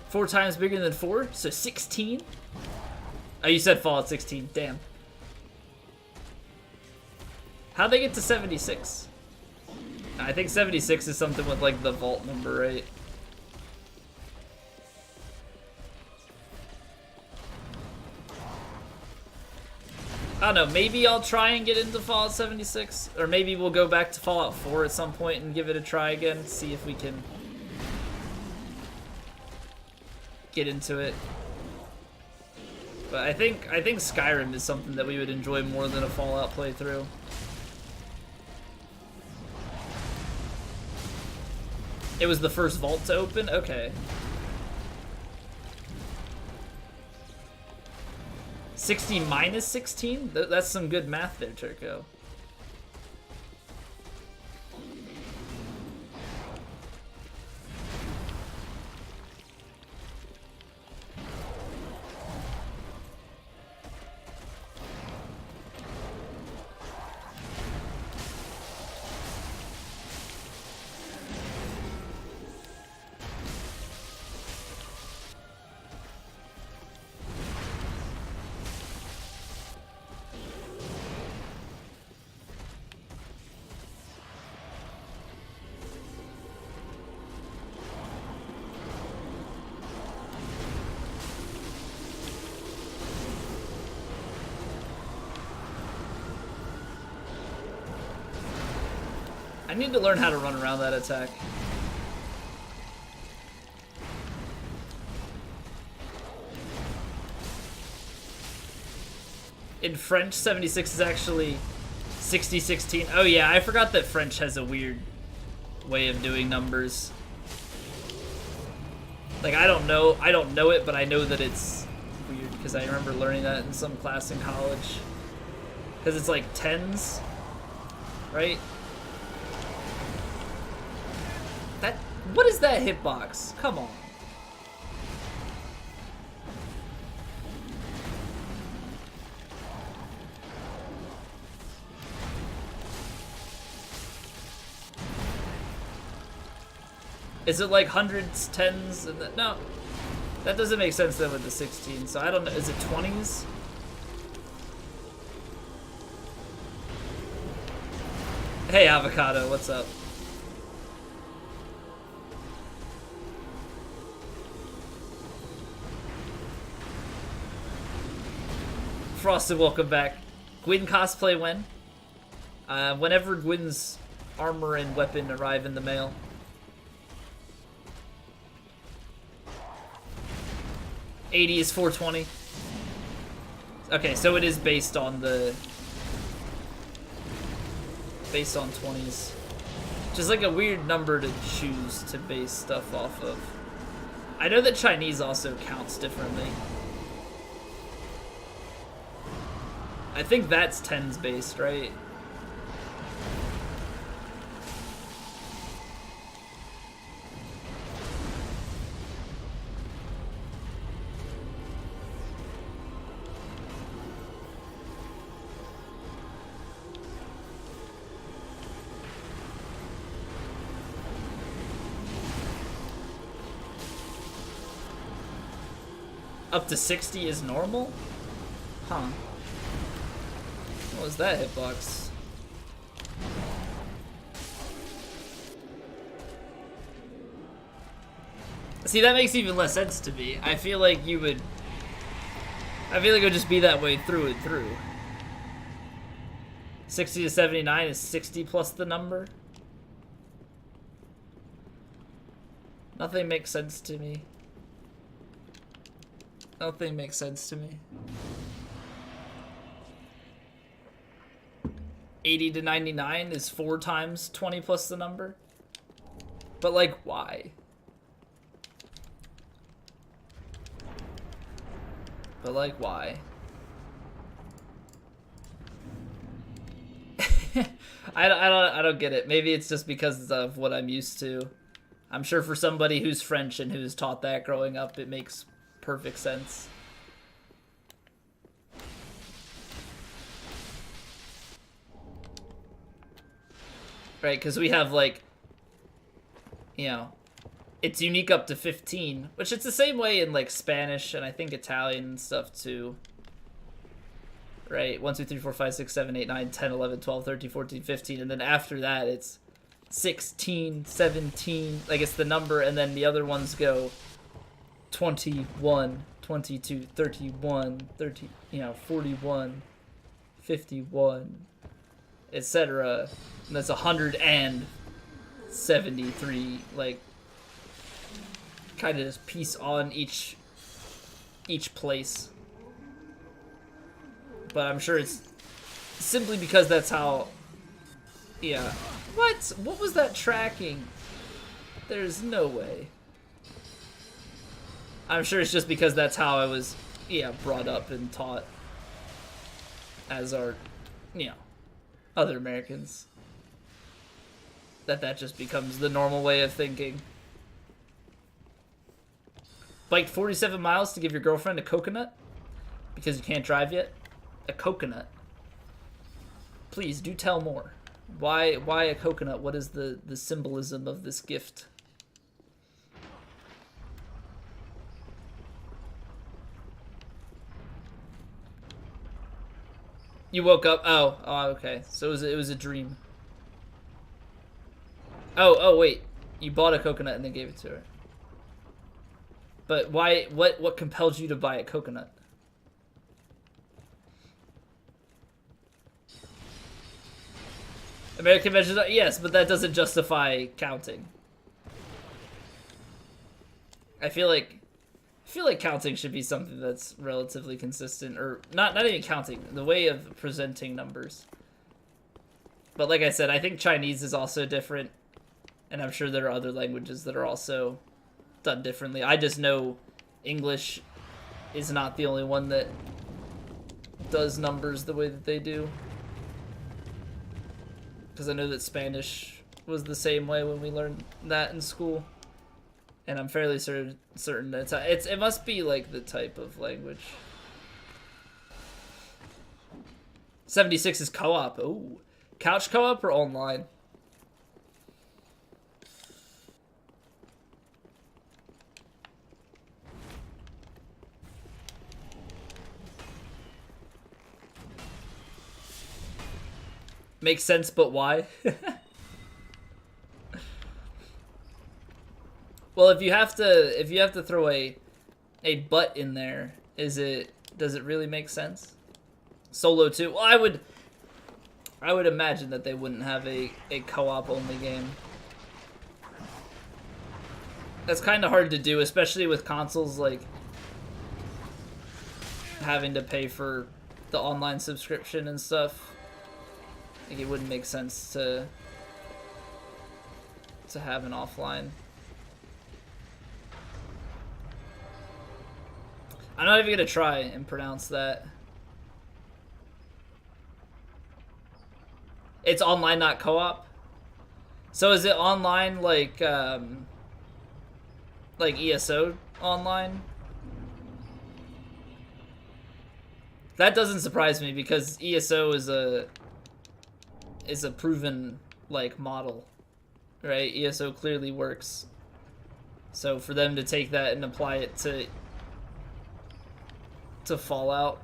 Four times bigger than 4, so 16? Oh, you said Fallout 16. Damn. How'd they get to 76? I think 76 is something with, like, the vault number, right? I don't know, maybe I'll try and get into Fallout 76. Or maybe we'll go back to Fallout 4 at some point and give it a try again. See if we can get into it. But I think Skyrim is something that we would enjoy more than a Fallout playthrough. It was the first vault to open? Okay. 60 minus 16? That's some good math there, Turco. I need to learn how to run around that attack. In French, 76 is actually 6016. Oh yeah, I forgot that French has a weird way of doing numbers. Like I don't know it, but I know that it's weird because I remember learning that in some class in college. Because it's like tens, right? What is that hitbox? Come on. Is it like hundreds, tens? And no. That doesn't make sense then with the 16, so I don't know. Is it 20s? Hey, Avocado, what's up? Frosted, welcome back. Gwyn cosplay when? Whenever Gwyn's armor and weapon arrive in the mail. $80 is 420. Okay, so it is based on 20s. Which is like a weird number to choose to base stuff off of. I know that Chinese also counts differently. I think that's tens based, right? Up to 60 is normal? Huh. What was that hitbox? See, that makes even less sense to me. I feel like it would just be that way through and through. 60 to 79 is 60 plus the number. Nothing makes sense to me. Nothing makes sense to me. 80 to 99 is 4 times 20 plus the number. But like, why? But like, why? I don't get it. Maybe it's just because of what I'm used to. I'm sure for somebody who's French and who's taught that growing up, it makes perfect sense. Right, because we have, like, you know, it's unique up to 15, which it's the same way in, like, Spanish and I think Italian and stuff, too. Right, 1, 2, 3, 4, 5, 6, 7, 8, 9, 10, 11, 12, 13, 14, 15, and then after that it's 16, 17, like it's the number, and then the other ones go 21, 22, 31, 30, you know, 41, 51, etc. And that's 173, like, kind of just piece on each place. But I'm sure it's simply because that's how, yeah. What was that tracking? There's no way. I'm sure it's just because that's how I was, yeah, brought up and taught, as are, you know, other Americans. That just becomes the normal way of thinking. Biked 47 miles to give your girlfriend a coconut because you can't drive yet? A coconut? Please, do tell more. Why a coconut? What is the symbolism of this gift? You woke up. Oh, okay. So it was a dream. Oh, wait. You bought a coconut and then gave it to her. But why? What compelled you to buy a coconut? American vegetarian, yes, but that doesn't justify counting. I feel like counting should be something that's relatively consistent, or not even counting, the way of presenting numbers. But like I said, I think Chinese is also different, and I'm sure there are other languages that are also done differently. I just know English is not the only one that does numbers the way that they do. Because I know that Spanish was the same way when we learned that in school. And I'm fairly certain that it must be like the type of language. 76 is co-op. Ooh. Couch co-op or online? Makes sense, but why? Well, if you have to throw a butt in there, does it really make sense? Solo 2. Well, I would imagine that they wouldn't have a co-op only game. That's kind of hard to do, especially with consoles, like having to pay for the online subscription and stuff. Like, it wouldn't make sense to have an offline. I'm not even gonna try and pronounce that. It's online, not co-op. So is it online like ESO online? That doesn't surprise me because ESO is a proven like model, right? ESO clearly works. So for them to take that and apply it to Fallout,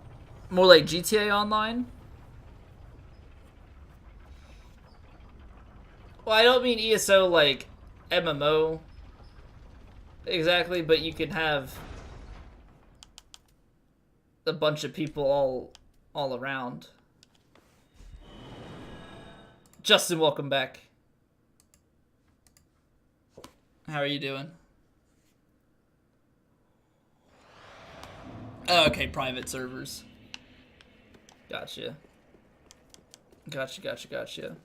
more like GTA Online. Well, I don't mean ESO like MMO exactly, but you can have a bunch of people all around. Justin, welcome back. How are you doing? Oh, okay, private servers. Gotcha. Gotcha.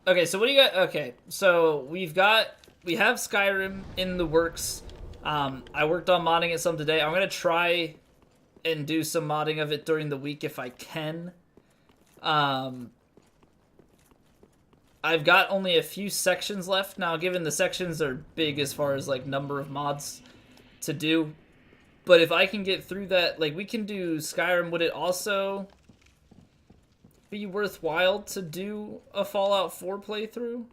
Okay, so what do you got? Okay, so we have Skyrim in the works. I worked on modding it some today. I'm gonna try and do some modding of it during the week if I can. I've got only a few sections left now, given the sections are big as far as like number of mods to do. But if I can get through that, like we can do Skyrim, would it also be worthwhile to do a Fallout 4 playthrough?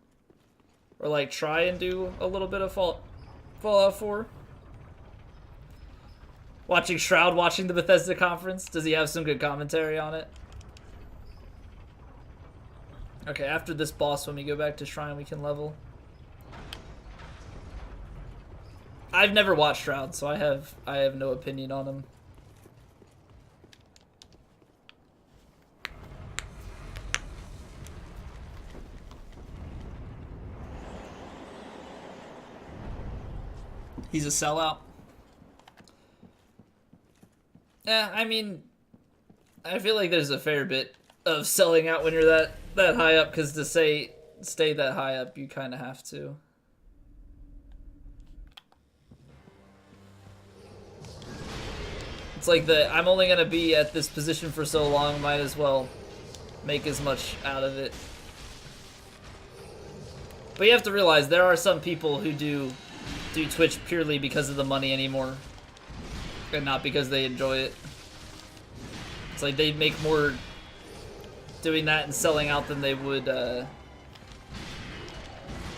Or like try and do a little bit of Fallout 4? Watching Shroud watching the Bethesda conference, does he have some good commentary on it? Okay, after this boss, when we go back to Shrine, we can level. I've never watched Shroud, so I have no opinion on him. He's a sellout. Yeah, I mean, I feel like there's a fair bit of selling out when you're that high up, because to stay that high up, you kind of have to. It's like I'm only gonna be at this position for so long, might as well make as much out of it. But you have to realize there are some people who do Twitch purely because of the money anymore, and not because they enjoy it. It's like they make more doing that and selling out than they would,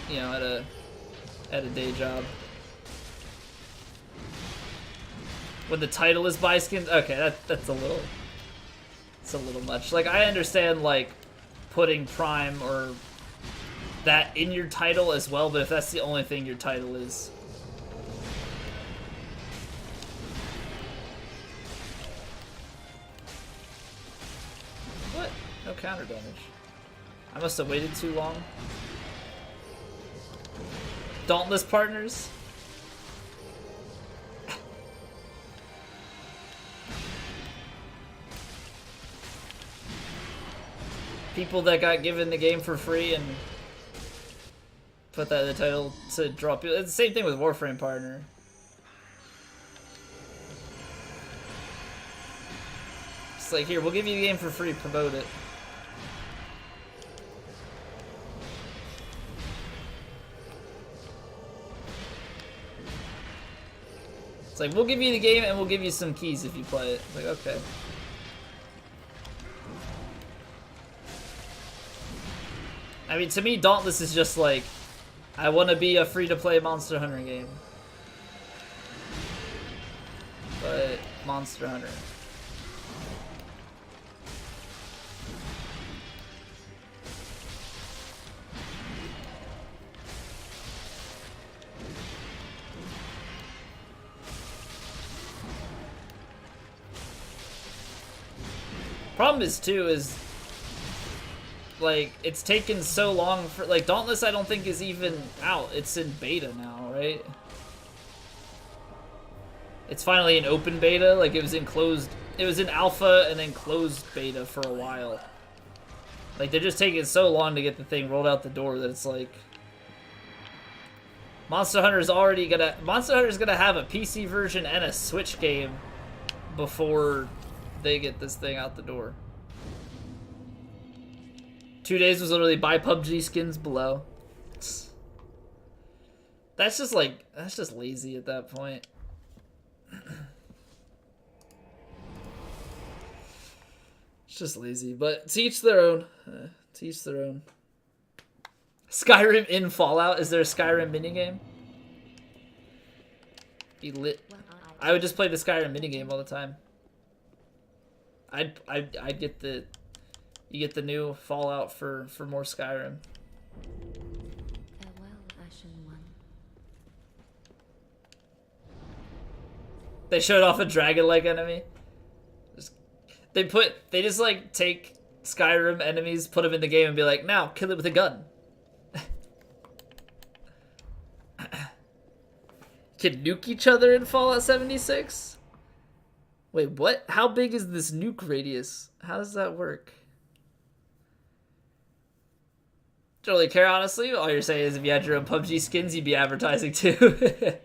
you know, at a day job. When the title is buy skins, okay, that's a little much. Like, I understand like putting Prime or that in your title as well, but if that's the only thing your title is. What? No counter damage. I must have waited too long. Dauntless partners? People that got given the game for free and put that in the title to draw people. It's the same thing with Warframe partner. It's like, here, we'll give you the game for free, promote it. It's like, we'll give you the game and we'll give you some keys if you play it. It's like, okay. I mean, to me, Dauntless is just like, I want to be a free-to-play Monster Hunter game. But, Monster Hunter. Problem is, too, is like, it's taken so long for, like, Dauntless I don't think is even out. It's in beta now, right? It's finally in open beta. Like, it was in alpha and then closed beta for a while. Like, they're just taking so long to get the thing rolled out the door that it's like, Monster Hunter's gonna have a PC version and a Switch game before they get this thing out the door. 2 days was literally buy PUBG skins below. That's just like, that's just lazy at that point. It's just lazy, but to each their own. To each their own. Skyrim in Fallout? Is there a Skyrim minigame? Be lit. I would just play the Skyrim minigame all the time. I'd get the... You get the new Fallout for more Skyrim. Farewell, Ashen One. They showed off a dragon-like enemy. They just like take Skyrim enemies, put them in the game and be like, now, kill it with a gun. Can nuke each other in Fallout 76? Wait, what? How big is this nuke radius? How does that work? Don't really care, honestly. All you're saying is if you had your own PUBG skins, you'd be advertising too.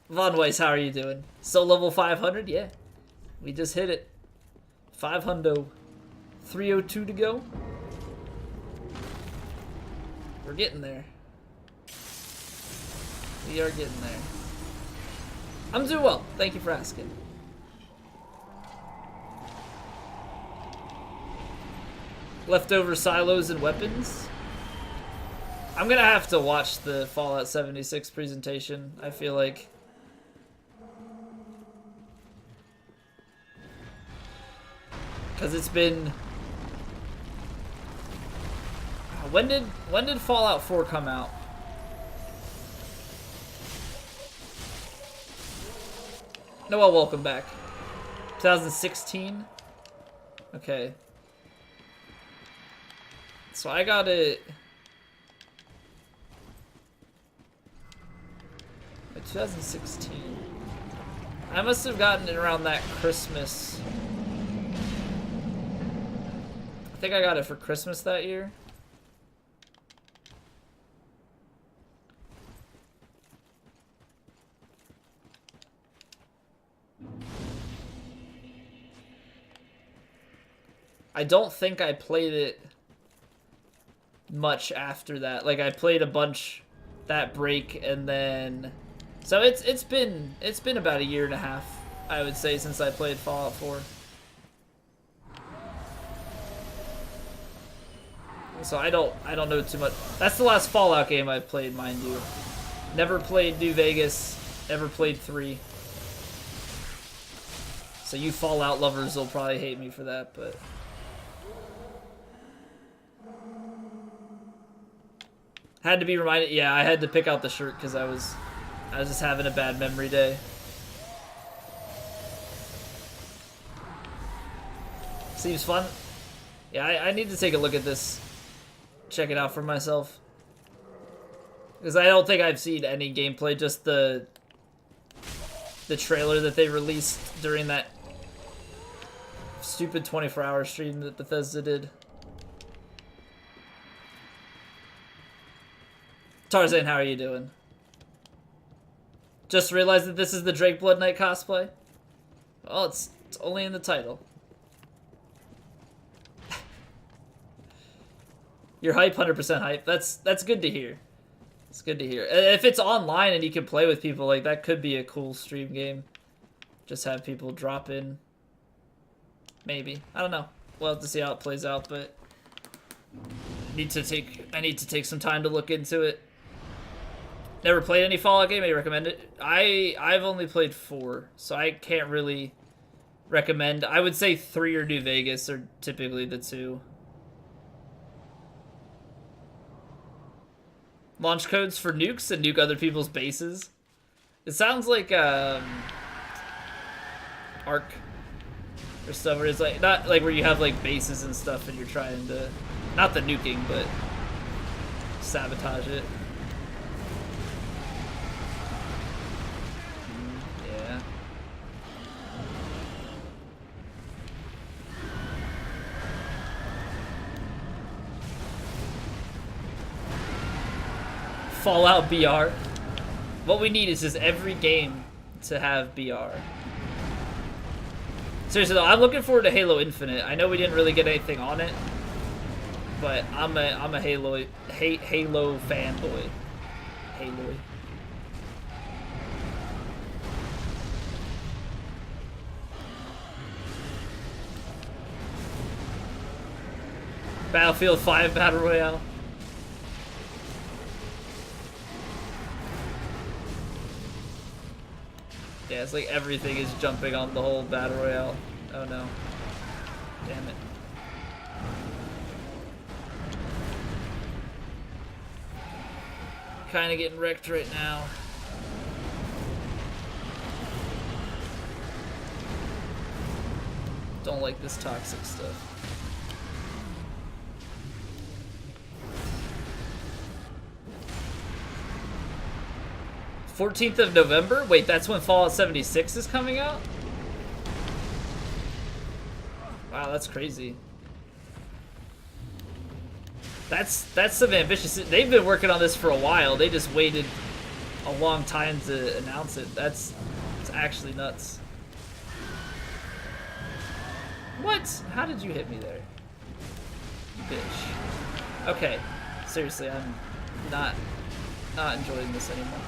Von Weiss, how are you doing? Still level 500? Yeah. We just hit it. 500. 302 to go. We're getting there. We are getting there. I'm doing well. Thank you for asking. Leftover silos and weapons. I'm gonna have to watch the Fallout 76 presentation, I feel like. Because it's been... When did Fallout 4 come out? Noel, welcome back. 2016? Okay. So I got it... 2016. I must have gotten it around that Christmas. I think I got it for Christmas that year. I don't think I played it much after that. Like I played a bunch that break and then so it's been about a year and a half, I would say, since I played Fallout 4. So I don't know too much. That's the last Fallout game I've played, mind you. Never played New Vegas, never played 3. So you Fallout lovers will probably hate me for that, but had to be reminded. Yeah, I had to pick out the shirt because I was just having a bad memory day. Seems fun. Yeah, I need to take a look at this. Check it out for myself. Because I don't think I've seen any gameplay, just the trailer that they released during that stupid 24-hour stream that Bethesda did. Tarzan, how are you doing? Just realized that this is the Drakeblood Knight cosplay? Well, it's only in the title. You're hype, 100% hype. That's good to hear. It's good to hear. If it's online and you can play with people, like that could be a cool stream game. Just have people drop in. Maybe. I don't know. We'll have to see how it plays out, but I need to take some time to look into it. Never played any Fallout game. I recommend it. I've only played 4, so I can't really recommend. I would say 3 or New Vegas are typically the 2. Launch codes for nukes and nuke other people's bases. It sounds like Ark or stuff where it's like not like where you have like bases and stuff and you're trying to not the nuking but sabotage it. Yeah. Fallout BR. What we need is just every game to have BR. Seriously though, I'm looking forward to Halo Infinite. I know we didn't really get anything on it, but I'm a Halo fanboy. Halo. Battlefield 5 Battle Royale. Yeah, it's like everything is jumping on the whole Battle Royale. Oh no. Damn it. Kinda getting wrecked right now. Don't like this toxic stuff. 14th of November? Wait, that's when Fallout 76 is coming out? Wow, that's crazy. That's some ambitious. They've been working on this for a while. They just waited a long time to announce it. It's actually nuts. What? How did you hit me there? Bitch. Okay. Seriously, I'm not enjoying this anymore.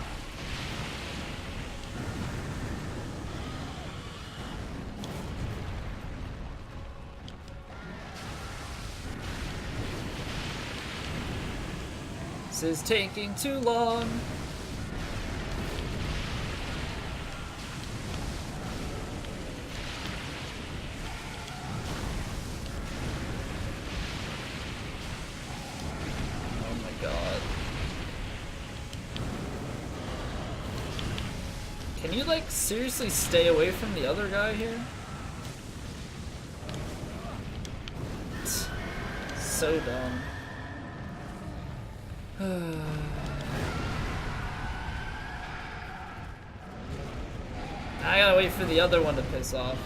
This is taking too long. Oh my god. Can you, like, seriously stay away from the other guy here? So dumb. I gotta wait for the other one to piss off.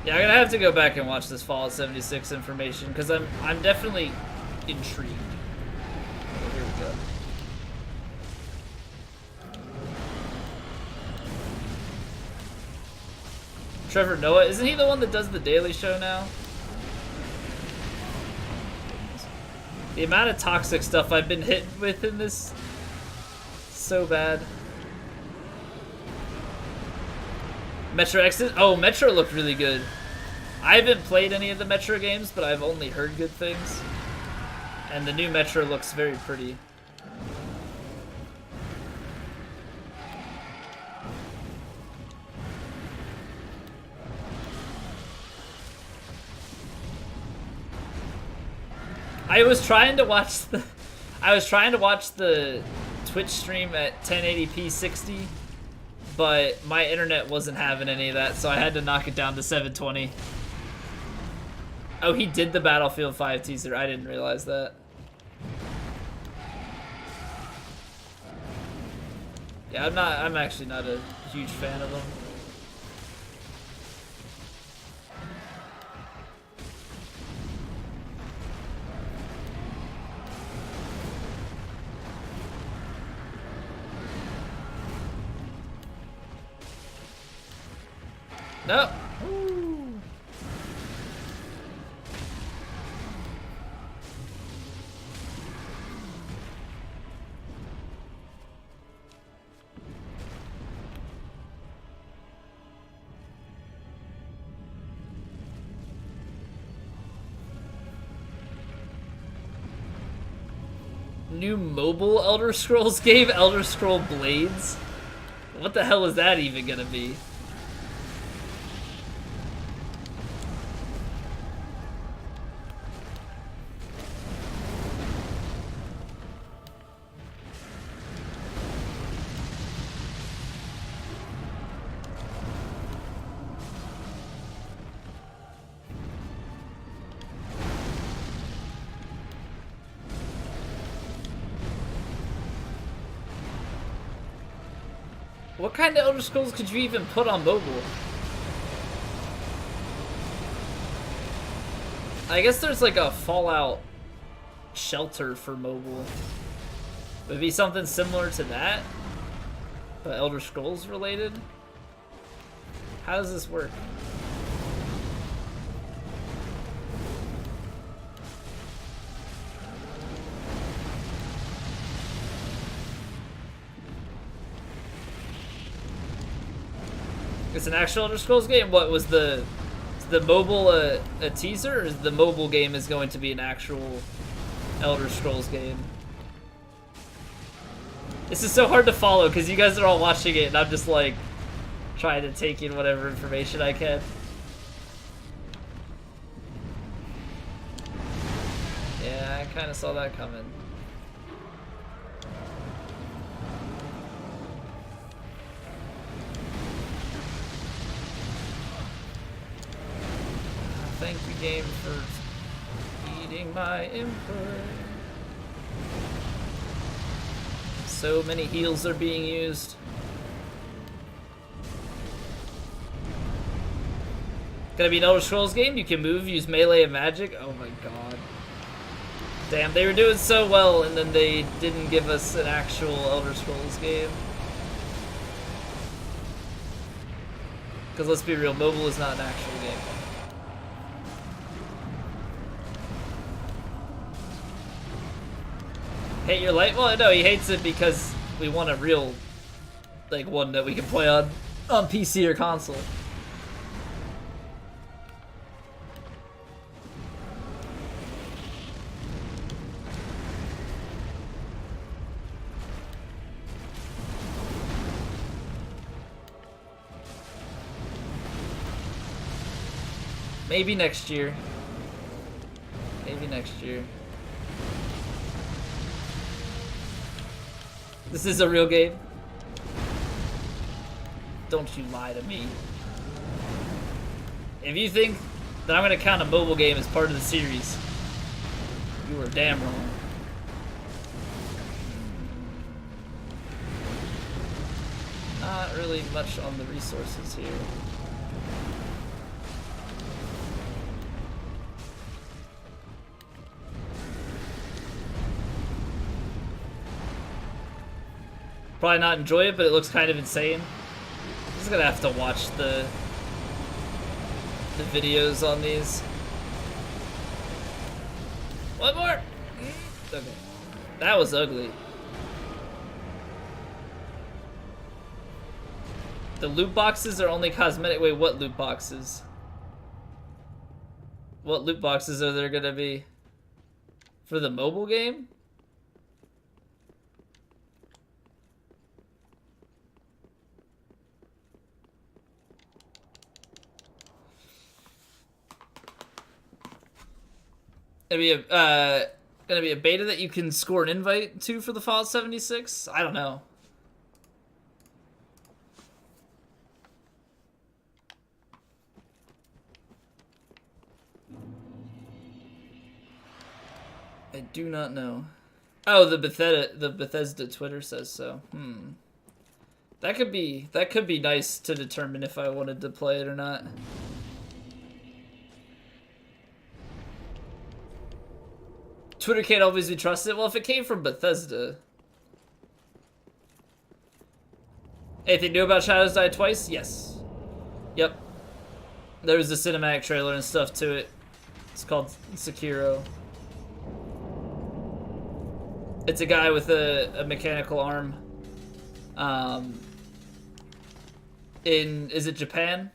Yeah, I'm gonna have to go back and watch this Fallout 76 information because I'm definitely intrigued. Oh, here we go. Trevor Noah, isn't he the one that does the Daily Show now? The amount of toxic stuff I've been hit with in this, so bad. Metro Exodus? Oh, Metro looked really good. I haven't played any of the Metro games, but I've only heard good things. And the new Metro looks very pretty. I was trying to watch the Twitch stream at 1080p 60, but my internet wasn't having any of that, so I had to knock it down to 720. Oh, he did the Battlefield 5 teaser. I didn't realize that. Yeah, I'm actually not a huge fan of them. No. Ooh. New mobile Elder Scrolls game, Elder Scroll Blades? What the hell is that even gonna be? What kind of Elder Scrolls could you even put on mobile? I guess there's like a Fallout Shelter for mobile. Would it be something similar to that? But Elder Scrolls related? How does this work? It's an actual Elder Scrolls game? What was the mobile a teaser, or is the mobile game is going to be an actual Elder Scrolls game? This is so hard to follow because you guys are all watching it and I'm just like trying to take in whatever information I can. Yeah, I kind of saw that coming. game for eating my input. So many heals are being used. Gonna be an Elder Scrolls game. You can move, use melee and magic. Oh my god. Damn, they were doing so well and then they didn't give us an actual Elder Scrolls game. Because let's be real, mobile is not an actual game. Hate your light? Well, no, he hates it because we want a real, like, one that we can play on PC or console. Maybe next year. Maybe next year. This is a real game. Don't you lie to me. If you think that I'm gonna count a mobile game as part of the series, you are damn wrong. Not really much on the resources here. Probably not enjoy it, but it looks kind of insane. I'm just gonna have to watch the videos on these. One more! Okay. That was ugly. The loot boxes are only cosmetic. Wait, what loot boxes? What loot boxes are there gonna be? For the mobile game? Gonna be a beta that you can score an invite to for the Fallout 76? I don't know. I do not know. Oh, the Bethesda Twitter says so. That could be nice to determine if I wanted to play it or not. Twitter can't always be trusted. Well, if it came from Bethesda. Anything new about Shadows Die Twice? Yes. Yep. There was a cinematic trailer and stuff to it. It's called Sekiro. It's a guy with a mechanical arm. Is it Japan?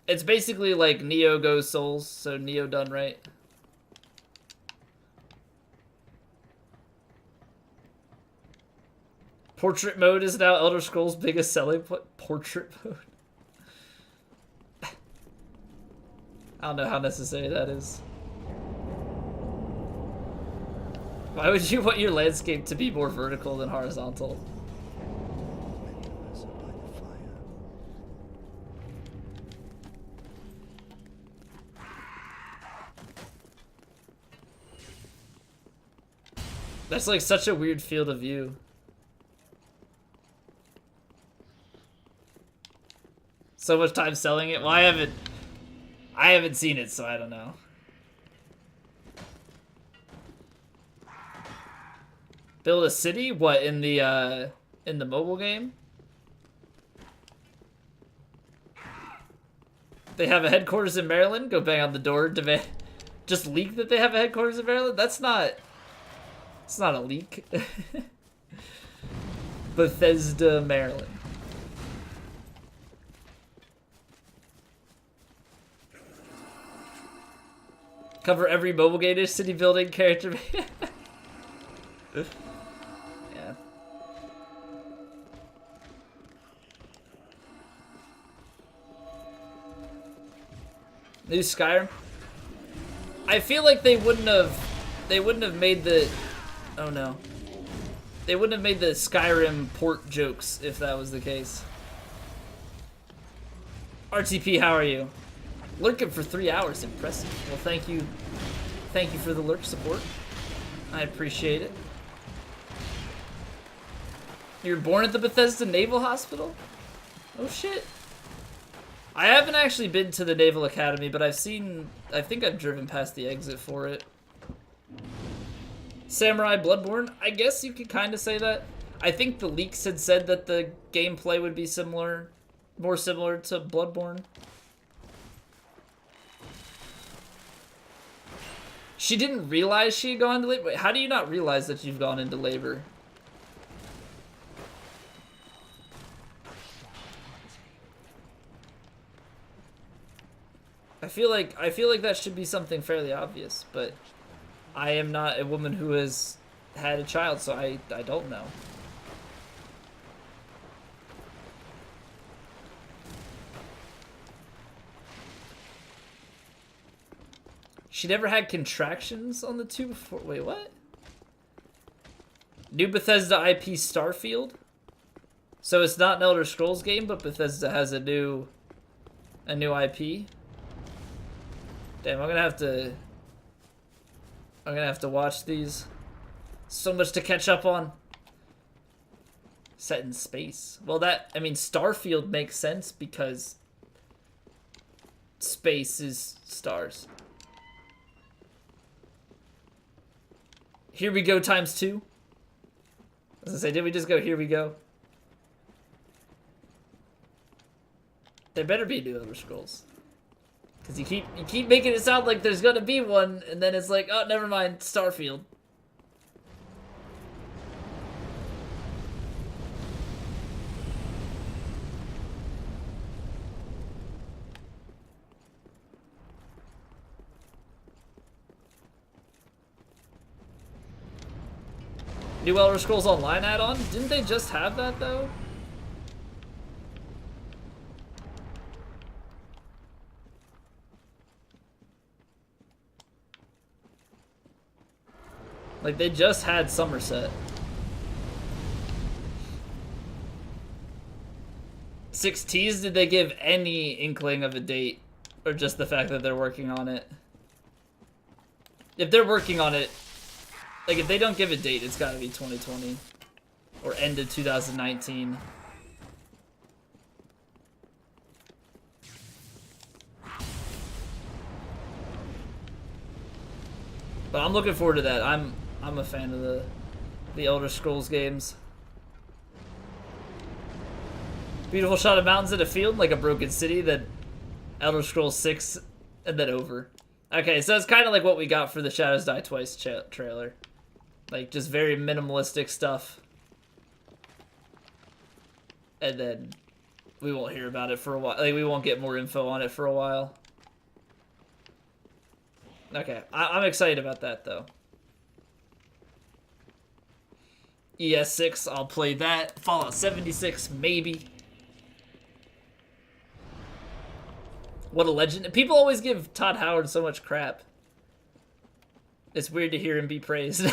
It's basically like Neo Goes Souls, so Neo done right. Portrait mode is now Elder Scrolls' biggest selling point. Portrait mode. I don't know how necessary that is. Why would you want your landscape to be more vertical than horizontal? That's like such a weird field of view. So much time selling it. Well, I haven't seen it, so I don't know. Build a city? What, in the mobile game? They have a headquarters in Maryland? Go bang on the door, demand. Just leak that they have a headquarters in Maryland? It's not a leak. Bethesda, Maryland. Cover every mobile game, city building, character. Yeah. New Skyrim. I feel like they wouldn't have made the. Oh no. They wouldn't have made the Skyrim port jokes if that was the case. RTP, how are you? Lurking for 3 hours, impressive. Well, thank you. Thank you for the lurk support. I appreciate it. You were born at the Bethesda Naval Hospital? Oh shit. I haven't actually been to the Naval Academy, but I think I've driven past the exit for it. Samurai Bloodborne? I guess you could kind of say that. I think the leaks had said that the gameplay would be similar, more similar to Bloodborne. She didn't realize she had gone into labor? Wait, how do you not realize that you've gone into labor? I feel like that should be something fairly obvious, but I am not a woman who has had a child, so I don't know. She never had contractions on the 2 before. Wait, what? New Bethesda IP Starfield? So it's not an Elder Scrolls game, but Bethesda has a new IP. Damn, I'm gonna have to watch these. So much to catch up on. Set in space. Well, I mean, Starfield makes sense because space is stars. Here we go times 2. I was gonna say, did we just go here we go? There better be new Elder Scrolls. Because you keep making it sound like there's gonna be one, and then it's like, oh, never mind, Starfield. New Elder Scrolls Online add-on? Didn't they just have that, though? Like, they just had Somerset. 6Ts, did they give any inkling of a date? Or just the fact that they're working on it? If they're working on it, like, if they don't give a date, it's gotta be 2020. Or end of 2019. But I'm looking forward to that. I'm a fan of the Elder Scrolls games. Beautiful shot of mountains in a field, like a broken city, then Elder Scrolls 6, and then over. Okay, so it's kind of like what we got for the Shadows Die Twice trailer. Like, just very minimalistic stuff. And then we won't hear about it for a while. Like, we won't get more info on it for a while. Okay, I'm excited about that, though. ES6, I'll play that. Fallout 76, maybe. What a legend. People always give Todd Howard so much crap. It's weird to hear him be praised.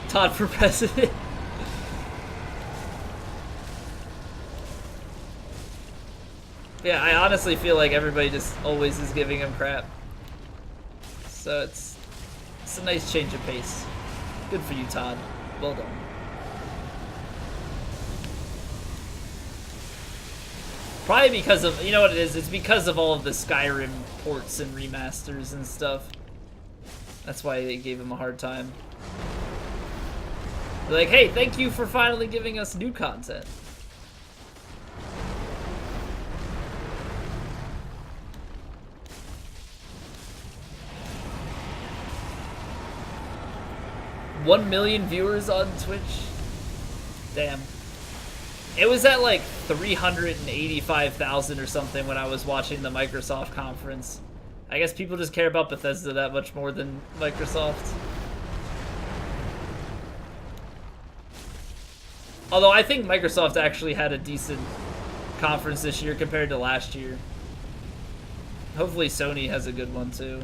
Todd for president. Yeah, I honestly feel like everybody just always is giving him crap. So it's a nice change of pace. Good for you, Todd. Well done. Probably because of, you know what it is? It's because of all of the Skyrim ports and remasters and stuff. That's why they gave him a hard time. They're like, hey, thank you for finally giving us new content. $1 million viewers on Twitch? Damn. It was at like 385,000 or something when I was watching the Microsoft conference. I guess people just care about Bethesda that much more than Microsoft. Although I think Microsoft actually had a decent conference this year compared to last year. Hopefully Sony has a good one too.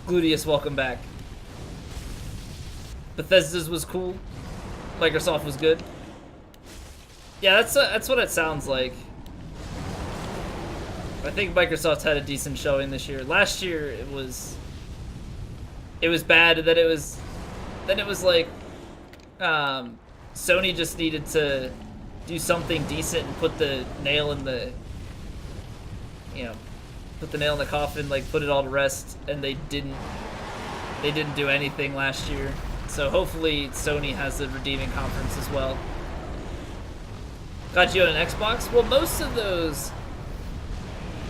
Gluteus, welcome back. Bethesda's was cool. Microsoft was good. Yeah, that's what it sounds like. I think Microsoft had a decent showing this year. Last year it was bad, and then it was like Sony just needed to do something decent and put the nail in the put the nail in the coffin, like put it all to rest, and they didn't do anything last year. So hopefully Sony has a redeeming conference as well. Got you on an Xbox? Well, most of those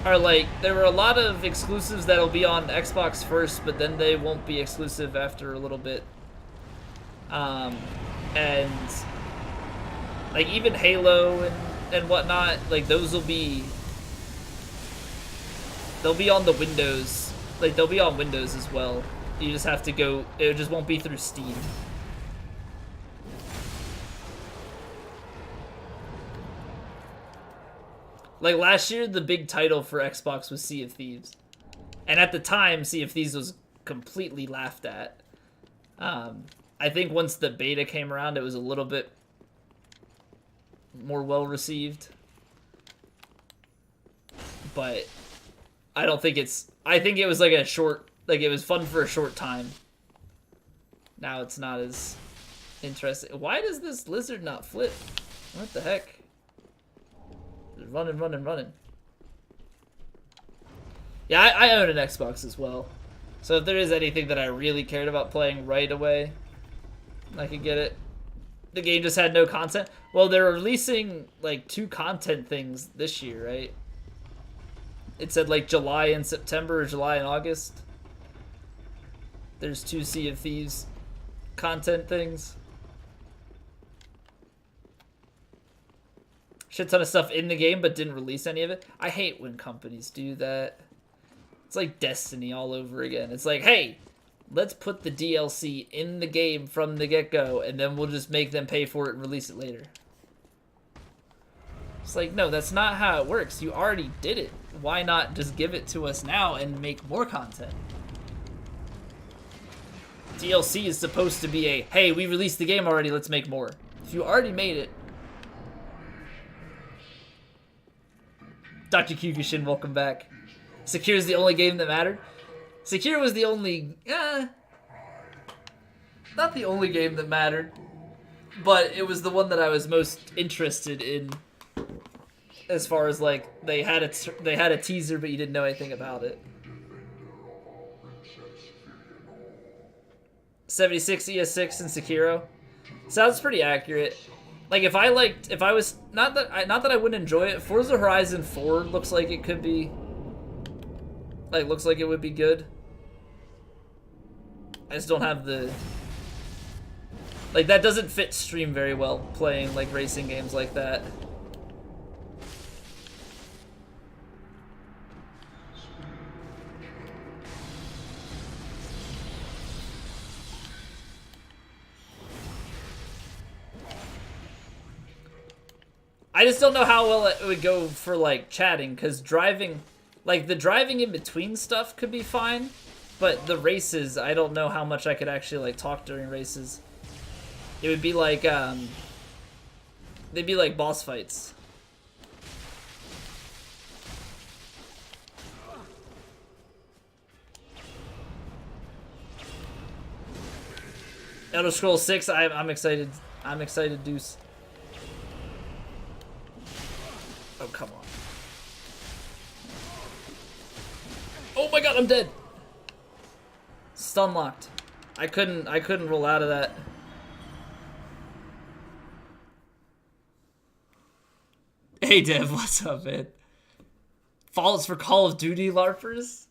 are like, there were a lot of exclusives that'll be on Xbox first, but then they won't be exclusive after a little bit. And like even Halo and whatnot, like those will be, they'll be on the Windows, like they'll be on Windows as well. You just have to go, it just won't be through Steam. Like last year, the big title for Xbox was Sea of Thieves. And at the time, Sea of Thieves was completely laughed at. I think once the beta came around, it was a little bit more well received. But I don't think it's, I think it was like a short, like it was fun for a short time. Now it's not as interesting. Why does this lizard not flip? What the heck? Running. Yeah, I own an Xbox as well. So if there is anything that I really cared about playing right away, I could get it. The game just had no content. Well, they're releasing like 2 content things this year, right? It said like July and September, or July and August. There's 2 Sea of Thieves content things. Shit ton of stuff in the game, but didn't release any of it. I hate when companies do that. It's like Destiny all over again. It's like, hey, let's put the DLC in the game from the get-go, and then we'll just make them pay for it and release it later. It's like, no, that's not how it works. You already did it. Why not just give it to us now and make more content? DLC is supposed to be a, hey, we released the game already, let's make more. If you already made it. Dr. Kyokushin, welcome back. Secure's the only game that mattered. Sekiro was the only, not the only game that mattered, but it was the one that I was most interested in. As far as like they had a teaser, but you didn't know anything about it. 76 ES6 and Sekiro sounds pretty accurate. Like if I was not that I wouldn't enjoy it. Forza Horizon 4 looks like it could be, like looks like it would be good. I just don't have the, like that doesn't fit stream very well, playing like racing games like that. I just don't know how well it would go for like chatting, because driving, like the driving in between stuff could be fine, but the races, I don't know how much I could actually like talk during races. It would be like, they'd be like boss fights. Elder Scrolls 6, I'm excited. I'm excited, Deuce. Oh, come on. Oh my god, I'm dead. Stun locked. I couldn't roll out of that. Hey Dev, what's up, man? Fallout's for Call of Duty LARPers?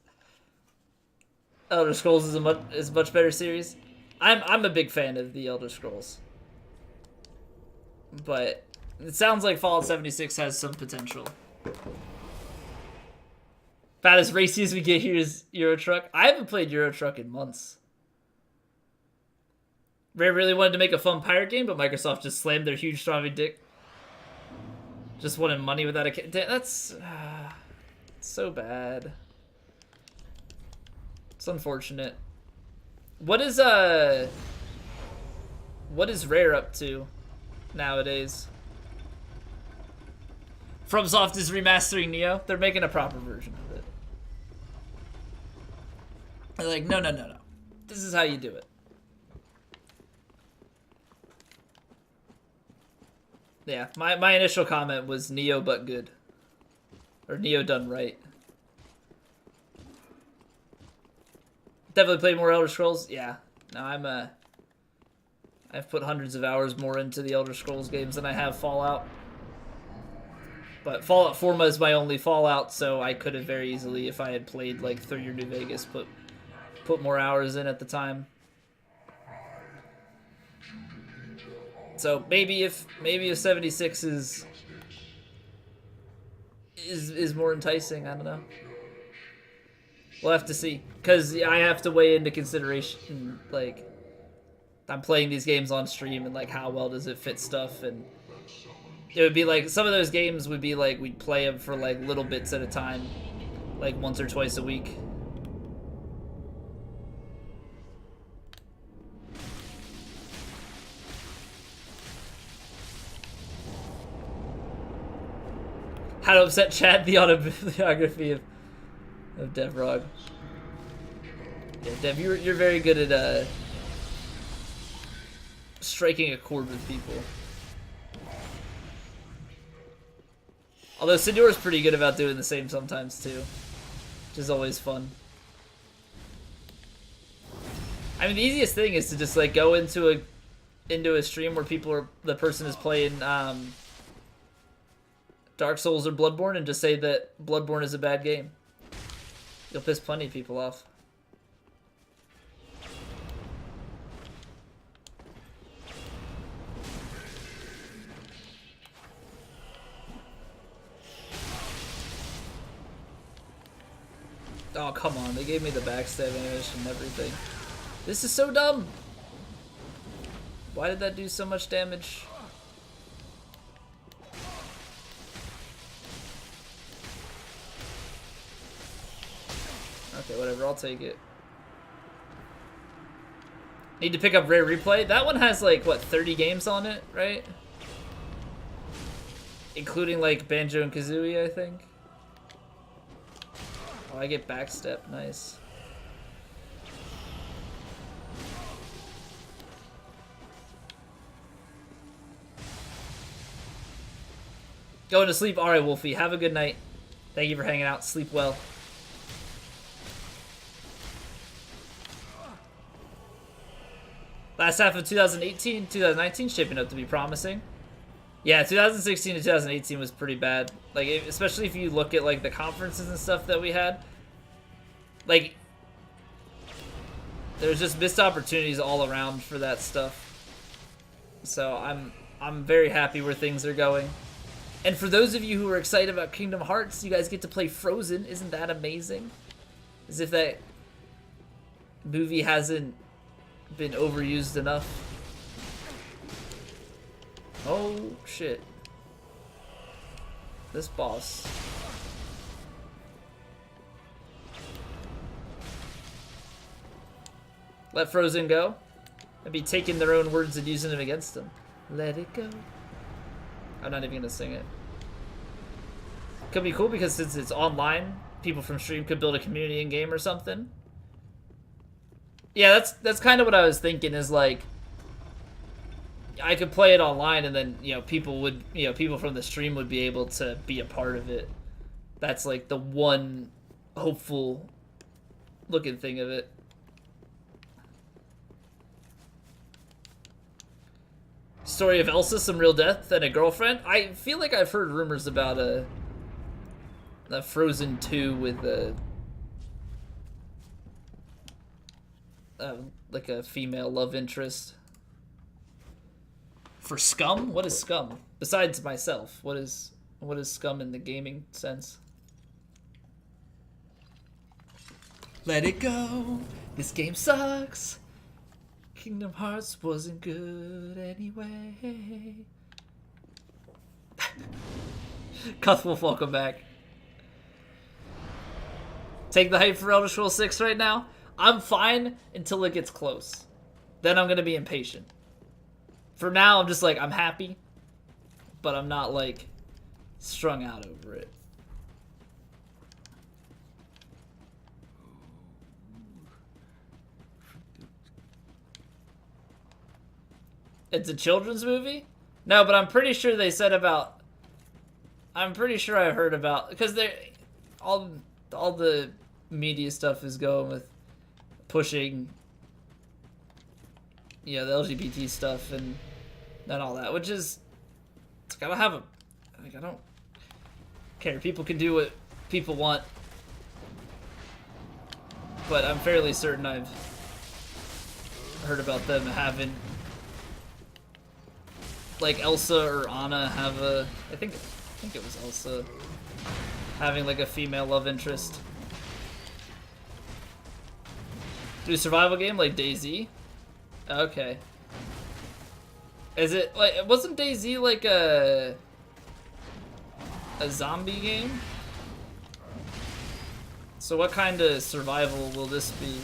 Elder Scrolls is a much better series. I'm a big fan of the Elder Scrolls. But It sounds like Fallout 76 has some potential. About as racy as we get here is Euro Truck. I haven't played Euro Truck in months. Rare really wanted to make a fun pirate game, but Microsoft just slammed their huge strawberry dick. Just wanted money without a... That's... so bad. It's unfortunate. What is Rare up to nowadays? FromSoft is remastering Neo. They're making a proper version of it. They're like, no. This is how you do it. Yeah, my initial comment was Neo but good. Or Neo done right. Definitely play more Elder Scrolls. Yeah. No, I've put hundreds of hours more into the Elder Scrolls games than I have Fallout. But Fallout Forma is my only Fallout, so I could have very easily, if I had played like 3 or New Vegas, put more hours in at the time. So maybe if 76 is more enticing, I don't know. We'll have to see, because I have to weigh into consideration, like, I'm playing these games on stream and like how well does it fit stuff, and it would be like some of those games would be like we'd play them for like little bits at a time, like once or twice a week. How to upset Chad, the autobiography of Devrog. Yeah, Dev, you're very good at striking a chord with people. Although Sidor's pretty good about doing the same sometimes too, which is always fun. I mean, the easiest thing is to just like go into a stream where the person is playing Dark Souls or Bloodborne and just say that Bloodborne is a bad game. You'll piss plenty of people off. Oh, come on. They gave me the backstab animation and everything. This is so dumb. Why did that do so much damage? Okay, whatever, I'll take it. Need to pick up Rare Replay. That one has like, what, 30 games on it, right? Including like Banjo and Kazooie, I think. Oh, I get backstep, nice. Going to sleep? Alright, Wolfie, have a good night. Thank you for hanging out, sleep well. Last half of 2019 shaping up to be promising. Yeah, 2016 to 2018 was pretty bad. Like, especially if you look at like the conferences and stuff that we had. Like, there's just missed opportunities all around for that stuff. So I'm very happy where things are going. And for those of you who are excited about Kingdom Hearts, you guys get to play Frozen. Isn't that amazing? As if that movie hasn't been overused enough. Oh shit. This boss. Let Frozen go. I'd be taking their own words and using them against them. Let it go. I'm not even gonna sing it. Could be cool because since it's online, people from stream could build a community in game or something. Yeah, that's kind of what I was thinking, is like I could play it online and then, people from the stream would be able to be a part of it. That's like the one hopeful looking thing of it. Story of Elsa, some real death, and a girlfriend. I feel like I've heard rumors about a Frozen 2 with like a female love interest. For scum? What is scum? Besides myself, what is scum in the gaming sense? Let it go. This game sucks. Kingdom Hearts wasn't good anyway. Cuthwolf, welcome back. Take the hype for Elder Scrolls 6 right now. I'm fine until it gets close. Then I'm gonna be impatient. For now, I'm just like, I'm happy, but I'm not like strung out over it. It's a children's movie? No, but I'm pretty sure they said about... I'm pretty sure I heard about... Because they all the media stuff is going with pushing, you know, the LGBT stuff and all that, which is... It's gotta have a... Like, I don't care. People can do what people want. But I'm fairly certain I've heard about them having... Like Elsa or Anna have a... I think it was Elsa having like a female love interest. Do a survival game like DayZ? Okay. Is it like... Wasn't DayZ like a zombie game? So what kind of survival will this be?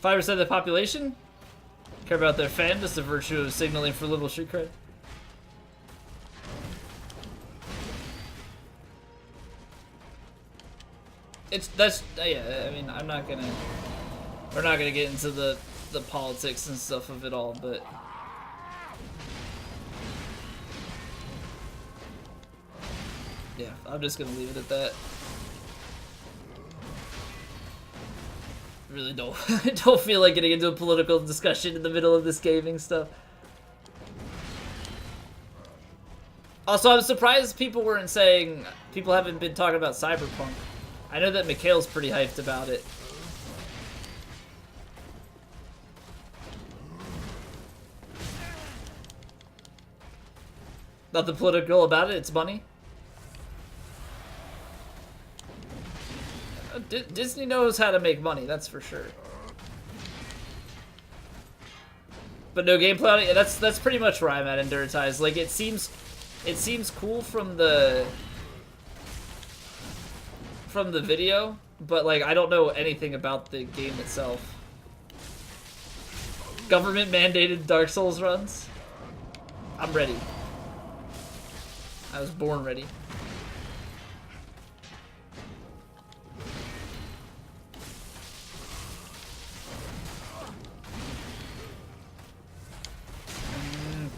Five percent of the population care about their fandom, just the virtue of signaling for little street cred. Yeah. I mean, we're not gonna get into the politics and stuff of it all, but yeah, I'm just gonna leave it at that. Really don't feel like getting into a political discussion in the middle of this gaming stuff. Also, I'm surprised people haven't been talking about Cyberpunk. I know that Mikhail's pretty hyped about it. Nothing political about it, it's money. Disney knows how to make money, that's for sure. But no gameplay on it. That's pretty much where I'm at in Dirtize. Like it seems cool from the video, but like I don't know anything about the game itself. Government mandated Dark Souls runs. I'm ready. I was born ready.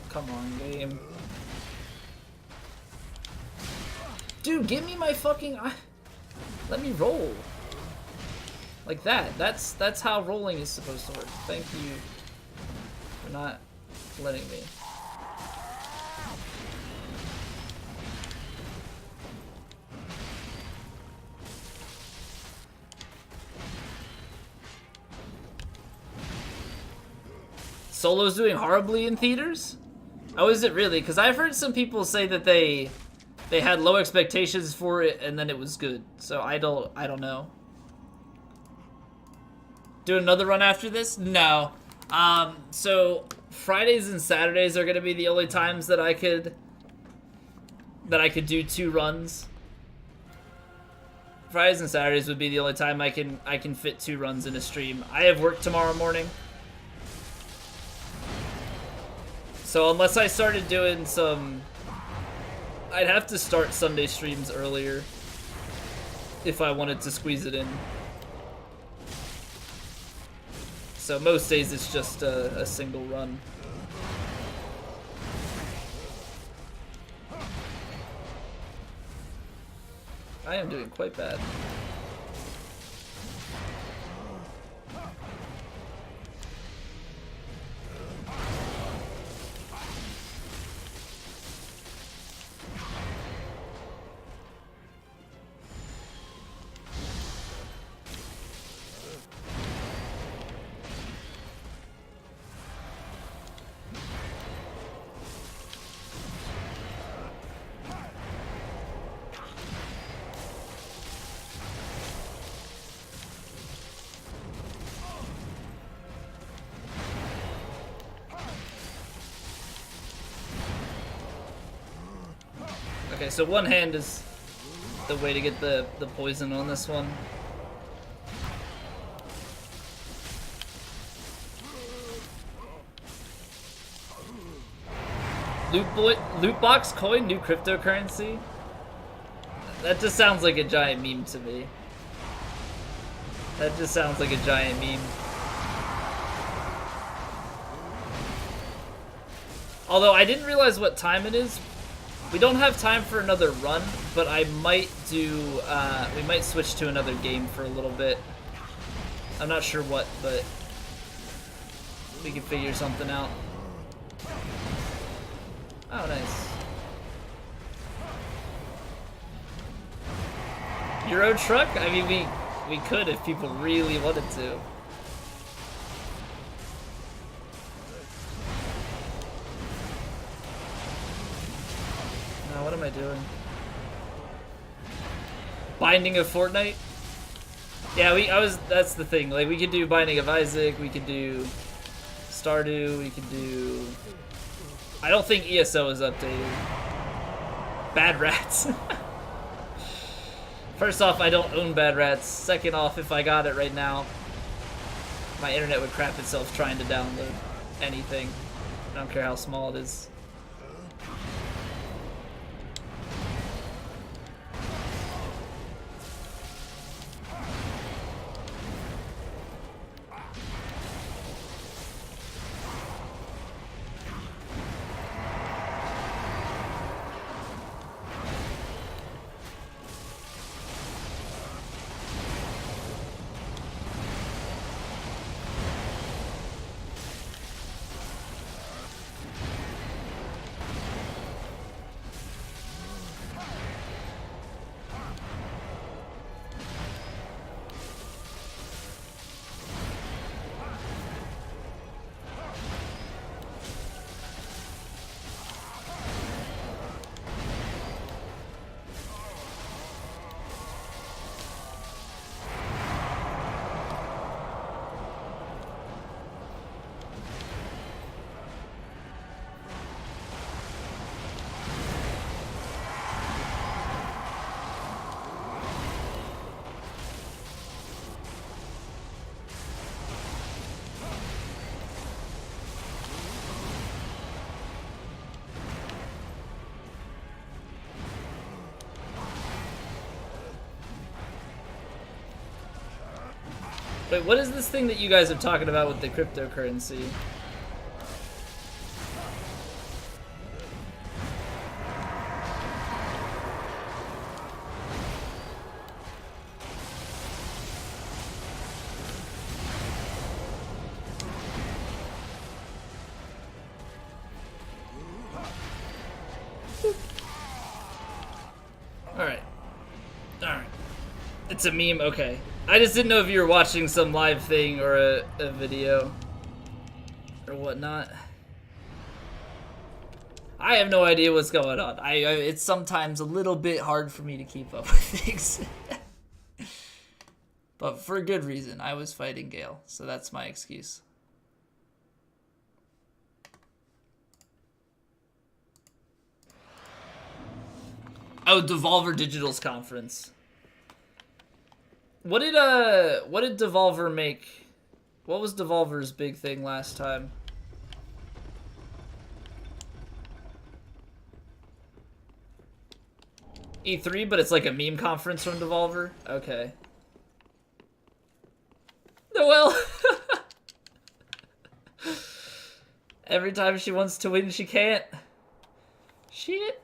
Come on, game. Dude, give me my fucking... Let me roll. Like that. That's how rolling is supposed to work. Thank you for not letting me. Solo's doing horribly in theaters? Oh, is it really? Because I've heard some people say that they had low expectations for it and then it was good. So I don't know. Do another run after this? No. So Fridays and Saturdays are gonna be the only times that I could do 2 runs. Fridays and Saturdays would be the only time I can fit 2 runs in a stream. I have work tomorrow morning. So unless I started doing some... I'd have to start Sunday streams earlier if I wanted to squeeze it in. So most days it's just a single run. I am doing quite bad. Okay, so one hand is the way to get the poison on this one. Loot box coin, new cryptocurrency? That just sounds like a giant meme to me. That just sounds like a giant meme. Although I didn't realize what time it is. We don't have time for another run, but I might do, we might switch to another game for a little bit. I'm not sure what, but we can figure something out. Oh, nice. Euro truck? I mean, we could if people really wanted to. No, what am I doing? Binding of Fortnite? Yeah, that's the thing. Like, we could do Binding of Isaac, we could do Stardew, we could do... I don't think ESO is updated. Bad Rats. First off, I don't own Bad Rats. Second off, if I got it right now, my internet would crap itself trying to download anything. I don't care how small it is. Wait, what is this thing that you guys are talking about with the cryptocurrency? Alright. Alright. It's a meme? Okay. I just didn't know if you were watching some live thing or a video or whatnot. I have no idea what's going on. It's sometimes a little bit hard for me to keep up with things. But for a good reason. I was fighting Gale, so that's my excuse. Oh, Devolver Digital's conference. What did Devolver make? What was Devolver's big thing last time? E3, but it's like a meme conference from Devolver? Okay. Noelle! Every time she wants to win, she can't. Shit.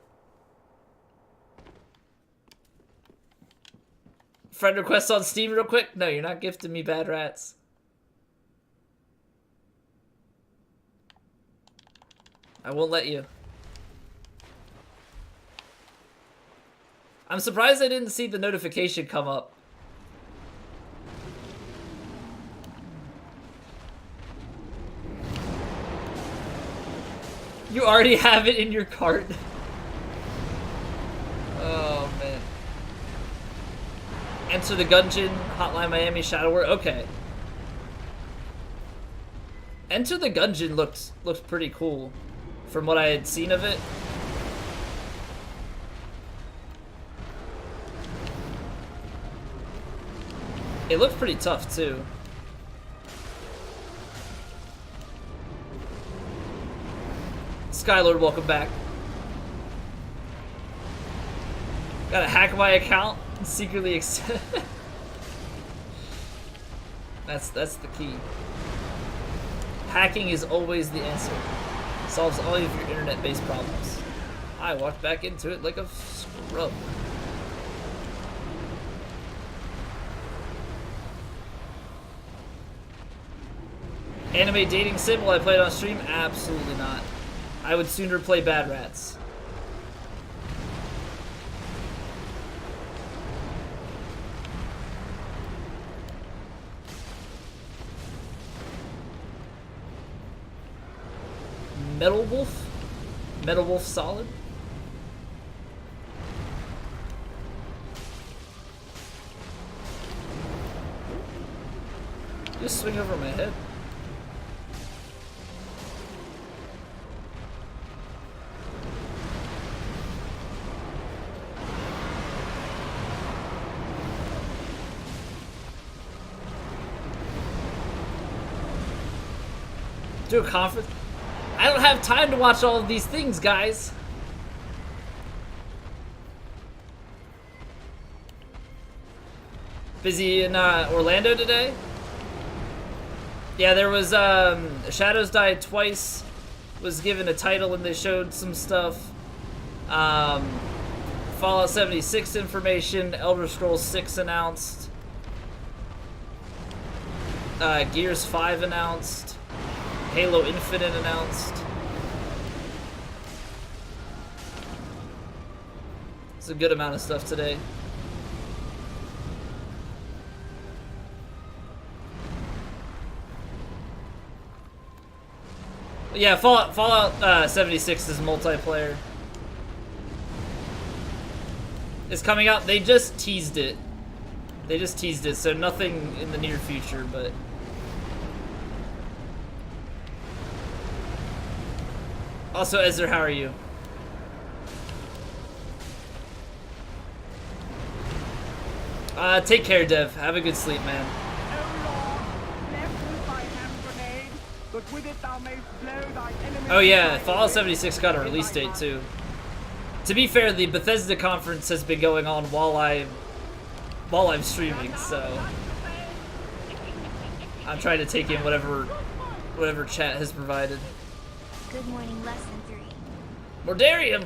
Friend request on Steam real quick? No, you're not gifting me Bad Rats. I won't let you. I'm surprised I didn't see the notification come up. You already have it in your cart. Oh, man. Enter the Gungeon, Hotline Miami, Shadow War. Okay. Enter the Gungeon looks pretty cool from what I had seen of it. It looked pretty tough too. Skylord, welcome back. Gotta hack my account and secretly accept. That's the key. Hacking is always the answer. Solves all of your internet-based problems. I walked back into it like a scrub. Anime dating sim, will I play it on stream? Absolutely not. I would sooner play Bad Rats. Metal Wolf? Metal Wolf solid? Just swing over my head. Do a conference? I don't have time to watch all of these things, guys. Busy in Orlando today? Yeah, there was Shadows Die Twice was given a title and they showed some stuff. Fallout 76 information, Elder Scrolls 6 announced. Gears 5 announced. Halo Infinite announced. It's a good amount of stuff today. Yeah, Fallout 76 is multiplayer. It's coming out. They just teased it. They just teased it, so nothing in the near future, but... Also, Ezra, how are you? Take care, Dev. Have a good sleep, man. Oh yeah, Fallout 76 got a release date too. To be fair, the Bethesda conference has been going on while I'm streaming, so I'm trying to take in whatever chat has provided. Good morning, lesson 3. Mordarium!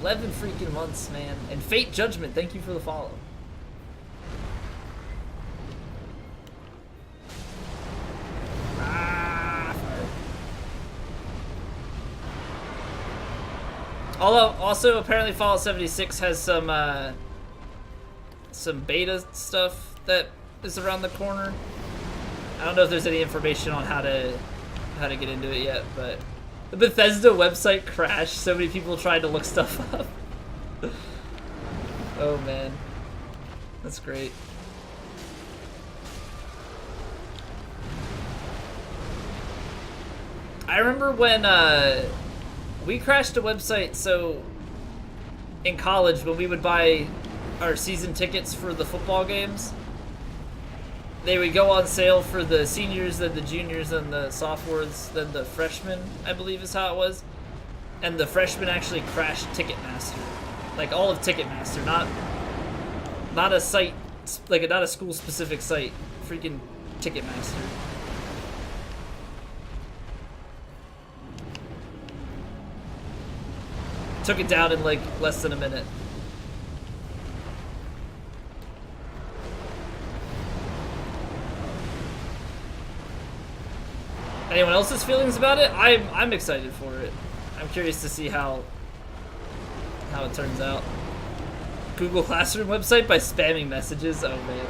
11 freaking months, man. And Fate Judgment, thank you for the follow. Although, also, apparently Fallout 76 has some beta stuff that is around the corner. I don't know if there's any information on how to get into it yet, but the Bethesda website crashed. So many people tried to look stuff up. Oh man, that's great. I remember when we crashed a website. So in college, when we would buy our season tickets for the football games, they would go on sale for the seniors, then the juniors, then the sophomores, then the freshmen, I believe is how it was. And the freshmen actually crashed Ticketmaster. Like all of Ticketmaster, not a site, like not a school specific site, freaking Ticketmaster. Took it down in like less than a minute. Anyone else's feelings about it? I'm excited for it. I'm curious to see how it turns out. Google Classroom website by spamming messages. Oh man.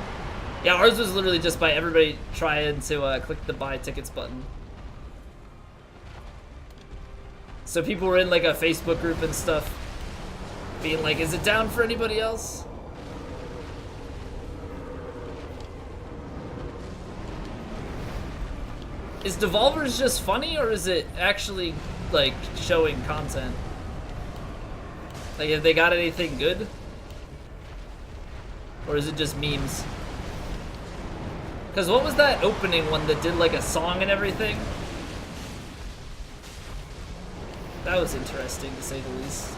Yeah, ours was literally just by everybody trying to click the buy tickets button. So people were in like a Facebook group and stuff, being like, "Is it down for anybody else?" Is Devolver's just funny, or is it actually, like, showing content? Like, have they got anything good? Or is it just memes? Because what was that opening one that did like a song and everything? That was interesting to say the least.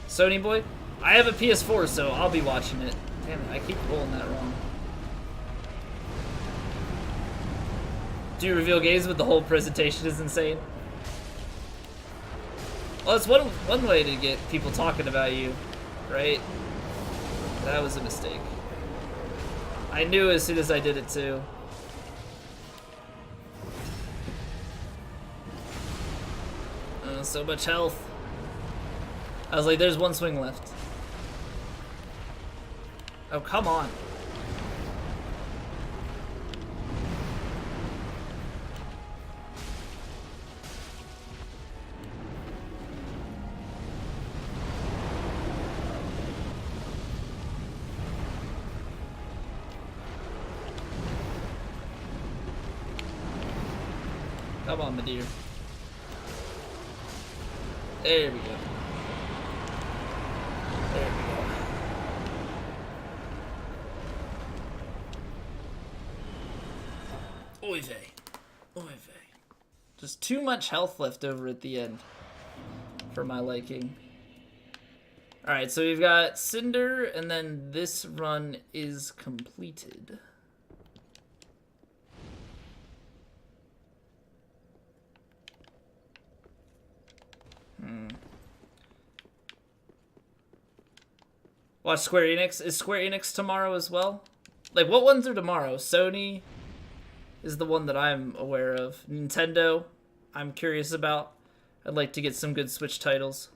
Sony boy? I have a PS4, so I'll be watching it. Damn it, I keep rolling that wrong. Do you reveal games with the whole presentation is insane? Well, that's one way to get people talking about you, right? That was a mistake. I knew as soon as I did it too. So much health. I was like, there's one swing left. Oh, come on. Come on, my dear. There we go. There we go. Oy vey. Oy vey. Just too much health left over at the end for my liking. Alright, so we've got Cinder, and then this run is completed. Watch Square Enix. Is Square Enix tomorrow as well? Like, what ones are tomorrow? Sony is the one that I'm aware of. Nintendo, I'm curious about. I'd like to get some good Switch titles.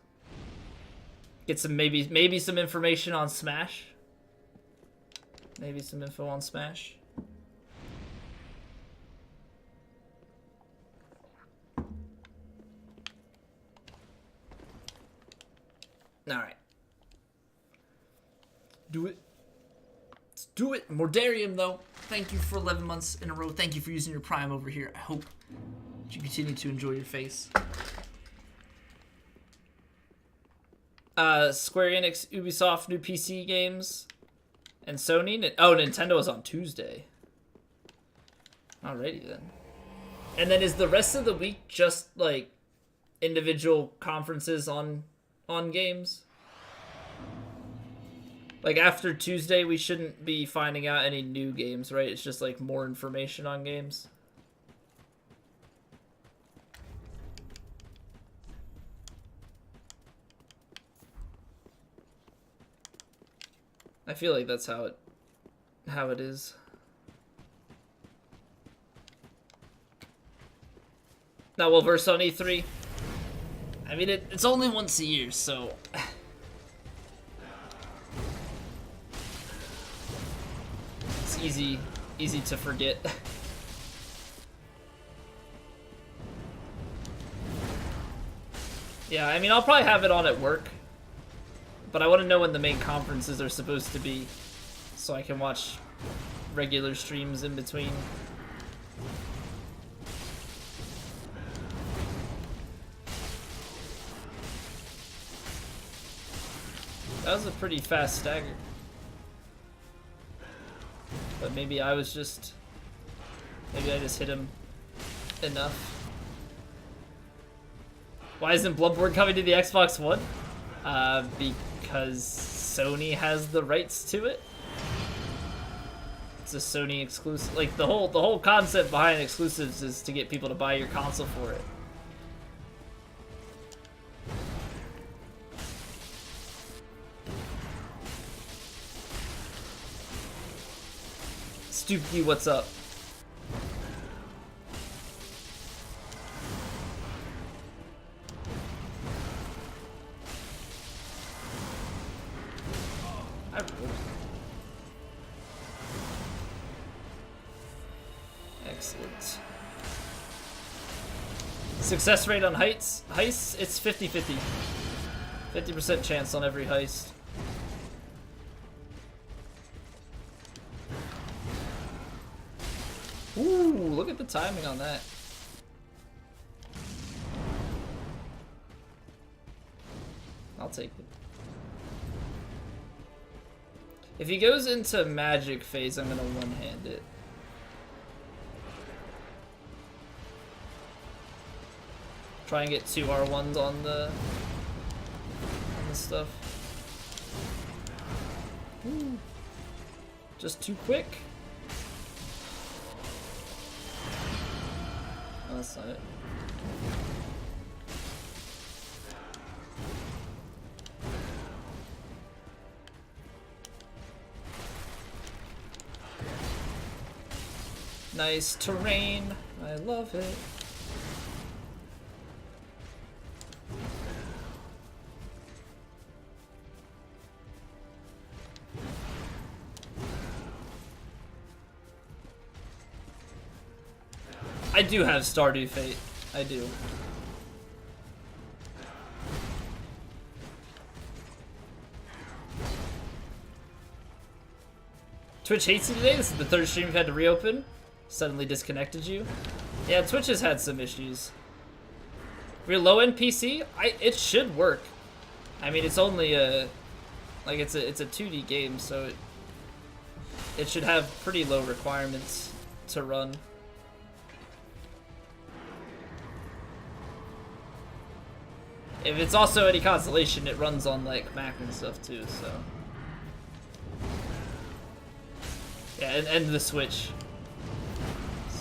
Get some maybe some information on Smash. Maybe some info on Smash. Alright. Do it. Let's do it. Mordarium, though. Thank you for 11 months in a row. Thank you for using your Prime over here. I hope you continue to enjoy your face. Square Enix, Ubisoft, new PC games, and Sony. Oh, Nintendo is on Tuesday. Alrighty then. And then is the rest of the week just like individual conferences on games? Like, after Tuesday, we shouldn't be finding out any new games, right? It's just, like, more information on games. I feel like that's how it is. Now, we'll verse on E3. I mean, it's only once a year, so... easy to forget. Yeah, I mean, I'll probably have it on at work, but I want to know when the main conferences are supposed to be so I can watch regular streams in between. That was a pretty fast stagger. But maybe I just hit him enough. Why isn't Bloodborne coming to the Xbox One? Because Sony has the rights to it. It's a Sony exclusive. Like, the whole concept behind exclusives is to get people to buy your console for it. Stupid, what's up? Excellent. Success rate on heists? Heists, it's 50-50. 50% chance on every heist. Ooh, look at the timing on that. I'll take it. If he goes into magic phase, I'm gonna one-hand it. Try and get 2 R1s on the stuff. Ooh. Just too quick. Oh, that's not it. Nice terrain. I love it. I do have Stardew Fate. I do. Twitch hates you today? This is the 3rd stream you've had to reopen? Suddenly disconnected you? Yeah, Twitch has had some issues. For your low-end PC, it should work. I mean, it's only a... Like, it's a 2D game, so it should have pretty low requirements to run. If it's also any consolation, it runs on, like, Mac and stuff, too, so... Yeah, and the Switch.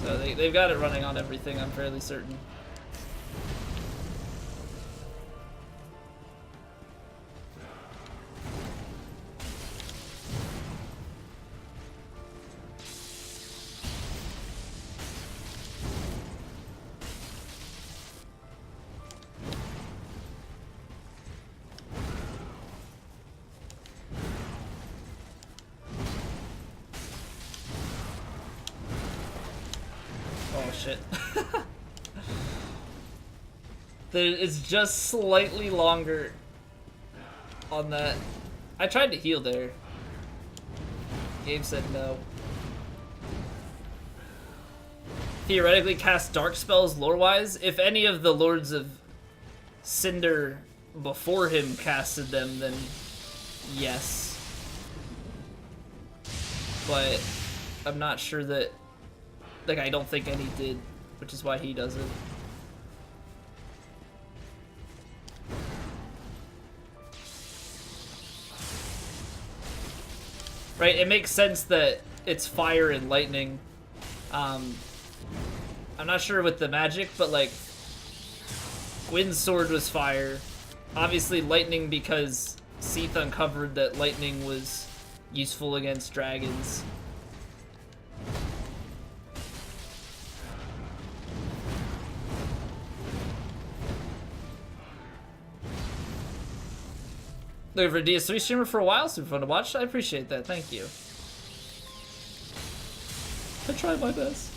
So they've got it running on everything, I'm fairly certain. Shit. It's just slightly longer on that. I tried to heal there. Game said no. Theoretically cast dark spells lore-wise. If any of the Lords of Cinder before him casted them, then yes. But I'm not sure that... Like, I don't think any did, which is why he doesn't. Right, it makes sense that it's fire and lightning. I'm not sure with the magic, but like, Gwyn's sword was fire. Obviously lightning because Seath uncovered that lightning was useful against dragons. Looking for a DS3 streamer for a while, super fun to watch. I appreciate that, thank you. I try my best.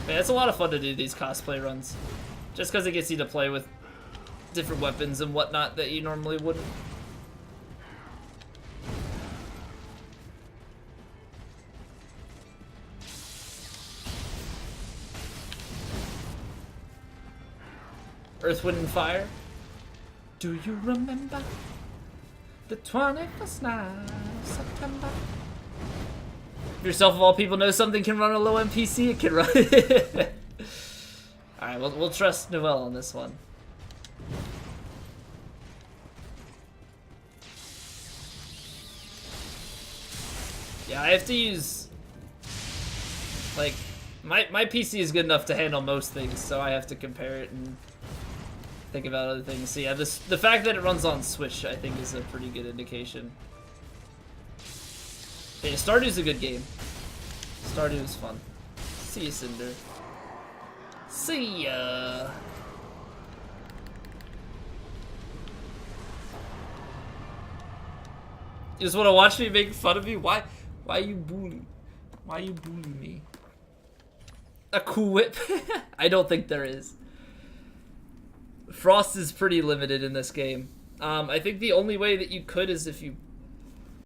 Man, it's a lot of fun to do these cosplay runs. Just because it gets you to play with different weapons and whatnot that you normally wouldn't. Earth, Wind, and Fire. Do you remember the 21st night of September? If yourself of all people know something can run a low NPC, it can run. Alright, we'll trust Noelle on this one. Yeah, I have to use... Like, my PC is good enough to handle most things, so I have to compare it and think about other things. So yeah, the fact that it runs on Switch, I think, is a pretty good indication. Yeah, Stardew's a good game. Stardew is fun. See ya, Cinder. See ya! You just want to watch me make fun of me? Why you bully? Why you bully me? A cool whip? I don't think there is. Frost is pretty limited in this game. I think the only way that you could is if you